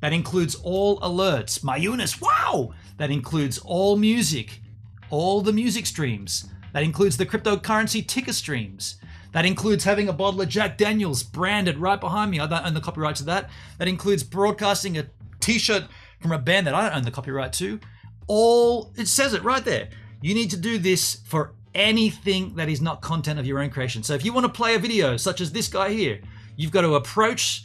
That includes all alerts. My Eunice, wow! That includes all music, all the music streams. That includes the cryptocurrency ticker streams. That includes having a bottle of Jack Daniels branded right behind me. I don't own the copyright to that. That includes broadcasting a t-shirt from a band that I don't own the copyright to. It says it right there. You need to do this for anything that is not content of your own creation. So if you want to play a video such as this guy here, you've got to approach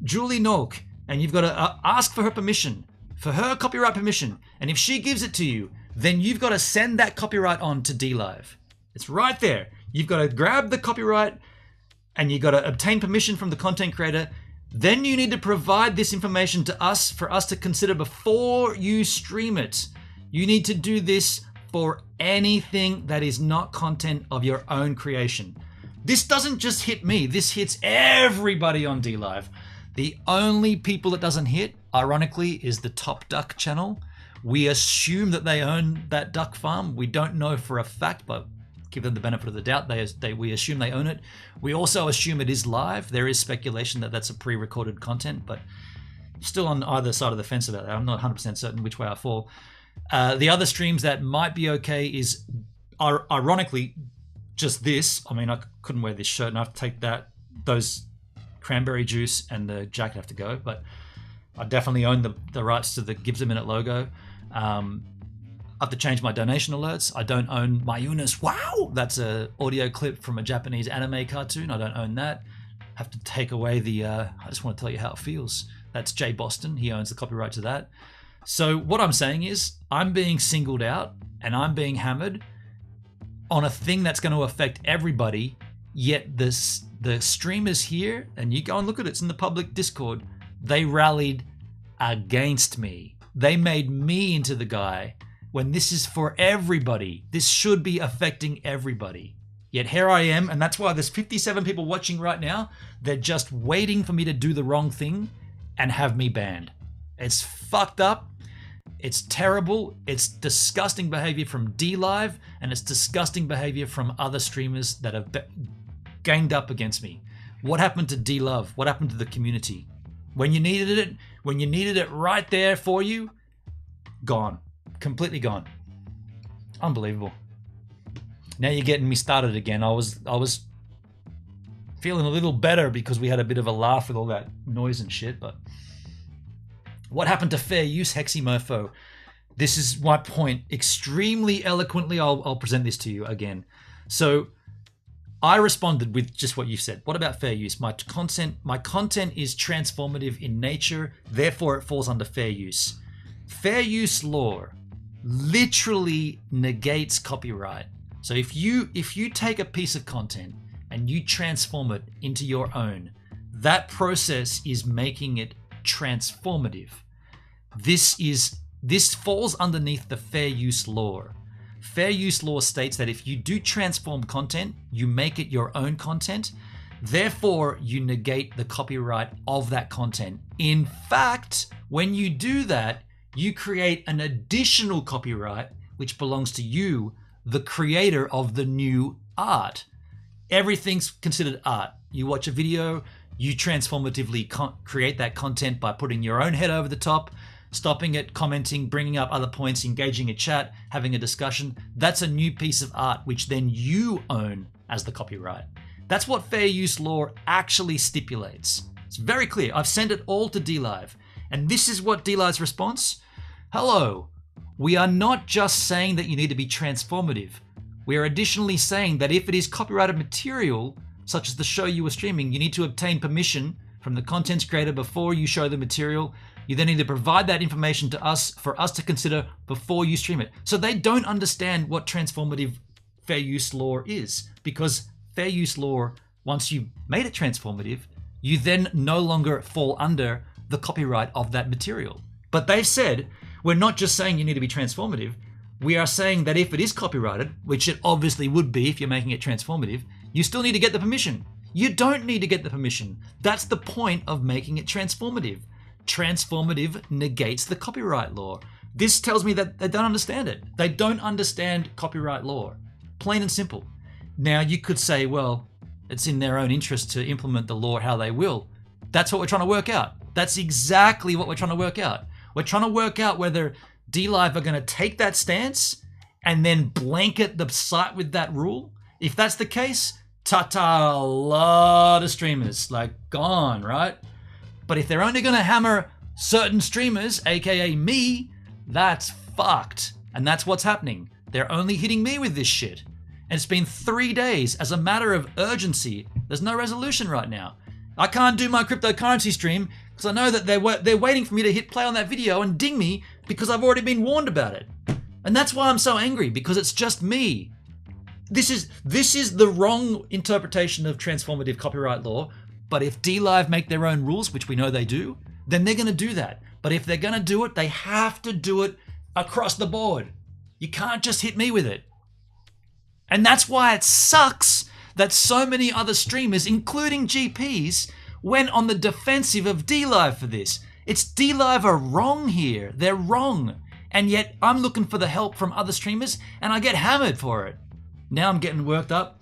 Julie Nork and you've got to ask for her permission, for her copyright permission. And if she gives it to you, then you've got to send that copyright on to DLive. It's right there. You've got to grab the copyright and you've got to obtain permission from the content creator. Then you need to provide this information to us for us to consider before you stream it. You need to do this for anything that is not content of your own creation. This doesn't just hit me. This hits everybody on DLive. The only people it doesn't hit, ironically, is the Top Duck channel. We assume that they own that duck farm. We don't know for a fact, but give them the benefit of the doubt. We assume they own it. We also assume it is live. There is speculation that that's a pre-recorded content, but still on either side of the fence about that. I'm not 100% certain which way I fall. The other streams that might be okay is, ironically, just this. I mean, I couldn't wear this shirt, and I have to take those cranberry juice and the jacket have to go. But I definitely own the rights to the Gibbs a Minute logo. I have to change my donation alerts. I don't own Mayuna's Wow! That's a audio clip from a Japanese anime cartoon. I don't own that. Have to take away the I just want to tell you how it feels. That's Jay Boston. He owns the copyright to that. So what I'm saying is I'm being singled out and I'm being hammered on a thing that's going to affect everybody, yet the streamers here, and you go and look at it, it's in the public Discord, they rallied against me. They made me into the guy when this is for everybody. This should be affecting everybody. Yet here I am, and that's why there's 57 people watching right now. They're just waiting for me to do the wrong thing and have me banned. It's fucked up. It's terrible. It's disgusting behavior from DLive, and it's disgusting behavior from other streamers that have ganged up against me. What happened to DLive? What happened to the community? When you needed it right there for you, gone. Completely gone. Unbelievable. Now you're getting me started again. I was feeling a little better because we had a bit of a laugh with all that noise and shit, but what happened to fair use, Heximorpho? This is my point. Extremely eloquently, I'll present this to you again. So I responded with just what you said. What about fair use? My content is transformative in nature, therefore it falls under fair use. Fair use law literally negates copyright. So if you take a piece of content and you transform it into your own, that process is making it transformative. This falls underneath the fair use law. Fair use law states that if you do transform content, you make it your own content. Therefore, you negate the copyright of that content. In fact, when you do that, you create an additional copyright which belongs to you, the creator of the new art. Everything's considered art. You watch a video, you transformatively create that content by putting your own head over the top, stopping it, commenting, bringing up other points, engaging a chat, having a discussion. That's a new piece of art which then you own as the copyright. That's what fair use law actually stipulates. It's very clear. I've sent it all to DLive. And this is what DLive's response. Hello. We are not just saying that you need to be transformative. We are additionally saying that if it is copyrighted material, such as the show you were streaming, you need to obtain permission from the content's creator before you show the material. You then need to provide that information to us for us to consider before you stream it. So they don't understand what transformative fair use law is, because fair use law, once you made it transformative, you then no longer fall under the copyright of that material. But they've said, we're not just saying you need to be transformative. We are saying that if it is copyrighted, which it obviously would be if you're making it transformative, you still need to get the permission. You don't need to get the permission. That's the point of making it transformative. Transformative negates the copyright law. This tells me that they don't understand it. They don't understand copyright law. Plain and simple. Now you could say, well, it's in their own interest to implement the law how they will. That's what we're trying to work out. That's exactly what we're trying to work out. We're trying to work out whether DLive are going to take that stance and then blanket the site with that rule. If that's the case, ta-ta, a lot of streamers, like, gone, right? But if they're only going to hammer certain streamers, aka me, that's fucked. And that's what's happening. They're only hitting me with this shit. And it's been 3 days. As a matter of urgency, there's no resolution right now. I can't do my cryptocurrency stream because I know that they're waiting for me to hit play on that video and ding me because I've already been warned about it. And that's why I'm so angry, because it's just me. This is the wrong interpretation of transformative copyright law. But if DLive make their own rules, which we know they do, then they're going to do that. But if they're going to do it, they have to do it across the board. You can't just hit me with it. And that's why it sucks that so many other streamers, including GPs, went on the defensive of DLive for this. It's DLive are wrong here. They're wrong. And yet I'm looking for the help from other streamers and I get hammered for it. Now I'm getting worked up.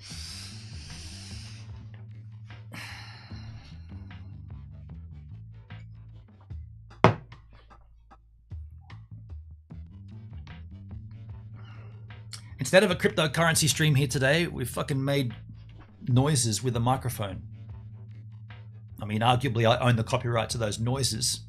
Instead of a cryptocurrency stream here today, we've fucking made noises with a microphone. I mean, arguably, I own the copyright to those noises.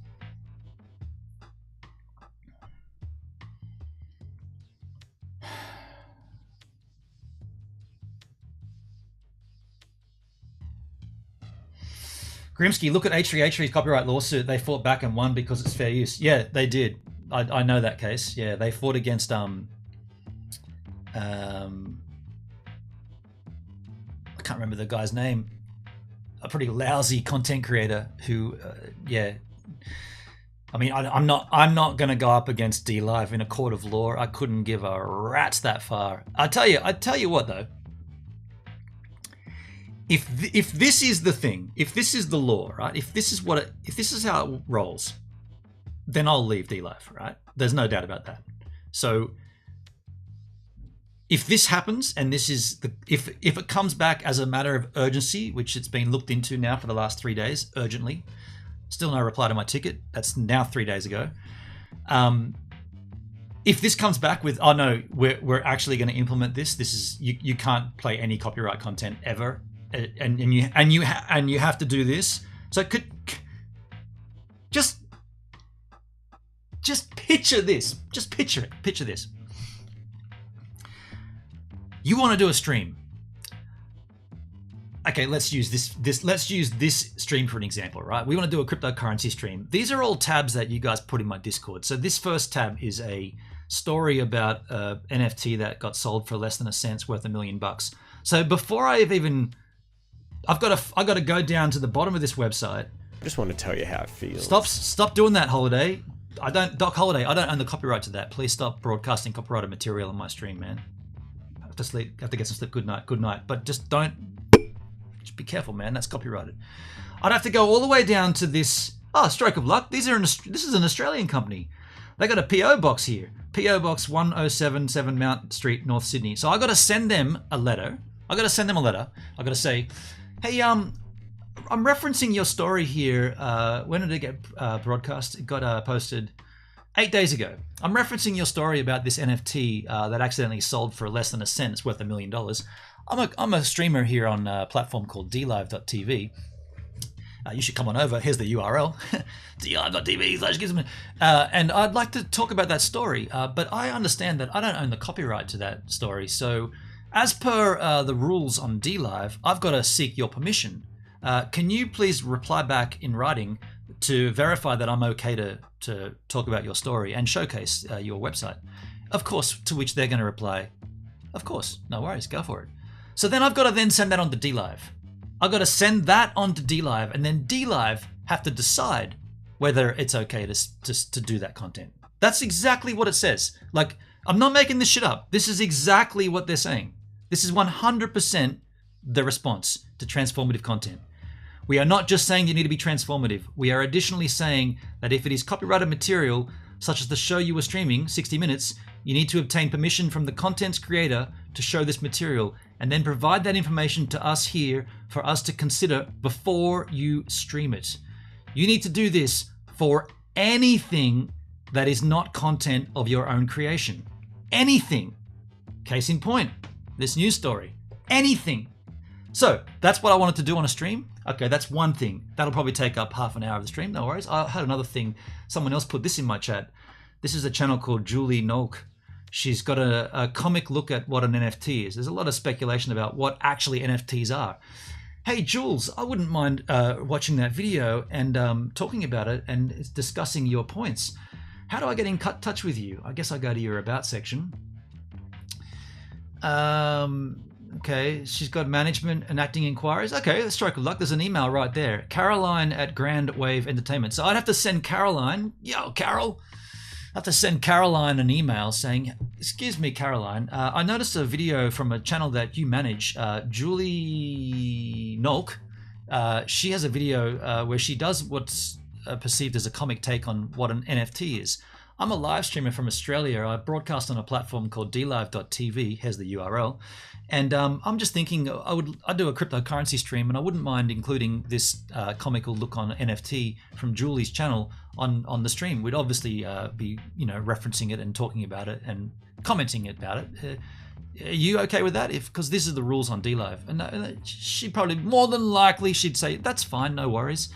Grimsky, look at H3H3's copyright lawsuit. They fought back and won because it's fair use. Yeah, they did. I know that case. Yeah, they fought against I can't remember the guy's name. A pretty lousy content creator who, yeah. I mean, I'm not going to go up against DLive in a court of law. I couldn't give a rat's that far. I tell you what though. If this is the thing, if this is the law, right? If this is how it rolls, then I'll leave DLive, right? There's no doubt about that. So if this happens, and this is if it comes back as a matter of urgency, which it's been looked into now for the last 3 days, urgently, still no reply to my ticket. That's now 3 days ago. If this comes back with, oh no, we're actually going to implement this. This is you can't play any copyright content ever. And you have to do this. So just picture this. Just picture it. Picture this. You want to do a stream. Okay, let's use this. Let's use this stream for an example, right? We want to do a cryptocurrency stream. These are all tabs that you guys put in my Discord. So this first tab is a story about NFT that got sold for less than a cent's worth $1 million. So before I've got to go down to the bottom of this website. I just want to tell you how it feels. Stop doing that, Holiday. Doc Holiday, I don't own the copyright to that. Please stop broadcasting copyrighted material on my stream, man. I have to sleep. Have to get some sleep. Good night. But just be careful, man. That's copyrighted. I'd have to go all the way down to this. Oh, stroke of luck. This is an Australian company. They got a PO box here. PO Box 1077 Mount Street, North Sydney. So I got to send them a letter. I got to say, hey, I'm referencing your story here. When did it get broadcast? It got posted 8 days ago. I'm referencing your story about this NFT that accidentally sold for less than a cent. It's worth $1 million. I'm a streamer here on a platform called DLive.tv. You should come on over. Here's the URL, DLive.tv/gizmo. And I'd like to talk about that story. But I understand that I don't own the copyright to that story. So as per the rules on DLive, I've got to seek your permission. Can you please reply back in writing to verify that I'm okay to talk about your story and showcase your website? Of course, to which they're going to reply, of course, no worries, go for it. So then I've got to then send that on to DLive. I've got to send that on to DLive, and then DLive have to decide whether it's okay to do that content. That's exactly what it says. Like, I'm not making this shit up. This is exactly what they're saying. This is 100% the response to transformative content. We are not just saying you need to be transformative. We are additionally saying that if it is copyrighted material, such as the show you were streaming, 60 Minutes, you need to obtain permission from the content's creator to show this material, and then provide that information to us here for us to consider before you stream it. You need to do this for anything that is not content of your own creation. Anything. Case in point, this news story. Anything. So that's what I wanted to do on a stream. Okay, that's one thing. That'll probably take up half an hour of the stream. No worries. I had another thing. Someone else put this in my chat. This is a channel called Julie Nolk. She's got a comic look at what an NFT is. There's a lot of speculation about what actually NFTs are. Hey, Jules, I wouldn't mind watching that video and talking about it and discussing your points. How do I get in touch with you? I guess I go to your About section. Okay, she's got management and acting inquiries. Okay, a stroke of luck. There's an email right there. Caroline at Grand Wave Entertainment. So I'd have to send Caroline, yo, Carol. I have to send Caroline an email saying, excuse me, Caroline, I noticed a video from a channel that you manage, Julie Nolk. She has a video where she does what's perceived as a comic take on what an NFT is. I'm a live streamer from Australia. I broadcast on a platform called DLive.tv. Here's the URL. And I'm just thinking I'd do a cryptocurrency stream, and I wouldn't mind including this comical look on NFT from Julie's channel on the stream. We'd obviously be referencing it and talking about it and commenting about it. Are you okay with that? Because this is the rules on DLive. And she probably, more than likely, she'd say, that's fine, no worries.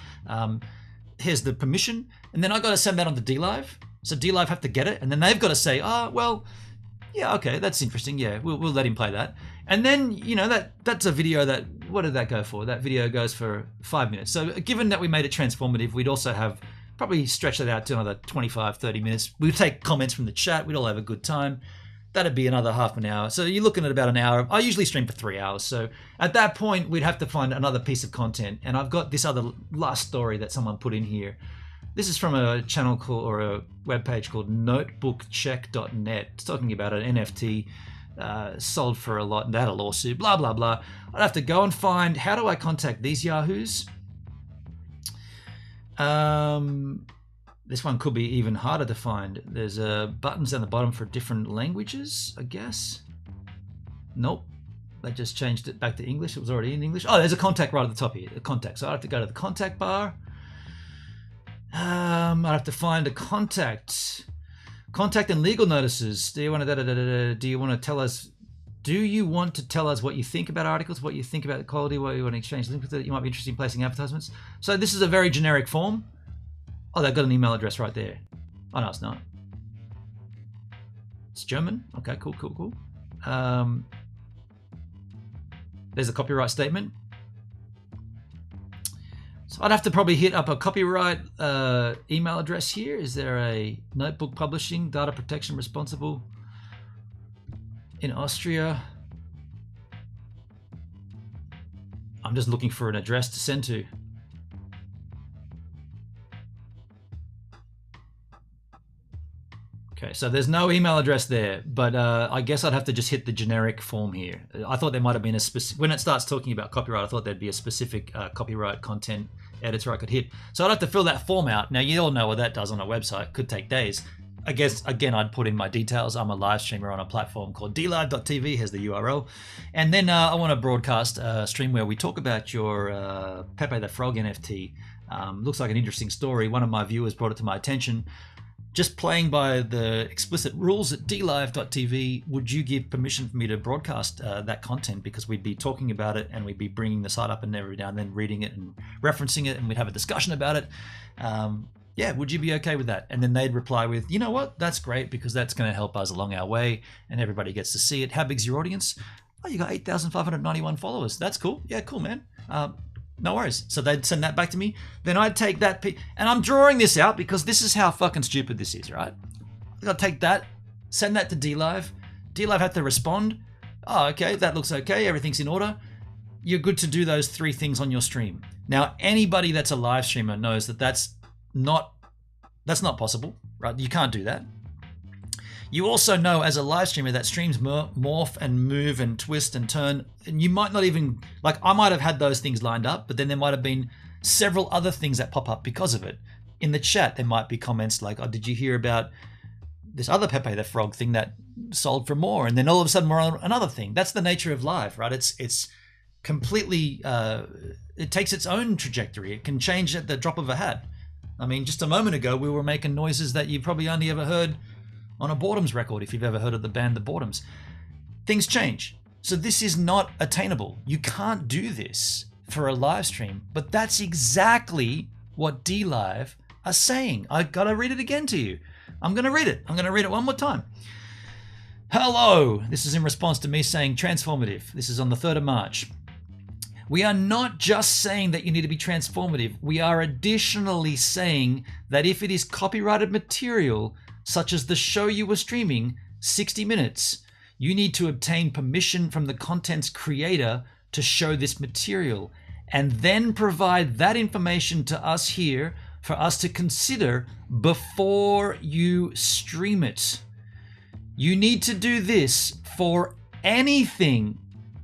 Here's the permission. And then I got to send that on to DLive. So DLive have to get it. And then they've got to say, well, yeah, okay, that's interesting. Yeah, we'll let him play that. And then, that's a video that, what did that go for? That video goes for 5 minutes. So given that we made it transformative, we'd also have probably stretch that out to another 25, 30 minutes. We'd take comments from the chat. We'd all have a good time. That'd be another half an hour. So you're looking at about an hour. I usually stream for 3 hours. So at that point, we'd have to find another piece of content. And I've got this other last story that someone put in here. This is from a channel called, or a webpage called notebookcheck.net. It's talking about an NFT sold for a lot and they had a lawsuit, blah, blah, blah. I'd have to go and find, how do I contact these yahoos? This one could be even harder to find. There's buttons down the bottom for different languages, I guess. Nope. They just changed it back to English. It was already in English. Oh, there's a contact right at the top here. The contact. So I have to go to the contact bar. I have to find a contact. Contact and legal notices. Do you want to tell us? Do you want to tell us what you think about articles? What you think about the quality? What you want to exchange links with it? You might be interested in placing advertisements. So this is a very generic form. Oh, they've got an email address right there. Oh no, it's not. It's German. Okay, cool. There's a copyright statement. So I'd have to probably hit up a copyright email address here. Is there a notebook publishing, data protection responsible in Austria? I'm just looking for an address to send to. Okay, so there's no email address there, but I guess I'd have to just hit the generic form here. I thought there might have been a specific, when it starts talking about copyright, I thought there'd be a specific copyright content editor I could hit. So I'd have to fill that form out. Now, you all know what that does on a website. Could take days. I guess, again, I'd put in my details. I'm a live streamer on a platform called DLive.tv. Here's the URL. And then I want to broadcast a stream where we talk about your Pepe the Frog NFT. Looks like an interesting story. One of my viewers brought it to my attention. Just playing by the explicit rules at DLive.tv, would you give permission for me to broadcast that content? Because we'd be talking about it and we'd be bringing the site up and every now and then reading it and referencing it and we'd have a discussion about it. Yeah, would you be okay with that? And then they'd reply with, you know what, that's great because that's going to help us along our way and everybody gets to see it. How big's your audience? Oh, you got 8,591 followers. That's cool. Yeah, cool, man. No worries. So they'd send that back to me. Then I'd take that, and I'm drawing this out because this is how fucking stupid this is, right? I gotta take that, send that to DLive. DLive had to respond. Oh, okay, that looks okay. Everything's in order. You're good to do those 3 things on your stream. Now, anybody that's a live streamer knows that that's not possible, right? You can't do that. You also know as a live streamer that streams morph and move and twist and turn. And you might not even, like I might have had those things lined up, but then there might have been several other things that pop up because of it. In the chat, there might be comments like, oh, did you hear about this other Pepe the Frog thing that sold for more? And then all of a sudden we're on another thing. That's the nature of live, right? It's completely, it takes its own trajectory. It can change at the drop of a hat. I mean, just a moment ago, we were making noises that you probably only ever heard on a Boredoms record, if you've ever heard of the band The Boredoms. Things change. So this is not attainable. You can't do this for a live stream, but that's exactly what DLive are saying. I gotta read it again to you. I'm gonna read it one more time. Hello, this is in response to me saying transformative. This is on the 3rd of March. We are not just saying that you need to be transformative. We are additionally saying that if it is copyrighted material, such as the show you were streaming, 60 minutes, you need to obtain permission from the content's creator to show this material and then provide that information to us here for us to consider before you stream it. You need to do this for anything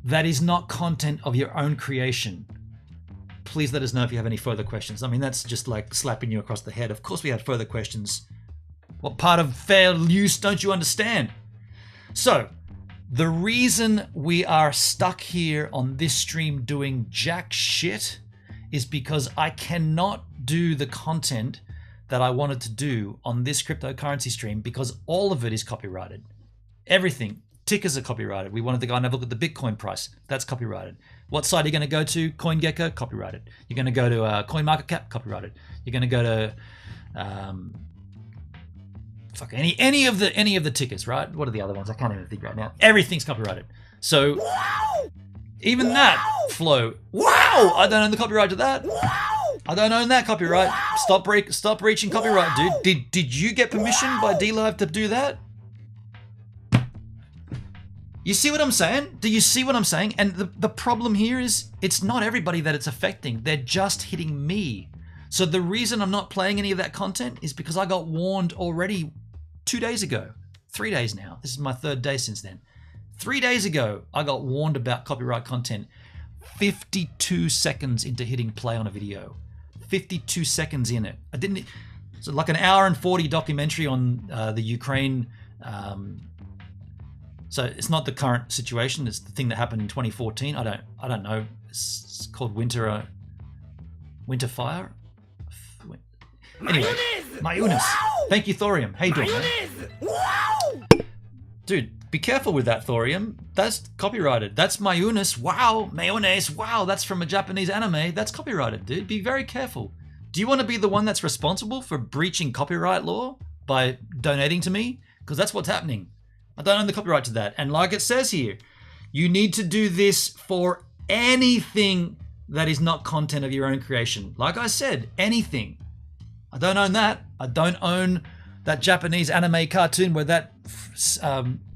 that is not content of your own creation. Please let us know if you have any further questions. I mean, that's just like slapping you across the head. Of course we had further questions. What part of fair use don't you understand? So, the reason we are stuck here on this stream doing jack shit is because I cannot do the content that I wanted to do on this cryptocurrency stream because all of it is copyrighted. Everything. tickers are copyrighted. We wanted the guy to have a look at the Bitcoin price. That's copyrighted. What site are you going to go to? CoinGecko, copyrighted. You're going to go to CoinMarketCap, copyrighted. You're going to go to any of the tickers, right? What are the other ones? I can't even think right now. Everything's copyrighted. So even that flow, I don't own the copyright to that. I don't own that copyright. Stop breaching copyright, dude. Did you get permission by DLive to do that? You see what I'm saying? Do you see what I'm saying? And the problem here is it's not everybody that it's affecting. They're just hitting me. So the reason I'm not playing any of that content is because I got warned already 2 days ago. 3 days now. This is my 3rd day since then. 3 days ago, I got warned about copyright content 52 seconds into hitting play on a video. 52 seconds in it. So like an hour and 40 documentary on the Ukraine. So it's not the current situation. It's the thing that happened in 2014. I don't know. It's called Winter Fire. Anyway, Mayunis. Thank you, Thorium. How you doing, man? Dude, be careful with that, Thorium. That's copyrighted. That's Mayunis. Wow, mayonnaise. Wow, that's from a Japanese anime. That's copyrighted, dude. Be very careful. Do you want to be the one that's responsible for breaching copyright law by donating to me? Because that's what's happening. I don't own the copyright to that. And like it says here, you need to do this for anything that is not content of your own creation. Like I said, anything. I don't own that. I don't own that Japanese anime cartoon where that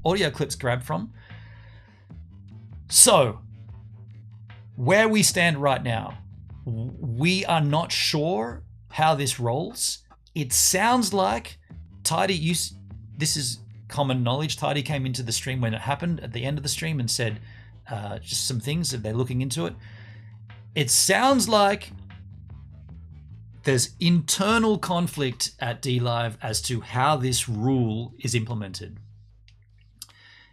audio clip's grabbed from. So, where we stand right now, we are not sure how this rolls. It sounds like Tidy, this is common knowledge. Tidy came into the stream when it happened at the end of the stream and said just some things that they're looking into it. It sounds like there's internal conflict at DLive as to how this rule is implemented.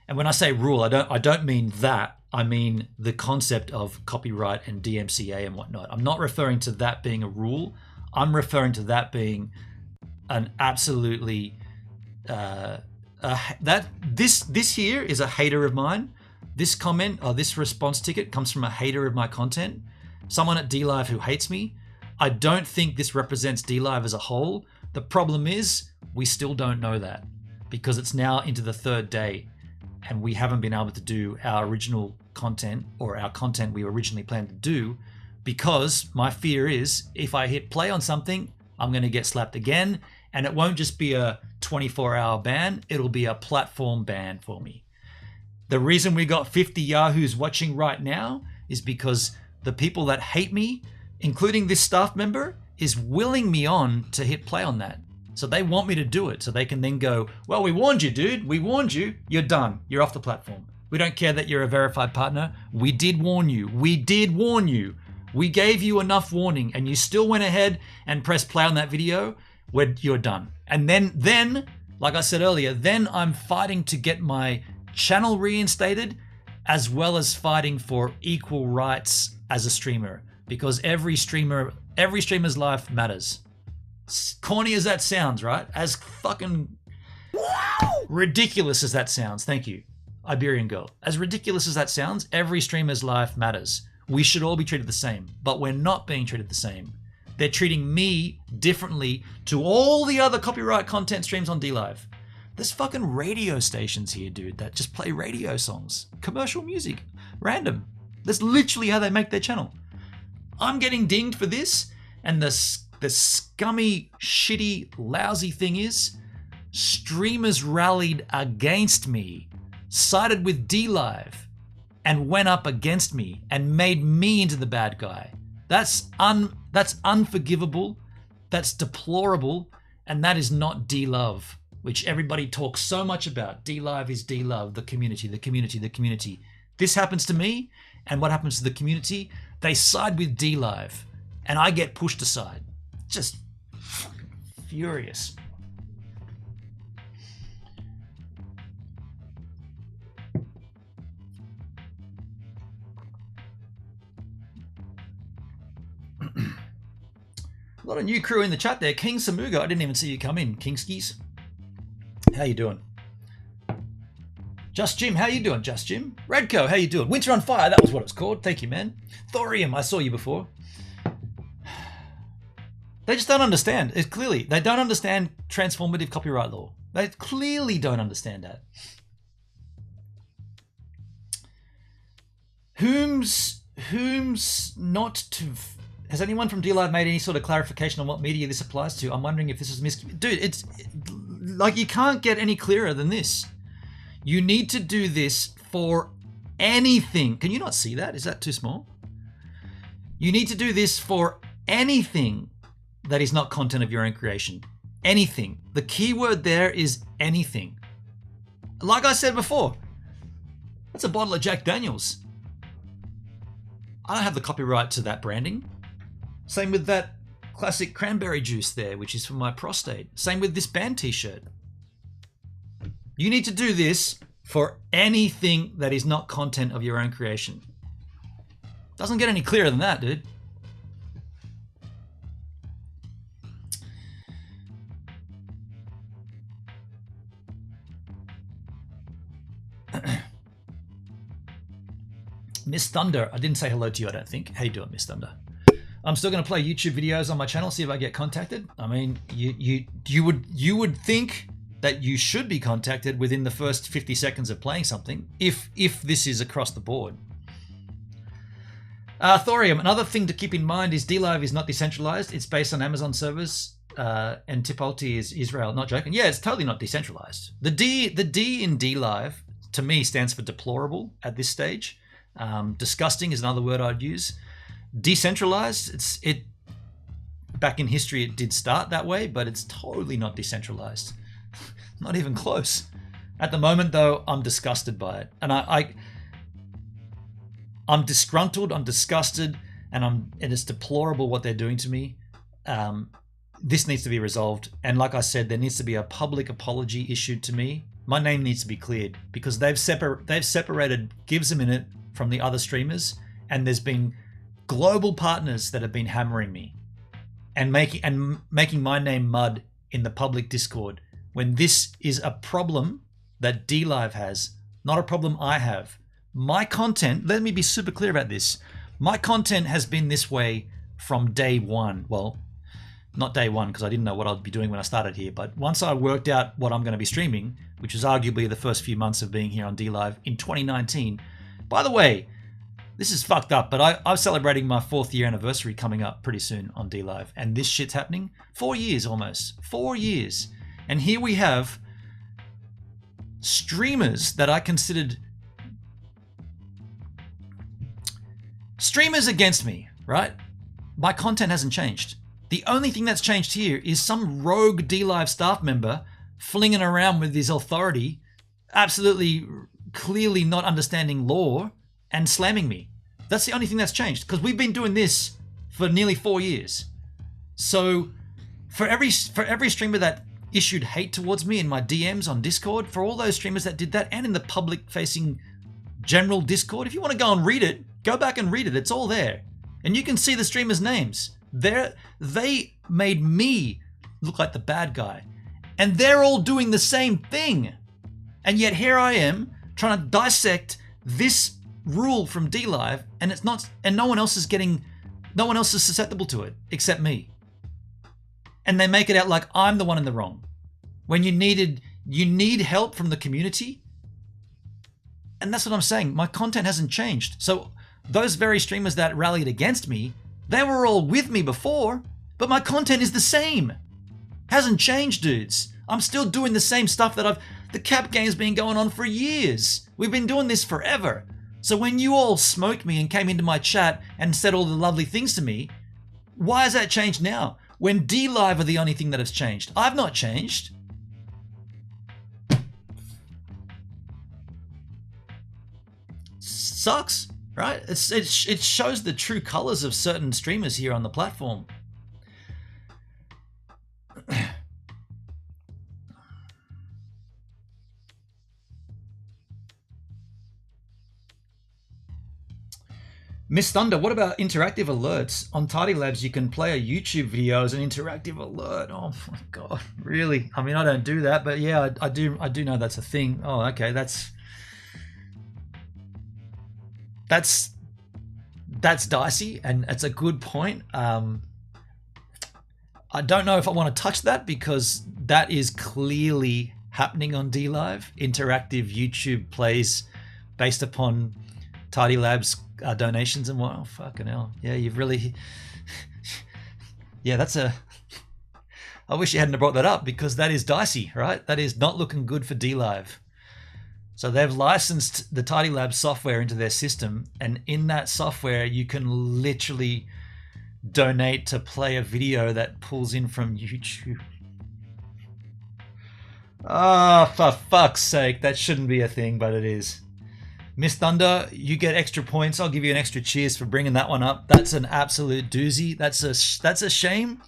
And when I say rule, I don't mean that. I mean the concept of copyright and DMCA and whatnot. I'm not referring to that being a rule. I'm referring to that being an absolutely this here is a hater of mine. This comment or this response ticket comes from a hater of my content. Someone at DLive who hates me. I don't think this represents DLive as a whole. The problem is we still don't know that because it's now into the 3rd day and we haven't been able to do our original content or our content we originally planned to do because my fear is if I hit play on something, I'm going to get slapped again, and it won't just be a 24-hour ban, it'll be a platform ban for me. The reason we got 50 Yahoos watching right now is because the people that hate me, including this staff member, is willing me on to hit play on that. So they want me to do it so they can then go, well, we warned you, dude. We warned you. You're done. You're off the platform. We don't care that you're a verified partner. We did warn you. We did warn you. We gave you enough warning and you still went ahead and pressed play on that video where you're done. And then, like I said earlier, then I'm fighting to get my channel reinstated as well as fighting for equal rights as a streamer because every streamer's life matters. Corny as that sounds, right? As fucking ridiculous as that sounds. Thank you, Iberian Girl. As ridiculous as that sounds, every streamer's life matters. We should all be treated the same, but we're not being treated the same. They're treating me differently to all the other copyright content streams on DLive. There's fucking radio stations here, dude, that just play radio songs, commercial music, random. That's literally how they make their channel. I'm getting dinged for this, and the scummy, shitty, lousy thing is, streamers rallied against me, sided with DLive, and went up against me and made me into the bad guy. That's unforgivable, that's deplorable, and that is not DLove, which everybody talks so much about. DLive is DLove, the community, the community, the community. This happens to me, and what happens to the community? They side with DLive, and I get pushed aside. Just fucking furious. A lot of new crew in the chat there. King Samuga, I didn't even see you come in. King Skis, how you doing? Just Jim, how you doing, Just Jim? Redco, how you doing? Winter on Fire, that was what it's called. Thank you, man. Thorium, I saw you before. They just don't understand. It's clearly, they don't understand transformative copyright law. They clearly don't understand that. Whom's not to... Has anyone from DLive made any sort of clarification on what media this applies to? I'm wondering if this is Dude, it's... Like, you can't get any clearer than this. You need to do this for anything. Can you not see that? Is that too small? You need to do this for anything that is not content of your own creation. Anything. The key word there is anything. Like I said before, that's a bottle of Jack Daniels. I don't have the copyright to that branding. Same with that classic cranberry juice there, which is for my prostate. Same with this band t-shirt. You need to do this for anything that is not content of your own creation. Doesn't get any clearer than that, dude. Miss Thunder, I didn't say hello to you, I don't think. How you doing, Miss Thunder? I'm still going to play YouTube videos on my channel, see if I get contacted. I mean, you would think that you should be contacted within the first 50 seconds of playing something, if this is across the board. Thorium, another thing to keep in mind is DLive is not decentralized. It's based on Amazon servers, and Tipalti is Israel. Not joking. Yeah, it's totally not decentralized. The D in DLive, to me, stands for deplorable at this stage. Disgusting is another word I'd use. Decentralized, back in history it did start that way, but it's totally not decentralized. Not even close. At the moment, though, I'm disgusted by it, and I'm disgruntled, I'm disgusted, and it's deplorable what they're doing to me. This needs to be resolved, and like I said, there needs to be a public apology issued to me. My name needs to be cleared because they've separated Gives a Minute from the other streamers, and there's been global partners that have been hammering me and making my name mud in the public Discord, when this is a problem that DLive has, not a problem I have. My content, let me be super clear about this, my content has been this way from day one. Well, not day one, because I didn't know what I'd be doing when I started here, but once I worked out what I'm going to be streaming, which is arguably the first few months of being here on DLive in 2019. By the way, this is fucked up, but I'm celebrating my 4th year anniversary coming up pretty soon on DLive, and this shit's happening. 4 years almost. 4 years. And here we have streamers that I considered streamers against me, right? My content hasn't changed. The only thing that's changed here is some rogue DLive staff member flinging around with his authority, absolutely clearly not understanding law, and slamming me. That's the only thing that's changed, because we've been doing this for nearly 4 years. So for every streamer that issued hate towards me in my DMs on Discord, for all those streamers that did that, and in the public-facing general Discord, if you want to go and read it, go back and read it. It's all there. And you can see the streamers' names. They made me look like the bad guy. And they're all doing the same thing. And yet here I am trying to dissect this rule from DLive, and it's not, and no one else is susceptible to it except me. And they make it out like I'm the one in the wrong, when you need help from the community. And that's what I'm saying. My content hasn't changed. So those very streamers that rallied against me, they were all with me before, but my content is the same. Hasn't changed, dudes. I'm still doing the same stuff the cap game's been going on for years. We've been doing this forever. So when you all smoked me and came into my chat and said all the lovely things to me, why has that changed now? When DLive are the only thing that has changed. I've not changed. Sucks, right? It shows the true colors of certain streamers here on the platform. Miss Thunder, what about interactive alerts? On Tidy Labs, you can play a YouTube video as an interactive alert. Oh my God, really? I mean, I don't do that, but yeah, I do know that's a thing. Oh, okay, that's that's dicey, and it's a good point. I don't know if I want to touch that because that is clearly happening on DLive. Interactive YouTube plays based upon Tidy Labs donations and what? Oh, fucking hell. Yeah, you've really... Yeah, that's a... I wish you hadn't brought that up because that is dicey, right? That is not looking good for DLive. So they've licensed the Tidy Labs software into their system, and in that software you can literally donate to play a video that pulls in from YouTube. Ah, for fuck's sake, that shouldn't be a thing, but it is. Miss Thunder, you get extra points. I'll give you an extra cheers for bringing that one up. That's an absolute doozy. That's a shame.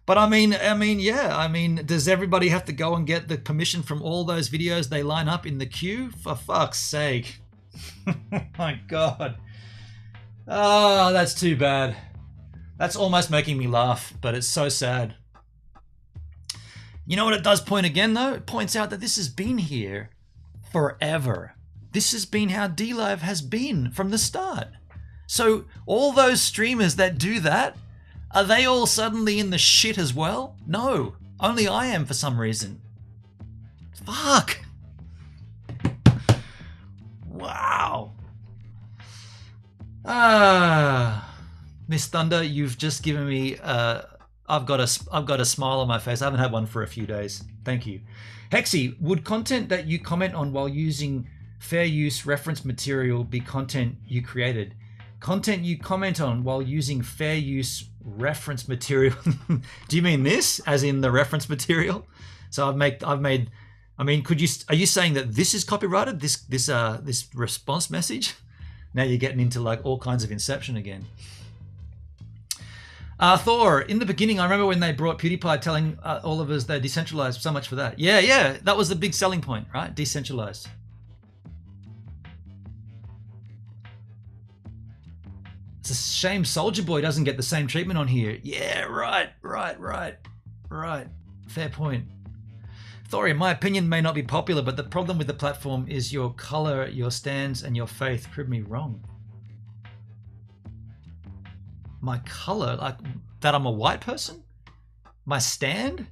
But I mean, yeah. I mean, does everybody have to go and get the permission from all those videos they line up in the queue? For fuck's sake. My God. Oh, that's too bad. That's almost making me laugh, but it's so sad. You know what it does point again, though? It points out that this has been here forever. This has been how DLive has been from the start. So all those streamers that do that, are they all suddenly in the shit as well? No, only I am for some reason. Fuck. Wow. Miss Thunder, you've just given me I've got a smile on my face. I haven't had one for a few days. Thank you. Hexy, would content that you comment on while using fair use reference material be content you created? Content you comment on while using fair use reference material. Do you mean this, as in the reference material? So I've made. I mean, are you saying that this is copyrighted? This response message? Now you're getting into like all kinds of Inception again. Thor, in the beginning, I remember when they brought PewDiePie telling all of us they're decentralized. So much for that. Yeah, that was the big selling point, right? Decentralized. It's a shame Soulja Boy doesn't get the same treatment on here. Yeah, right. Fair point. Thor, in my opinion, may not be popular, but the problem with the platform is your color, your stands, and your faith. Prove me wrong. My color, like that I'm a white person? My stand?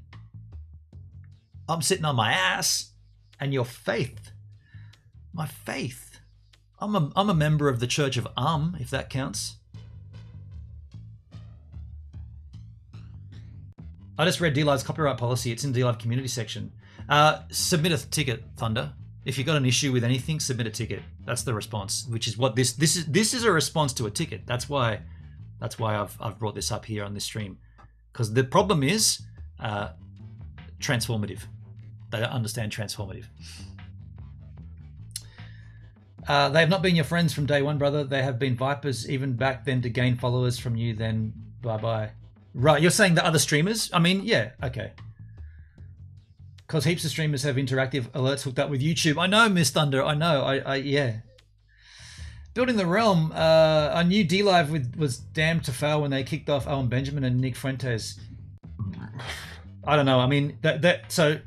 I'm sitting on my ass. And your faith. My faith. I'm a member of the Church of if that counts. I just read DLive's copyright policy. It's in DLive community section. Submit a ticket, Thunder. If you got an issue with anything, submit a ticket. That's the response, which is what this is a response to a ticket. That's why I've brought this up here on this stream, because the problem is transformative. They don't understand transformative. They have not been your friends from day one, brother. They have been vipers even back then to gain followers from you. Then bye. Right, you're saying the other streamers? I mean, yeah, okay. Because heaps of streamers have interactive alerts hooked up with YouTube. I know, Miss Thunder. I know. Yeah. Building the Realm. I knew DLive was damned to fail when they kicked off Owen Benjamin and Nick Fuentes. I don't know. I mean, so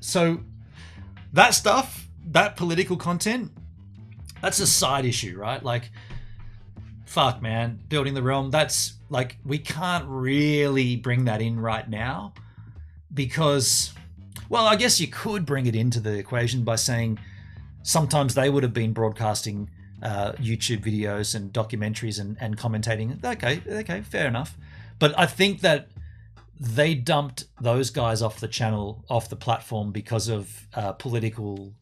that stuff, that political content, that's a side issue, right? Like, fuck, man. Building the Realm. That's like, we can't really bring that in right now because, well, I guess you could bring it into the equation by saying sometimes they would have been broadcasting YouTube videos and documentaries and commentating. Okay, fair enough. But I think that they dumped those guys off the channel, off the platform because of political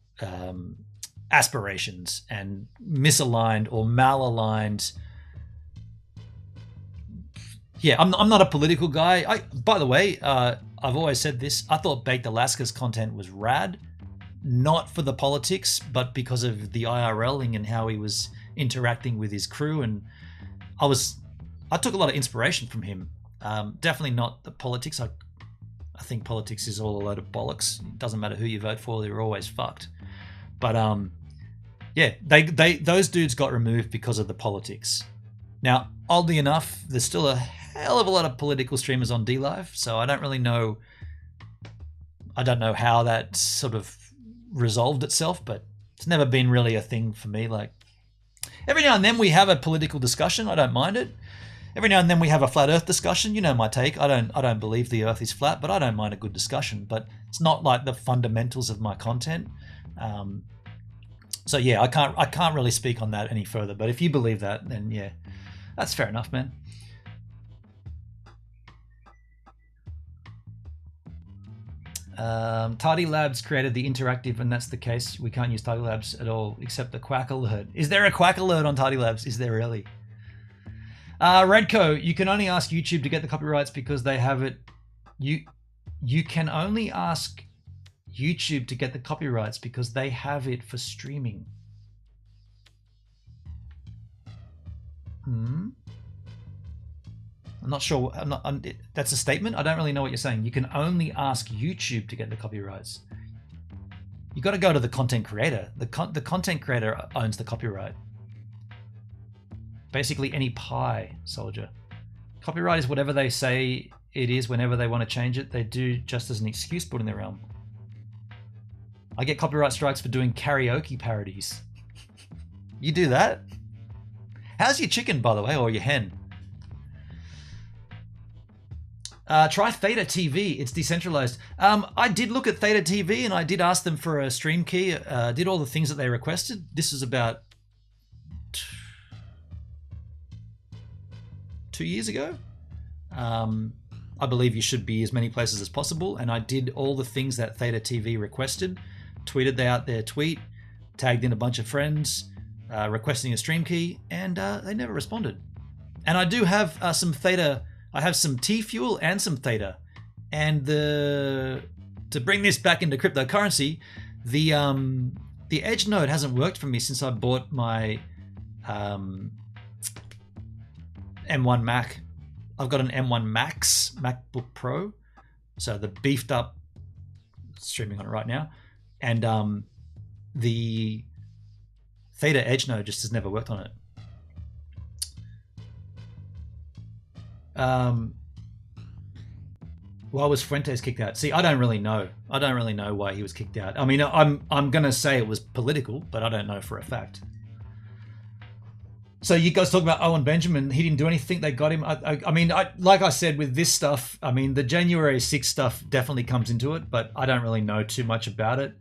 aspirations and misaligned or malaligned. Yeah, I'm not a political guy. By the way, I've always said this. I thought Baked Alaska's content was rad. Not for the politics, but because of the IRLing and how he was interacting with his crew. And I took a lot of inspiration from him. Definitely not the politics. I think politics is all a load of bollocks. It doesn't matter who you vote for, they're always fucked. But yeah, those dudes got removed because of the politics. Now, oddly enough, there's still a hell of a lot of political streamers on DLive, so I don't really know. I don't know how that sort of resolved itself, but it's never been really a thing for me. Like, Every now and then we have a political discussion. I don't mind it. Every now and then we have a flat Earth discussion. You know my take. I don't believe the Earth is flat, but I don't mind a good discussion. But it's not like the fundamentals of my content. So yeah, I can't really speak on that any further. But if you believe that, then yeah, that's fair enough, man. Tidy Labs created the interactive, and that's the case. We can't use Tidy Labs at all except the Quack Alert. Is there a Quack Alert on Tidy Labs? Is there really? Redco, you can only ask YouTube to get the copyrights because they have it. You can only ask YouTube to get the copyrights because they have it for streaming. I'm not sure. That's a statement. I don't really know what you're saying. You can only ask YouTube to get the copyrights. You got to go to the content creator. The content creator owns the copyright. Basically, any pie soldier. Copyright is whatever they say it is whenever they want to change it. They do just as an excuse put in their realm. I get copyright strikes for doing karaoke parodies. You do that? How's your chicken, by the way, or your hen? Try Theta TV. It's decentralized. I did look at Theta TV and I did ask them for a stream key. Did all the things that they requested. This is about 2 years ago. I believe you should be as many places as possible, and I did all the things that Theta TV requested. Tweeted out their tweet, tagged in a bunch of friends, requesting a stream key, and they never responded. And I do have some Theta. I have some T Fuel and some Theta. And to bring this back into cryptocurrency, the Edge node hasn't worked for me since I bought my M1 Mac. I've got an M1 Max MacBook Pro, so the beefed up, streaming on it right now, and the Theta Edge node just has never worked on it. Why was Fuentes kicked out? See, I don't really know. I don't really know why he was kicked out. I mean, I'm gonna say it was political, but I don't know for a fact. So you guys talk about Owen Benjamin. He didn't do anything. They got him. I mean, like I said with this stuff, I mean, the January 6th stuff definitely comes into it, but I don't really know too much about it.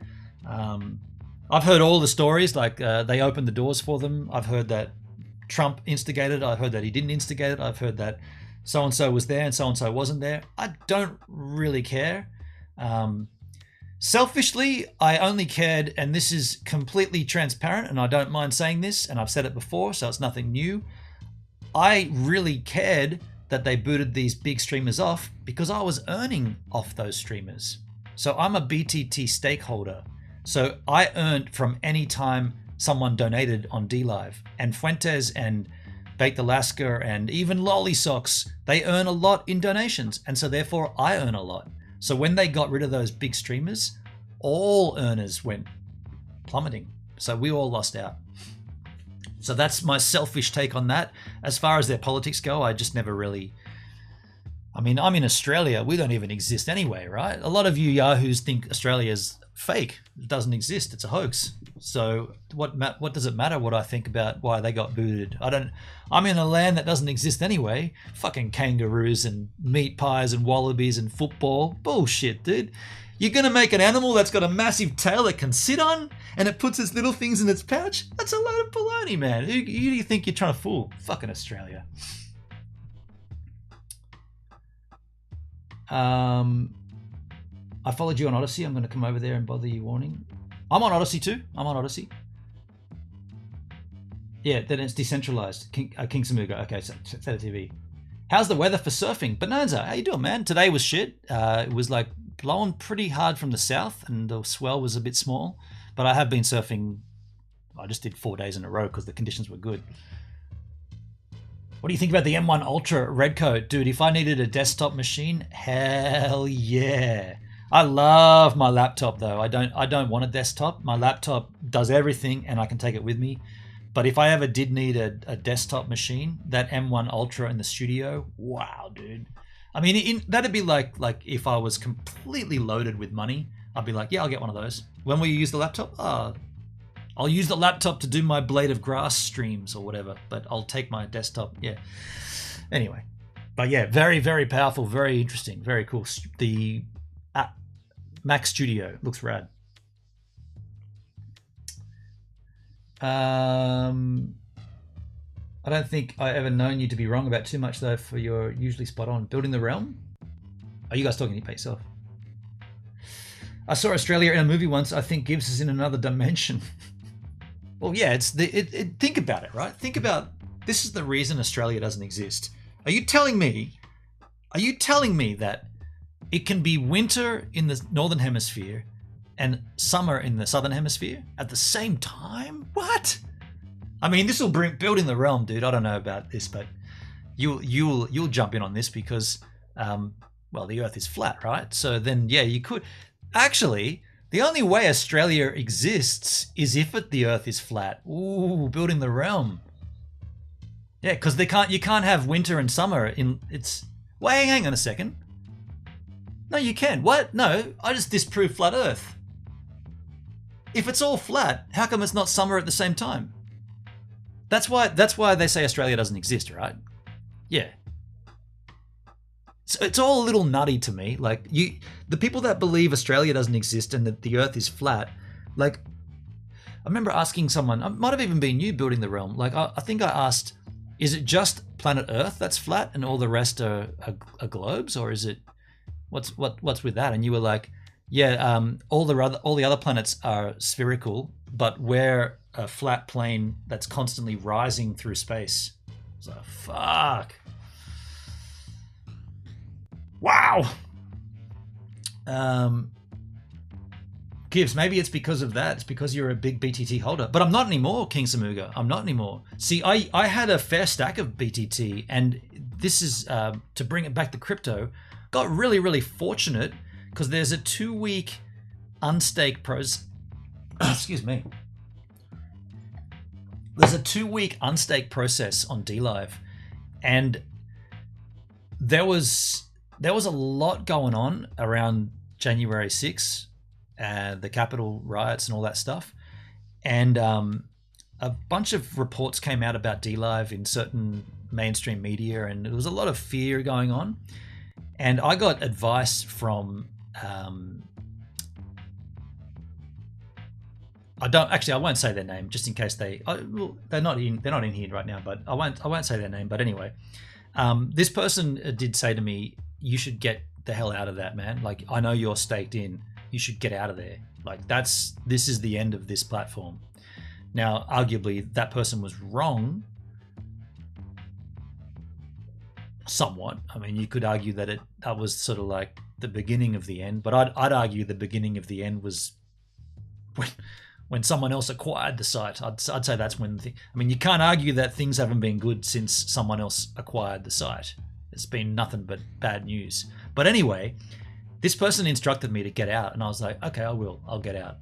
I've heard all the stories, like they opened the doors for them. I've heard that Trump instigated. I've heard that he didn't instigate it. I've heard that so-and-so was there and so-and-so wasn't there. I don't really care. Selfishly, I only cared, and this is completely transparent, and I don't mind saying this, and I've said it before, so it's nothing new. I really cared that they booted these big streamers off because I was earning off those streamers. So I'm a BTT stakeholder. So I earned from any time someone donated on DLive. And Fuentes and Baked Alaska and even Lolly Socks, they earn a lot in donations, and so therefore I earn a lot. So when they got rid of those big streamers, all earners went plummeting. So we all lost out. So that's my selfish take on that. As far as their politics go, I just never really... I mean, I'm in Australia. We don't even exist anyway, right? A lot of you yahoos think Australia's fake. It doesn't exist. It's a hoax. So what does it matter what I think about why they got booted? I'm in a land that doesn't exist anyway. Fucking kangaroos and meat pies and wallabies and football. Bullshit, dude. You're going to make an animal that's got a massive tail it can sit on and it puts its little things in its pouch? That's a load of baloney, man. Who do you think you're trying to fool? Fucking Australia. I followed you on Odyssey. I'm going to come over there and bother you warning. I'm on Odyssey too. I'm on Odyssey. Yeah, then it's decentralized. King Samuga. Okay, so Theta TV. How's the weather for surfing? Bonanza, how you doing, man? Today was shit. It was like blowing pretty hard from the south and the swell was a bit small. But I have been surfing. I just did 4 days in a row because the conditions were good. What do you think about the M1 Ultra Redcoat? Dude, if I needed a desktop machine, hell yeah. I love my laptop though. I don't want a desktop. My laptop does everything and I can take it with me. But if I ever did need a desktop machine, that M1 Ultra in the studio, wow, dude. I mean, that'd be like if I was completely loaded with money, I'd be like, yeah, I'll get one of those. When will you use the laptop? I'll use the laptop to do my Blade of Grass streams or whatever, but I'll take my desktop. Yeah. Anyway, but yeah, very, very powerful, very interesting, very cool. The Mac Studio looks rad. I don't think I ever known you to be wrong about too much though, for you're usually spot on. Building the Realm? Are you guys talking about yourself? I saw Australia in a movie once. I think Gibbs is in another dimension. Well, yeah, think about it, right? Think about, this is the reason Australia doesn't exist. Are you telling me that it can be winter in the Northern Hemisphere and summer in the Southern Hemisphere at the same time? What? I mean, this will bring Building the Realm, dude. I don't know about this, but you'll jump in on this because, well, the Earth is flat, right? So then, yeah, you could. Actually, the only way Australia exists is if the Earth is flat. Ooh, Building the Realm. Yeah, because you can't have winter and summer in it's. Wait, hang on a second. No, you can. What? No, I just disproved flat Earth. If it's all flat, how come it's not summer at the same time? That's why they say Australia doesn't exist, right? Yeah. So it's all a little nutty to me. Like the people that believe Australia doesn't exist and that the Earth is flat, like I remember asking someone, it might have even been you, Building the Realm. Like I think I asked, is it just planet Earth that's flat and all the rest are globes, or is it what's with that? And you were like, yeah, all the other planets are spherical, but we're a flat plane that's constantly rising through space. I was like, fuck. Wow. Gibbs, maybe it's because of that. It's because you're a big BTT holder. But I'm not anymore, King Samuga. I'm not anymore. See, I had a fair stack of BTT, and this is, to bring it back to crypto, got really, really fortunate because there's a 2-week unstake excuse me. There's a 2-week unstake process on DLive, and there was a lot going on around January 6th, the Capitol riots and all that stuff. And a bunch of reports came out about DLive in certain mainstream media, and there was a lot of fear going on. And I got advice from, I won't say their name just in case they're not in here right now, but I won't say their name. But anyway, this person did say to me, you should get the hell out of that, man. Like, I know you're staked in. You should get out of there. Like, this is the end of this platform. Now, arguably, that person was wrong. Somewhat. I mean, you could argue that that was sort of like the beginning of the end, but I'd argue the beginning of the end was when someone else acquired the site. I'd say that's when I mean, you can't argue that things haven't been good since someone else acquired the site. It's been nothing but bad news. But anyway, this person instructed me to get out, and I was like, okay, I'll get out.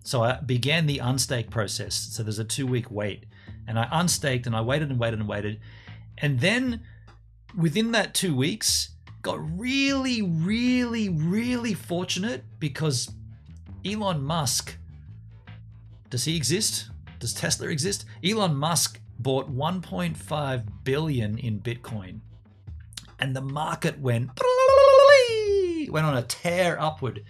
So I began the unstake process. So there's a 2-week wait, and I unstaked, and I waited and waited and waited. And then within that 2 weeks, got really, really, really fortunate because Elon Musk, does he exist? Does Tesla exist? Elon Musk bought 1.5 billion in Bitcoin, and the market went on a tear upward.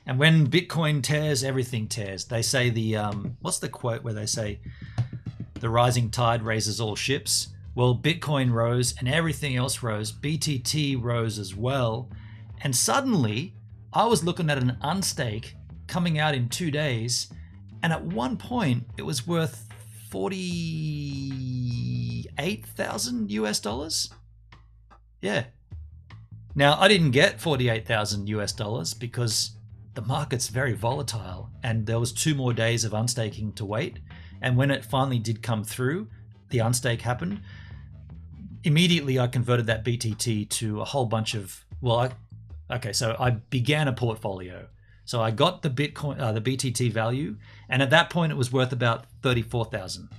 And when Bitcoin tears, everything tears. They say what's the quote where they say the rising tide raises all ships? Well, Bitcoin rose and everything else rose. BTT rose as well. And suddenly I was looking at an unstake coming out in 2 days. And at one point it was worth 48,000 US dollars. Yeah. Now, I didn't get 48,000 US dollars because the market's very volatile, and there was 2 more days of unstaking to wait. And when it finally did come through, the unstake happened. Immediately, I converted that BTT to a whole bunch of, so I began a portfolio. So I got the Bitcoin, the BTT value, and at that point it was worth about 34,000.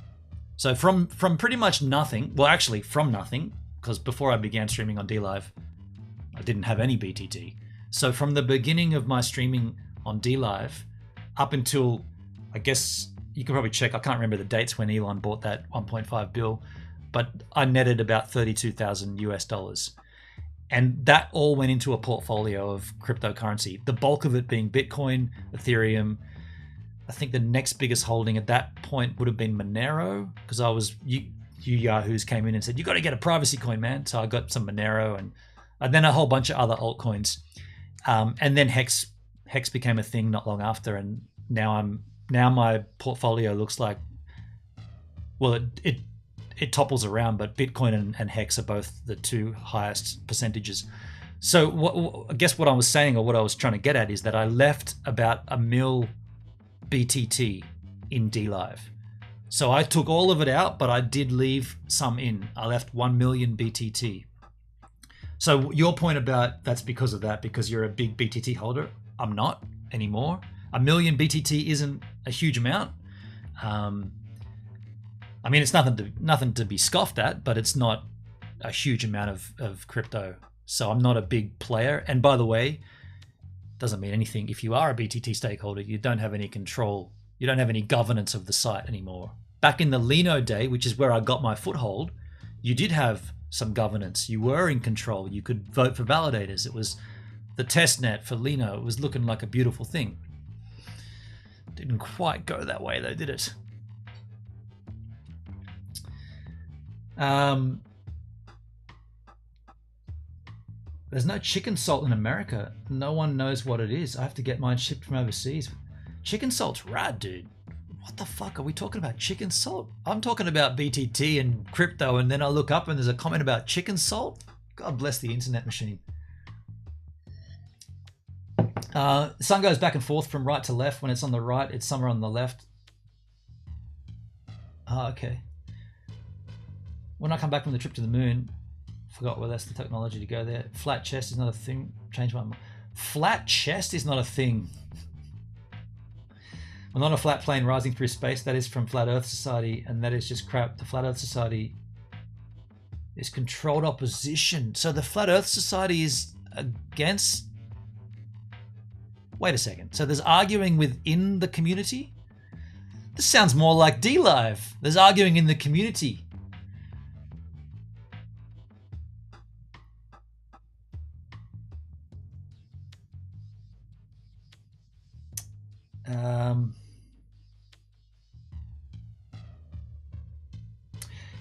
So from pretty much nothing, well, actually from nothing, because before I began streaming on DLive, I didn't have any BTT. So from the beginning of my streaming on DLive up until, I guess you can probably check. I can't remember the dates when Elon bought that 1.5 bill, but I netted about 32,000 US dollars. And that all went into a portfolio of cryptocurrency. The bulk of it being Bitcoin, Ethereum. I think the next biggest holding at that point would have been Monero, because I was you yahoos came in and said, you got to get a privacy coin, man. So I got some Monero and then a whole bunch of other altcoins. And then Hex became a thing not long after, and now my portfolio looks like, well, it topples around, but Bitcoin and Hex are both the two highest percentages. So I guess what I was saying, or what I was trying to get at, is that I left about a mil BTT in DLive. So I took all of it out, but I did leave some in. I left 1 million BTT. So your point about that's because of that, because you're a big BTT holder, I'm not anymore. 1 million BTT isn't a huge amount. I mean, it's nothing to be scoffed at, but it's not a huge amount of crypto. So I'm not a big player. And by the way, doesn't mean anything. If you are a BTT stakeholder, you don't have any control. You don't have any governance of the site anymore. Back in the Lino day, which is where I got my foothold, you did have some governance. You were in control. You could vote for validators. It was the test net for Lino. It was looking like a beautiful thing. Didn't quite go that way though, did it? There's no chicken salt in America. No one knows what it is. I have to get mine shipped from overseas. Chicken salt's rad, dude. What the fuck are we talking about? Chicken salt? I'm talking about BTT and crypto, and then I look up and there's a comment about chicken salt. God bless the internet machine. The sun goes back and forth from right to left. When it's on the right, it's somewhere on the left. Oh, okay. When I come back from the trip to the moon, forgot where that's the technology to go there. Flat chest is not a thing. Change my mind. Flat chest is not a thing. I'm not a flat plane rising through space. That is from Flat Earth Society, and that is just crap. The Flat Earth Society is controlled opposition. So the Flat Earth Society is against... Wait a second. So there's arguing within the community? This sounds more like DLive. There's arguing in the community.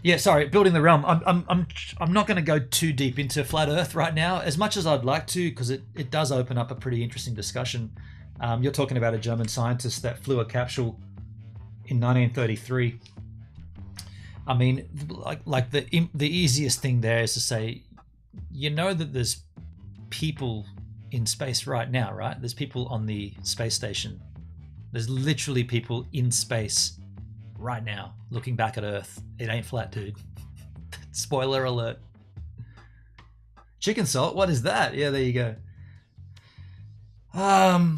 Yeah, sorry, building the realm. I'm not going to go too deep into Flat Earth right now, as much as I'd like to, because it does open up a pretty interesting discussion. You're talking about a German scientist that flew a capsule in 1933. I mean, like the easiest thing there is to say, you know that there's people in space right now, right? There's people on the space station. There's literally people in space right now looking back at Earth. It ain't flat, dude. Spoiler alert. Chicken salt? What is that? Yeah, there you go. I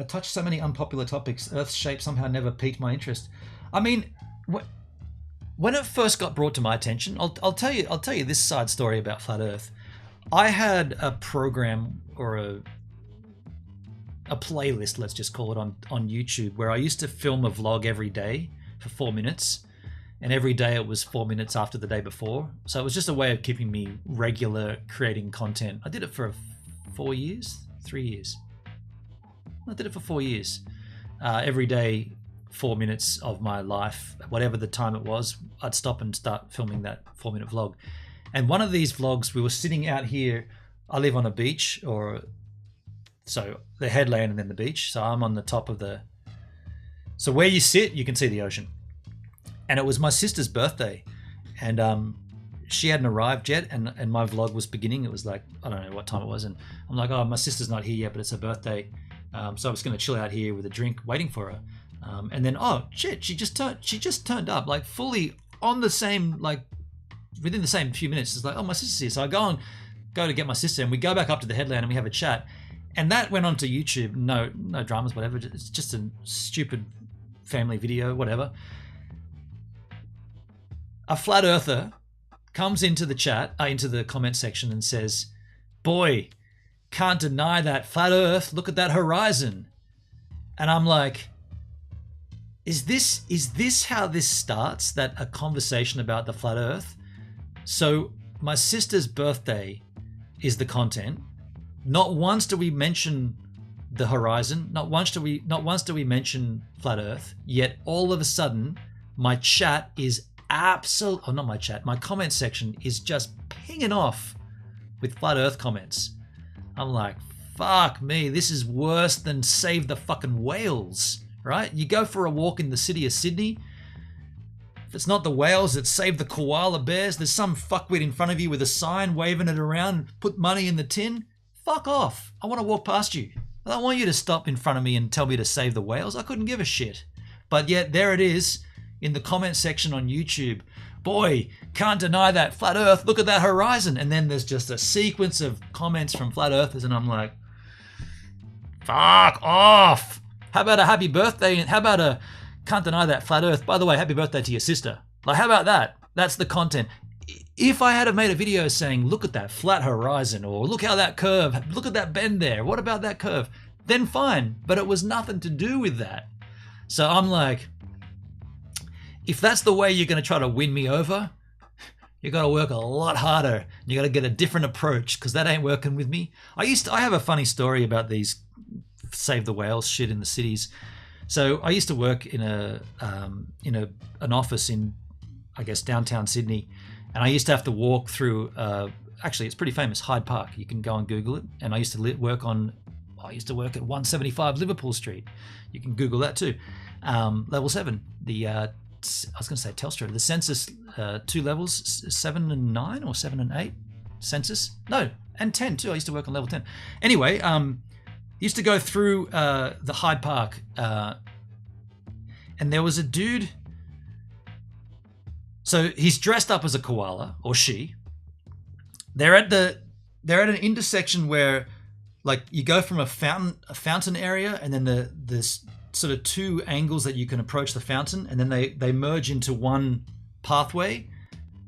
touched so many unpopular topics. Earth's shape somehow never piqued my interest. I mean, when it first got brought to my attention, I'll tell you this side story about Flat Earth. I had a program, or a playlist, let's just call it, on YouTube, where I used to film a vlog every day for 4 minutes, and every day it was 4 minutes after the day before. So it was just a way of keeping me regular creating content. I did it for 3 years. I did it for 4 years. Every day, 4 minutes of my life, whatever the time it was, I'd stop and start filming that 4-minute vlog. And one of these vlogs, we were sitting out here. I live on a beach, so the headland and then the beach. So I'm on the top of the... So where you sit, you can see the ocean. And it was my sister's birthday. And she hadn't arrived yet, and my vlog was beginning. It was like, I don't know what time it was. And I'm like, oh, my sister's not here yet, but it's her birthday. So I was going to chill out here with a drink waiting for her. And then, oh, shit, she just turned up, like fully on the same, like within the same few minutes. It's like, oh, my sister's here. So I go to get my sister, and we go back up to the headland and we have a chat. And that went onto YouTube. No dramas, whatever. It's just a stupid family video, whatever. A flat earther comes into the chat, into the comment section, and says, "Boy, can't deny that flat Earth. Look at that horizon." And I'm like, is this how this starts? That a conversation about the flat Earth? So my sister's birthday is the content. Not once do we mention the horizon. Not once do we mention flat Earth. Yet all of a sudden, my chat is my comment section is just pinging off with flat Earth comments. I'm like, fuck me, this is worse than Save the fucking Whales, right? You go for a walk in the city of Sydney. If it's not the whales, it's Save the Koala Bears. There's some fuckwit in front of you with a sign waving it around, put money in the tin. Fuck off. I want to walk past you. I don't want you to stop in front of me and tell me to save the whales. I couldn't give a shit. But yet there it is in the comment section on YouTube. Boy, can't deny that flat Earth. Look at that horizon. And then there's just a sequence of comments from flat Earthers, and I'm like, fuck off. How about a happy birthday? And how about a can't deny that flat Earth? By the way, happy birthday to your sister. Like, how about that? That's the content. If I had made a video saying, look at that flat horizon, or look how that curve, look at that bend there, what about that curve? Then fine. But it was nothing to do with that. So I'm like, if that's the way you're going to try to win me over, you got to work a lot harder. You got to get a different approach, because that ain't working with me. I have a funny story about these Save the Whales shit in the cities. So I used to work in an office in, I guess, downtown Sydney, and I used to have to walk through. Actually, it's pretty famous, Hyde Park. You can go and Google it. And I used to work at 175 Liverpool Street. You can Google that too. Level 7. I was going to say Telstra. The census, 2 levels, 7 and 9 or 7 and 8 census. No, and 10 too. I used to work on level 10. Anyway, used to go through the Hyde Park, and there was a dude. So he's dressed up as a koala, or she. They're at an intersection where, like, you go from a fountain area, and then there's sort of 2 angles that you can approach the fountain, and then they merge into one pathway,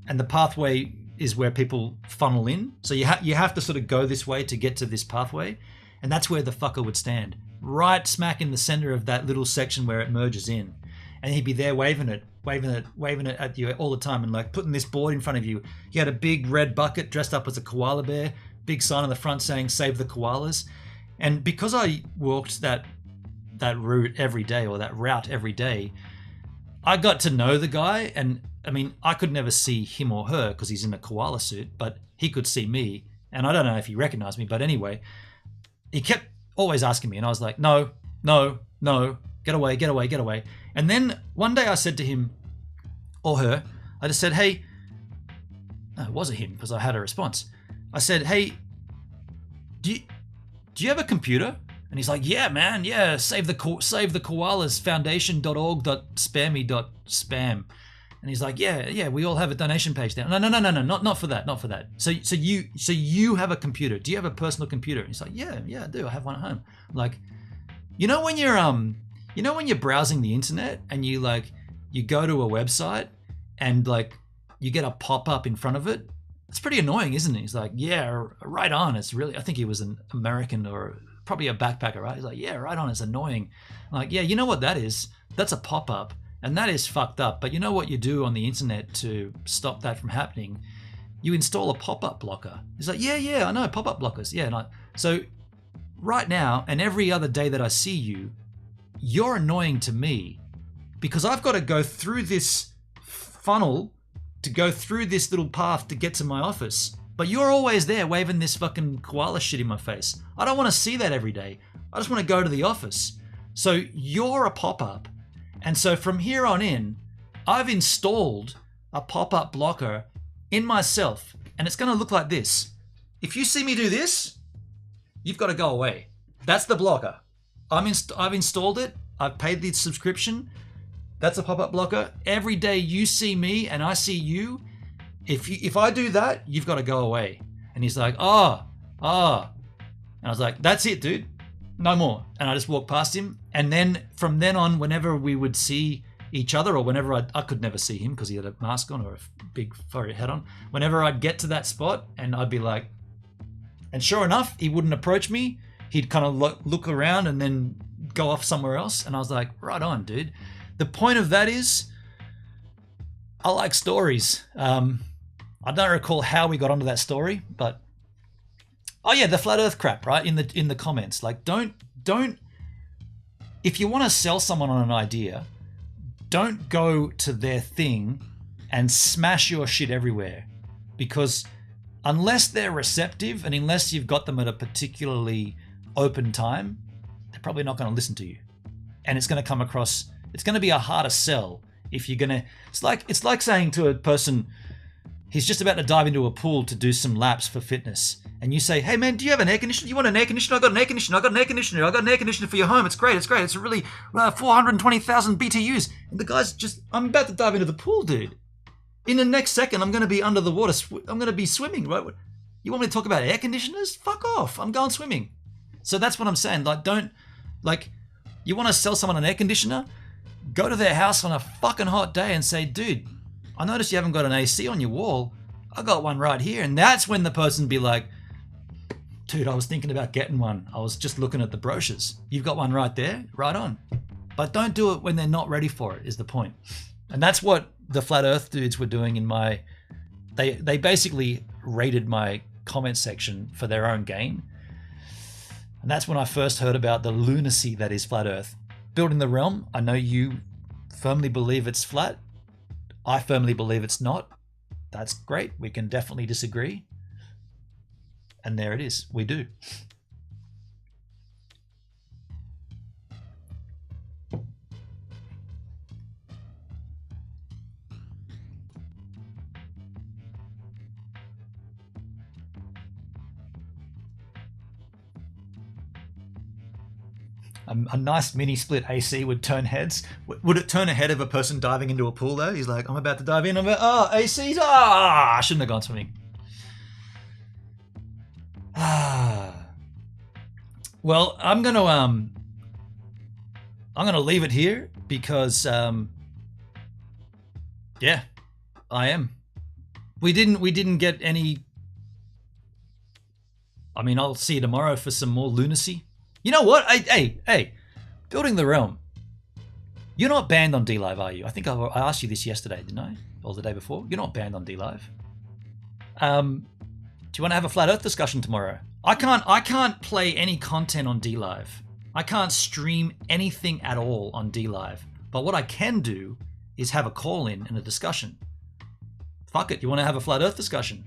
and the pathway is where people funnel in. So you have to sort of go this way to get to this pathway, and that's where the fucker would stand, right smack in the center of that little section where it merges in, and he'd be there waving it at you all the time, and like putting this board in front of you. He had a big red bucket dressed up as a koala bear, big sign on the front saying "Save the Koalas," and because I walked that route every day, or that route every day, I got to know the guy. And I mean, I could never see him or her because he's in a koala suit, but he could see me, and I don't know if he recognized me, but anyway, he kept always asking me, and I was like, no, get away. And then one day I said to him or her, I just said, hey, no, it wasn't him because I had a response. I said, hey, do you have a computer? And he's like, yeah, man, yeah, save the koalas foundation.org.spammy.spam. And he's like, yeah, we all have a donation page there. No, not for that. So you have a computer. Do you have a personal computer? And he's like, yeah, I do. I have one at home. I'm like, when you're browsing the internet and you go to a website and like you get a pop-up in front of it, it's pretty annoying, isn't it? He's like, yeah, right on. It's really, I think he was an American or probably a backpacker, right? He's like, yeah, right on. It's annoying. I'm like, yeah, you know what that is? That's a pop-up. And that is fucked up. But you know what you do on the internet to stop that from happening? You install a pop-up blocker. He's like, yeah, I know, pop-up blockers. Yeah, so right now and every other day that I see you, you're annoying to me because I've got to go through this funnel to go through this little path to get to my office. But you're always there waving this fucking koala shit in my face. I don't want to see that every day. I just want to go to the office. So you're a pop-up. And so from here on in, I've installed a pop-up blocker in myself. And it's going to look like this. If you see me do this, you've got to go away. That's the blocker. I've installed it. I've paid the subscription. That's a pop-up blocker. Every day you see me and I see you, if I do that, you've got to go away. And he's like, oh. And I was like, that's it, dude. No more. And I just walked past him. And then from then on, whenever we would see each other, or whenever I could never see him because he had a mask on or a big furry hat on, whenever I'd get to that spot and I'd be like, and sure enough, he wouldn't approach me. He'd kind of look around and then go off somewhere else. And I was like, right on, dude. The point of that is, I like stories. I don't recall how we got onto that story, but oh yeah, the flat Earth crap, right? In the comments, like don't. If you want to sell someone on an idea, don't go to their thing and smash your shit everywhere, because unless they're receptive and unless you've got them at a particularly open time, they're probably not going to listen to you, and it's going to come across. It's going to be a harder sell if you're going to. It's like saying to a person, he's just about to dive into a pool to do some laps for fitness, and you say, "Hey man, do you have an air conditioner? You want an air conditioner? I got an air conditioner. I got an air conditioner. I got an air conditioner for your home. It's great. It's great. It's a really 420,000 BTUs." And the guy's just, "I'm about to dive into the pool, dude. In the next second, I'm going to be under the water. I'm going to be swimming, right? You want me to talk about air conditioners? Fuck off. I'm going swimming." So that's what I'm saying. You want to sell someone an air conditioner? Go to their house on a fucking hot day and say, "Dude, I noticed you haven't got an AC on your wall. I got one right here." And that's when the person be like, "Dude, I was thinking about getting one. I was just looking at the brochures. You've got one right there? Right on." But don't do it when they're not ready for it, is the point. And that's what the Flat Earth dudes were doing in my... They basically raided my comment section for their own gain. And that's when I first heard about the lunacy that is Flat Earth. Building the Realm, I know you firmly believe it's flat. I firmly believe it's not. That's great. We can definitely disagree. And there it is. We do. A nice mini split AC would turn heads. Would it turn a head of a person diving into a pool though? He's like, "I'm about to dive in. ACs. I shouldn't have gone swimming." Well, I'm gonna leave it here because yeah, I am. We didn't get any. I mean, I'll see you tomorrow for some more lunacy. You know what? Hey, Building the Realm. You're not banned on DLive, are you? I think I asked you this yesterday, didn't I? Or the day before? You're not banned on DLive. Do you want to have a Flat Earth discussion tomorrow? I can't play any content on DLive. I can't stream anything at all on DLive. But what I can do is have a call-in and a discussion. Fuck it, you want to have a Flat Earth discussion?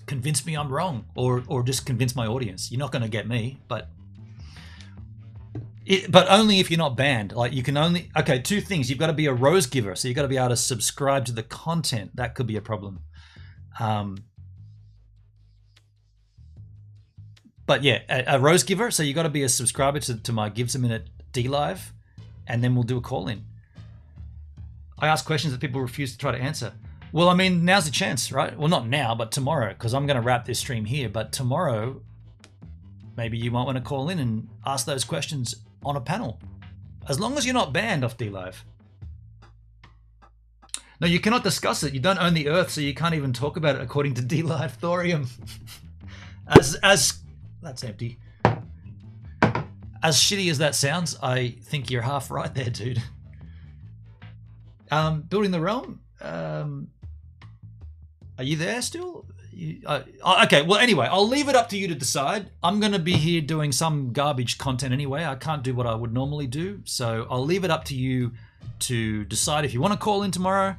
Convince me I'm wrong, or just convince my audience. You're not going to get me, but only if you're not banned. Like you can only, okay, two things. You've got to be a rose giver, so you've got to be able to subscribe to the content. That could be a problem. But yeah, a rose giver, so you got to be a subscriber to my Gives a Minute DLive, and then we'll do a call-in. I ask questions that people refuse to try to answer. Well, I mean, now's the chance, right? Well, not now, but tomorrow, because I'm going to wrap this stream here. But tomorrow, maybe you might want to call in and ask those questions on a panel, as long as you're not banned off DLive. No, you cannot discuss it. You don't own the Earth, so you can't even talk about it, according to DLive Thorium. As that's empty. As shitty as that sounds, I think you're half right there, dude. Building the Realm. Are you there still? Okay, well, anyway, I'll leave it up to you to decide. I'm going to be here doing some garbage content anyway. I can't do what I would normally do, so I'll leave it up to you to decide if you want to call in tomorrow.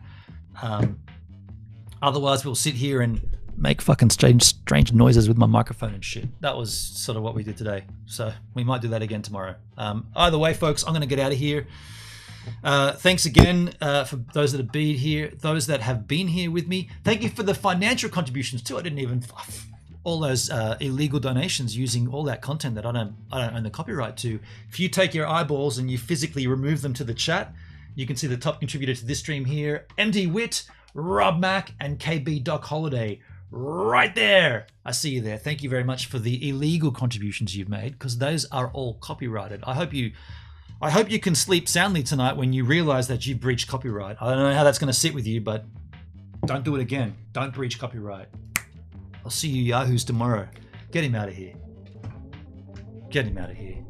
Otherwise, we'll sit here and make fucking strange noises with my microphone and shit. That was sort of what we did today, so we might do that again tomorrow. Either way, folks, I'm going to get out of here. Thanks again for those that have been here, those that have been here with me. Thank you for the financial contributions too. I didn't even all those illegal donations using all that content that I don't own the copyright to. If you take your eyeballs and you physically remove them to the chat, you can see the top contributor to this stream here: MD Wit, Rob Mack, and KB Doc Holiday. Right there. I see you there. Thank you very much for the illegal contributions you've made, because those are all copyrighted. I hope you can sleep soundly tonight when you realize that you breached copyright. I don't know how that's going to sit with you, but don't do it again. Don't breach copyright. I'll see you yahoos tomorrow. Get him out of here. Get him out of here.